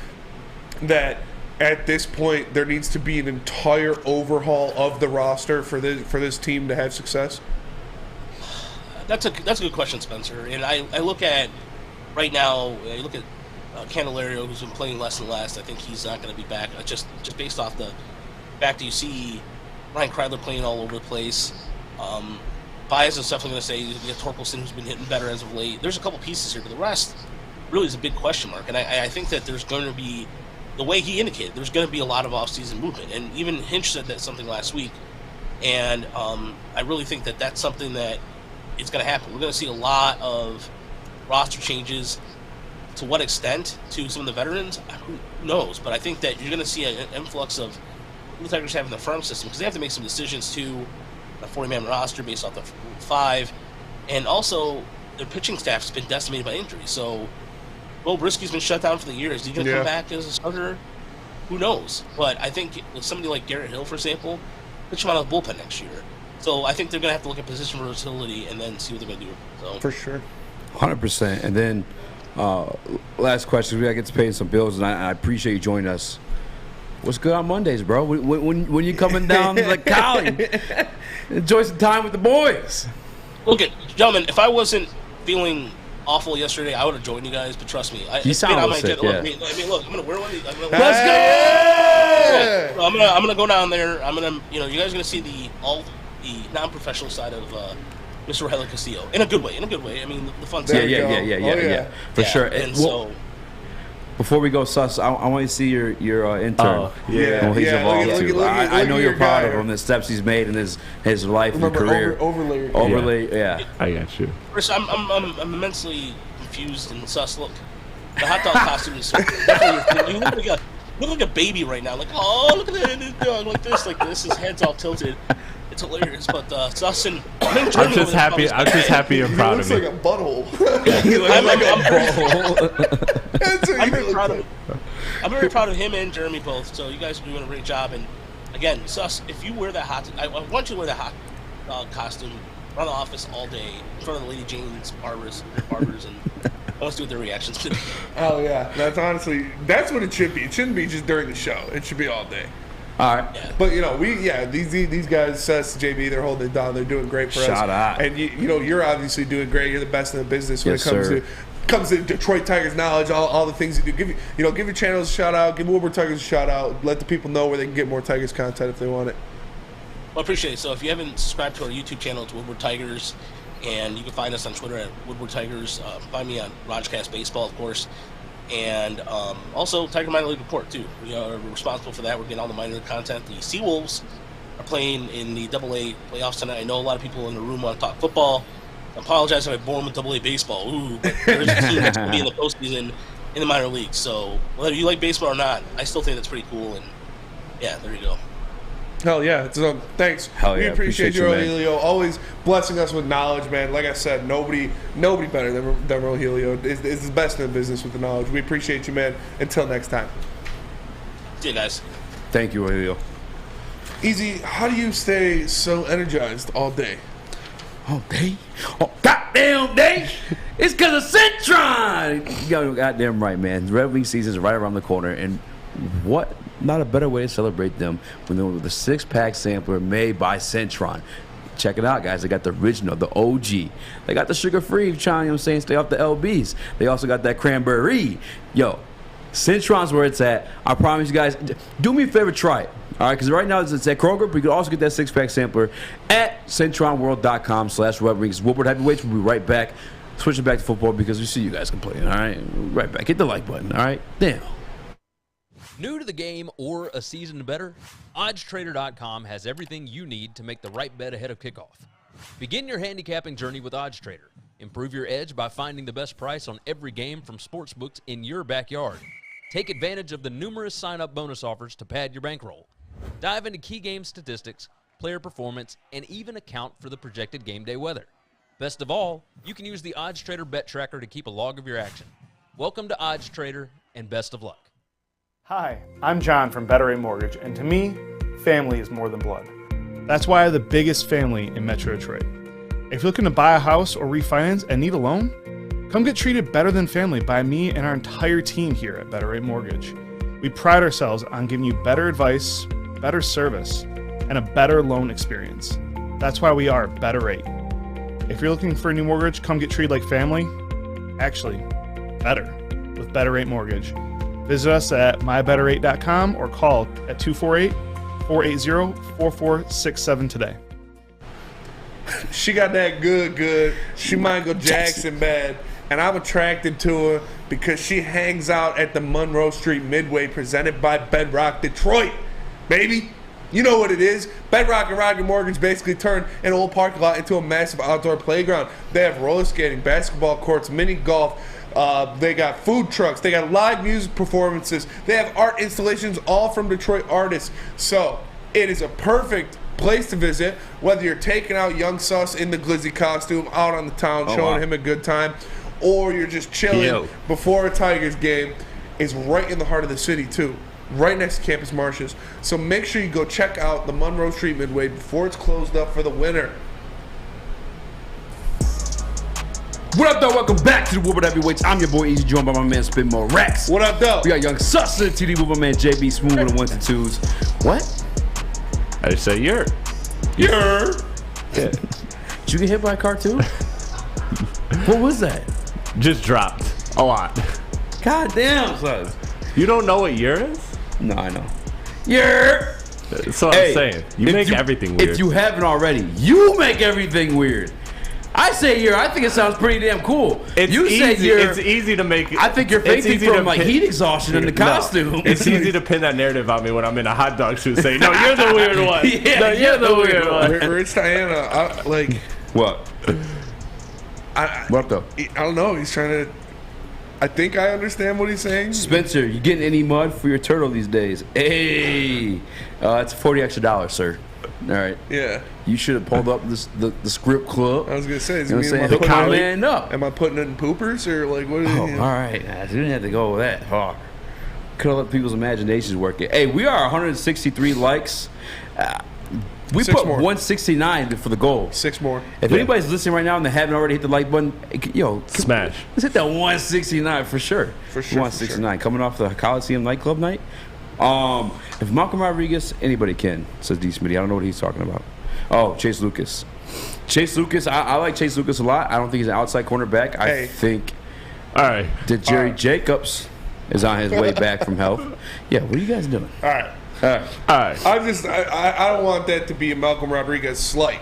that at this point there needs to be an entire overhaul of the roster for this team to have success? That's a good question, Spencer. And I look at right now. I look at Candelario, who's been playing less and less. I think he's not going to be back. Just based off the fact that you see Ryan Kreidler playing all over the place. Baez is definitely going to say you have Torkelson, who's been hitting better as of late. There's a couple pieces here, but the rest really is a big question mark. And I think that there's going to be, the way he indicated, there's going to be a lot of offseason movement. And even Hinch said that something last week. And I really think that that's something that is going to happen. We're going to see a lot of roster changes. To what extent? To some of the veterans? Who knows? But I think that you're going to see an influx of the Tigers having the farm system, because they have to make some decisions too. A 40-man roster based off the 5. And also, their pitching staff has been decimated by injury. So, Will Brisky's been shut down for the year. Is he going to come back as a starter? Who knows? But I think with somebody like Garrett Hill, for example, pitch him out of the bullpen next year. So I think they're going to have to look at position versatility and then see what they're going to do. So. For sure. 100%. And then last question. We got to get to paying some bills, and I appreciate you joining us. What's good on Mondays, bro? When you coming down to like Cali, enjoy some time with the boys. Look, gentlemen, if I wasn't feeling awful yesterday, I would have joined you guys. But trust me, you sound sick. I mean, look, I'm gonna wear one. Let's go! I'm gonna go down there. I'm gonna, you guys are gonna see the non-professional side of Mr. Rogelio Castillo in a good way. I mean, the fun side. Yeah, for sure. And so. Before we go, Sus, I want to see your intern. Oh, yeah. He's involved too. I know you're proud of him, the steps he's made in his life and career. Overlay, yeah. I got you. First, I'm immensely confused and Sus. Look, the hot dog costume is definitely. You look like a baby right now. Like, oh, look at that dog, like this. His head's all tilted. It's hilarious, but Sussin. I'm just happy. I'm just happy you're proud of me. He looks like a butthole. He looks like a butthole. I'm very proud of him. I'm very proud of him and Jeremy both. So you guys are doing a great job. And again, Sus, if you wear that hot, I want you to wear that hot dog costume around the office all day in front of the Lady Jane's barbers, and I want to see what their reactions to. Oh yeah, that's what it should be. It shouldn't be just during the show. It should be all day. All right. Yeah. But these guys, Sess, JB, they're holding it down. They're doing great for us. Shout out. And you're obviously doing great. You're the best in the business when Yes, it comes sir. comes to Detroit Tigers knowledge, all the things you do. Give your channels a shout out. Give Woodward Tigers a shout out. Let the people know where they can get more Tigers content if they want it. Well, I appreciate it. So if you haven't subscribed to our YouTube channel, it's Woodward Tigers, and you can find us on Twitter at Woodward Tigers. Find me on Rogcast Baseball, of course, and also Tiger Minor League Report too. We are responsible for that. We're getting all the minor league content. The Seawolves are playing in the AA playoffs tonight. I know a lot of people in the room want to talk football. I apologize if I bore them with AA baseball. Ooh, but there's a team that's going to be in the postseason in the minor leagues. So whether you like baseball or not, I still think that's pretty cool. And yeah, there you go. Hell yeah. So thanks. Hell we yeah. appreciate you, man. Rogelio. Always blessing us with knowledge, man. Like I said, nobody better than Rogelio is the best in the business with the knowledge. We appreciate you, man. Until next time. See you guys. Thank you, Rogelio. Eazy, how do you stay so energized all day? All day? Oh, goddamn day! It's because of Centron! Yo, goddamn right, man. Red Wing season is right around the corner, and what not a better way to celebrate them when they're with a 6-pack sampler made by Centron. Check it out, guys. They got the original, the OG. They got the sugar-free, you know what I'm saying? Stay off the LBs. They also got that cranberry. Yo, Centron's where it's at. I promise you guys. Do me a favor, try it. All right, because right now it's at Kroger, but you can also get that 6-pack sampler at CentronWorld.com/Red Wings. Woodward Heavyweights. We'll be right back. Switching back to football because we see you guys complaining. All right, right back. Hit the like button. All right, damn. New to the game or a season better? OddsTrader.com has everything you need to make the right bet ahead of kickoff. Begin your handicapping journey with OddsTrader. Improve your edge by finding the best price on every game from sportsbooks in your backyard. Take advantage of the numerous sign-up bonus offers to pad your bankroll. Dive into key game statistics, player performance, and even account for the projected game day weather. Best of all, you can use the OddsTrader bet tracker to keep a log of your action. Welcome to OddsTrader, and best of luck. Hi, I'm John from Better Rate Mortgage, and to me, family is more than blood. That's why I have the biggest family in Metro Detroit. If you're looking to buy a house or refinance and need a loan, come get treated better than family by me and our entire team here at Better Rate Mortgage. We pride ourselves on giving you better advice, better service, and a better loan experience. That's why we are Better Rate. If you're looking for a new mortgage, come get treated like family. Actually, better with Better Rate Mortgage. Visit us at mybetterrate.com or call at 248-480-4467 today. She got that good. She Michael Jackson bad, and I'm attracted to her because she hangs out at the Monroe Street Midway presented by Bedrock Detroit. Baby, you know what it is. Bedrock and Rocket Mortgage basically turned an old parking lot into a massive outdoor playground. They have roller skating, basketball courts, mini golf. They got food trucks. They got live music performances. They have art installations, all from Detroit artists. So it is a perfect place to visit, whether you're taking out young Sus in the glizzy costume out on the town, showing him a good time, or you're just chilling before a Tigers game. Is right in the heart of the city too, right next to Campus Martius. So make sure you go check out the Monroe Street Midway before it's closed up for the winter. What up, though? Welcome back to the Woodward Heavyweights. I'm your boy Eazy, joined by my man Spin More Rex. What up, though? We got young Sus and TD with my man JB Smooth with the 1s and 2s. What? I just said you're. Yeah. Did you get hit by a car too? What was that? Just dropped a lot. God damn, Sus. You don't know what year is? No, I know. Yeah. That's what I'm saying. You make everything weird. If you haven't already, you make everything weird. I say year. I think it sounds pretty damn cool. It's you easy. Say year. It's easy to make. I think you're faking from like heat exhaustion in the costume. No, it's easy to pin that narrative on me when I'm in a hot dog shoot. Saying, "No, you're the weird one. Yeah, no, you're the weird one." Rich Diana, like what? What though? I don't know. He's trying to. I think I understand what he's saying. Spencer, you getting any mud for your turtle these days? Hey, it's $40 extra, sir. All right. Yeah. You should have pulled up the script club. I was gonna say, am I putting it in poopers or like what? All right. I didn't have to go that far. Could have let people's imaginations work. Hey, we are 163 likes. We Six put more. 169 for the goal. 6 more. If anybody's listening right now and they haven't already hit the like button, smash. Let's hit that 169 for sure. For sure. 169 coming off the Coliseum nightclub night. If Malcolm Rodriguez, anybody can, says D. Smitty. I don't know what he's talking about. Oh, Chase Lucas. Chase Lucas, I like Chase Lucas a lot. I don't think he's an outside cornerback. I think that Jerry Jacobs is on his way back from health. Yeah, what are you guys doing? All right. I don't want that to be a Malcolm Rodriguez slight.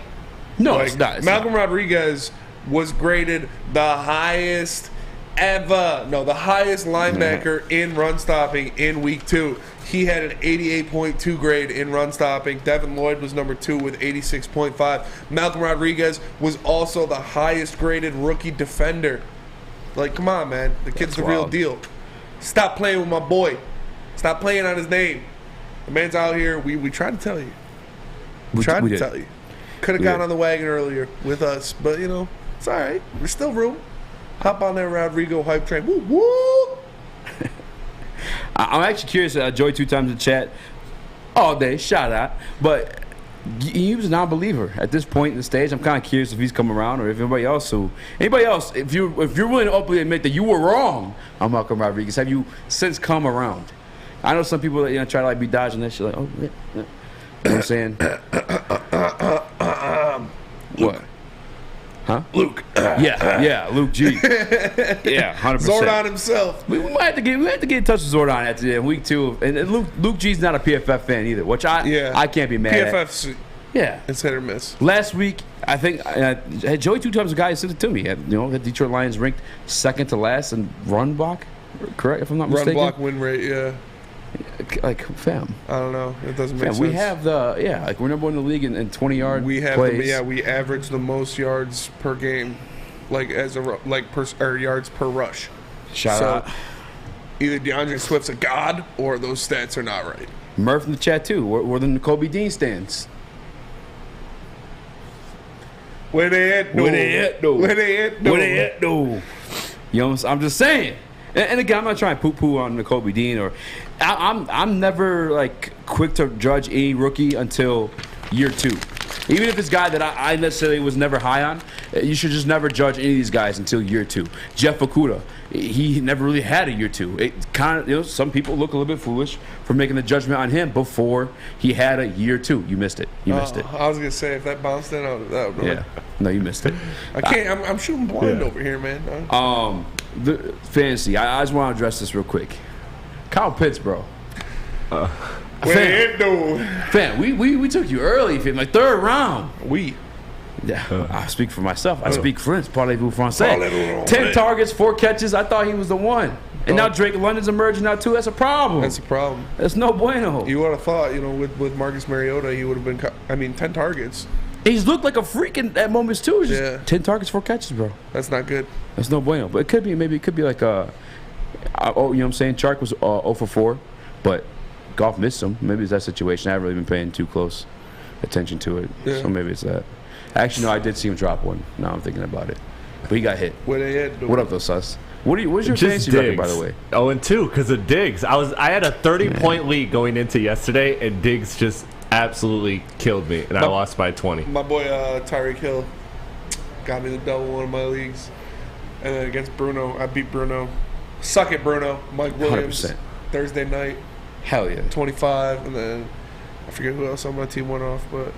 No, it's not. Malcolm Rodriguez was graded the highest ever. No, the highest linebacker in run stopping in week 2. He had an 88.2 grade in run stopping. Devin Lloyd was number 2 with 86.5. Malcolm Rodriguez was also the highest graded rookie defender. Like, come on, man. The kid's the real deal. Stop playing with my boy. Stop playing on his name. The man's out here. We tried to tell you. We tried to tell you. Could have gotten on the wagon earlier with us, but, it's all right. There's still room. Hop on that Rodrigo hype train. Woo, woo! I'm actually curious. Joey 2 times in chat all day. Shout out. But he was a non-believer at this point in the stage. I'm kind of curious if he's come around or if anybody else, if you're willing to openly admit that you were wrong on Malcolm Rodriguez, have you since come around? I know some people that try to be dodging that shit, like, oh, yeah. You know what I'm saying? What? Huh? Luke. Yeah, Luke G. Yeah, 100%. Zordon himself. We might have to get in touch with Zordon after week 2. And Luke G's not a PFF fan either, which I can't be mad at. PFF's it's hit or miss. Last week, I think Joey 2 times a guy sent it to me. The Detroit Lions ranked second to last in run block. Correct, if I'm not mistaken. Run block win rate, yeah. Like, fam. I don't know. It doesn't make sense. We have we're number 1 in the league in 20-yard plays. We average the most yards per game, yards per rush. Shout out. Either DeAndre Swift's a god or those stats are not right. Murph in the chat too. Where the Kobe Dean stands. Where they at though? I'm just saying. And again, I'm not trying to poo-poo on Kobe Dean or I'm never quick to judge any rookie until year 2. Even if it's a guy that I necessarily was never high on, you should just never judge any of these guys until year 2. Jeff Okudah, he never really had a year 2. It kind of, some people look a little bit foolish for making the judgment on him before he had a year 2. You missed it. You missed it. I was gonna say if that bounced in, that would yeah. No, you missed it. I can't. I'm shooting blind over here, man. The fantasy. I just want to address this real quick. Kyle Pitts, bro. Fam, we took you early, fam, third round. I speak for myself. I speak French. Parlez-vous français? 10 targets, 4 catches. I thought he was the one. And now Drake London's emerging now too. That's a problem. That's a problem. That's no bueno. You would have thought, with Marcus Mariota, he would have been, 10 targets. He's looked like a freak at moments too. It's just 10 targets, 4 catches, bro. That's not good. That's no bueno. But it could be like you know what I'm saying? Chark was 0 for 4, but Goff missed him. Maybe it's that situation. I haven't really been paying too close attention to it. Yeah. So maybe it's that. Actually, no, I did see him drop one. Now I'm thinking about it. But he got hit. What up, though, Sus? What's your fantasy record, by the way? 0-2 because of Diggs. I had a 30-point lead going into yesterday, and Diggs just absolutely killed me, and I lost by 20. My boy Tyreek Hill got me the double in one of my leagues. And then against Bruno, I beat Bruno. Suck it, Bruno. Mike Williams. 100%. Thursday night. Hell yeah. 25, and then I forget who else on my team went off, but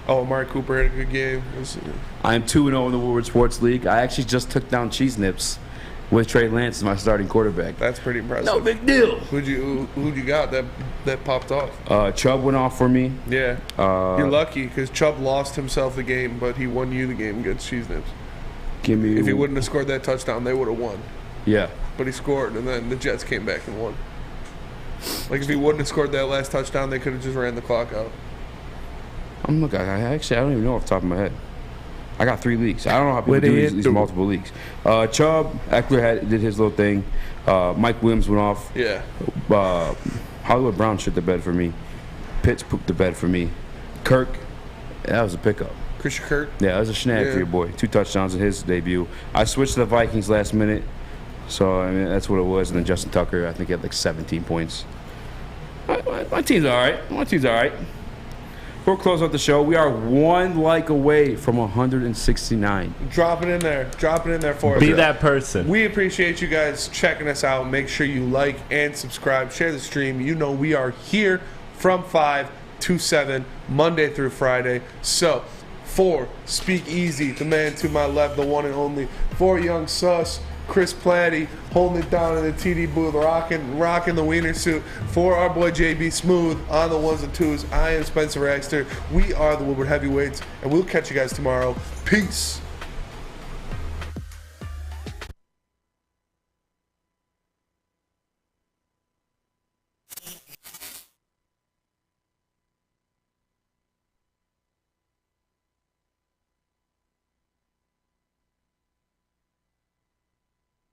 Amari Cooper had a good game. I am 2-0 in the Woodward Sports League. I actually just took down Cheese Nips with Trey Lance as my starting quarterback. That's pretty impressive. No big deal. Who'd you got that popped off? Chubb went off for me. Yeah. You're lucky because Chubb lost himself the game, but he won you the game against Cheese Nips. If he wouldn't have scored that touchdown, they would have won. Yeah. But he scored, and then the Jets came back and won. If he wouldn't have scored that last touchdown, they could have just ran the clock out. I don't even know off the top of my head. I got 3 leagues. I don't know how people do these multiple leagues. Chubb, Eckler did his little thing. Mike Williams went off. Yeah. Hollywood Brown shit the bed for me. Pitts pooped the bed for me. Kirk That was a pickup. Christian Kirk? Yeah, that was a snag for your boy. 2 touchdowns in his debut. I switched to the Vikings last minute, so I mean that's what it was. And then Justin Tucker, I think he had like 17 points. My team's all right. My team's all right. Before we close out the show, we are 1 like away from 169. Drop it in there. Drop it in there for us. Be that person. We appreciate you guys checking us out. Make sure you like and subscribe. Share the stream. You know we are here from 5 to 7, Monday through Friday. So, for Speak Easy, the man to my left, the one and only, for Young Sus, Chris Platty, holding it down in the TD booth, rocking the wiener suit. For our boy JB Smooth on the ones and twos, I am Spencer Raxter. We are the Woodward Heavyweights, and we'll catch you guys tomorrow. Peace.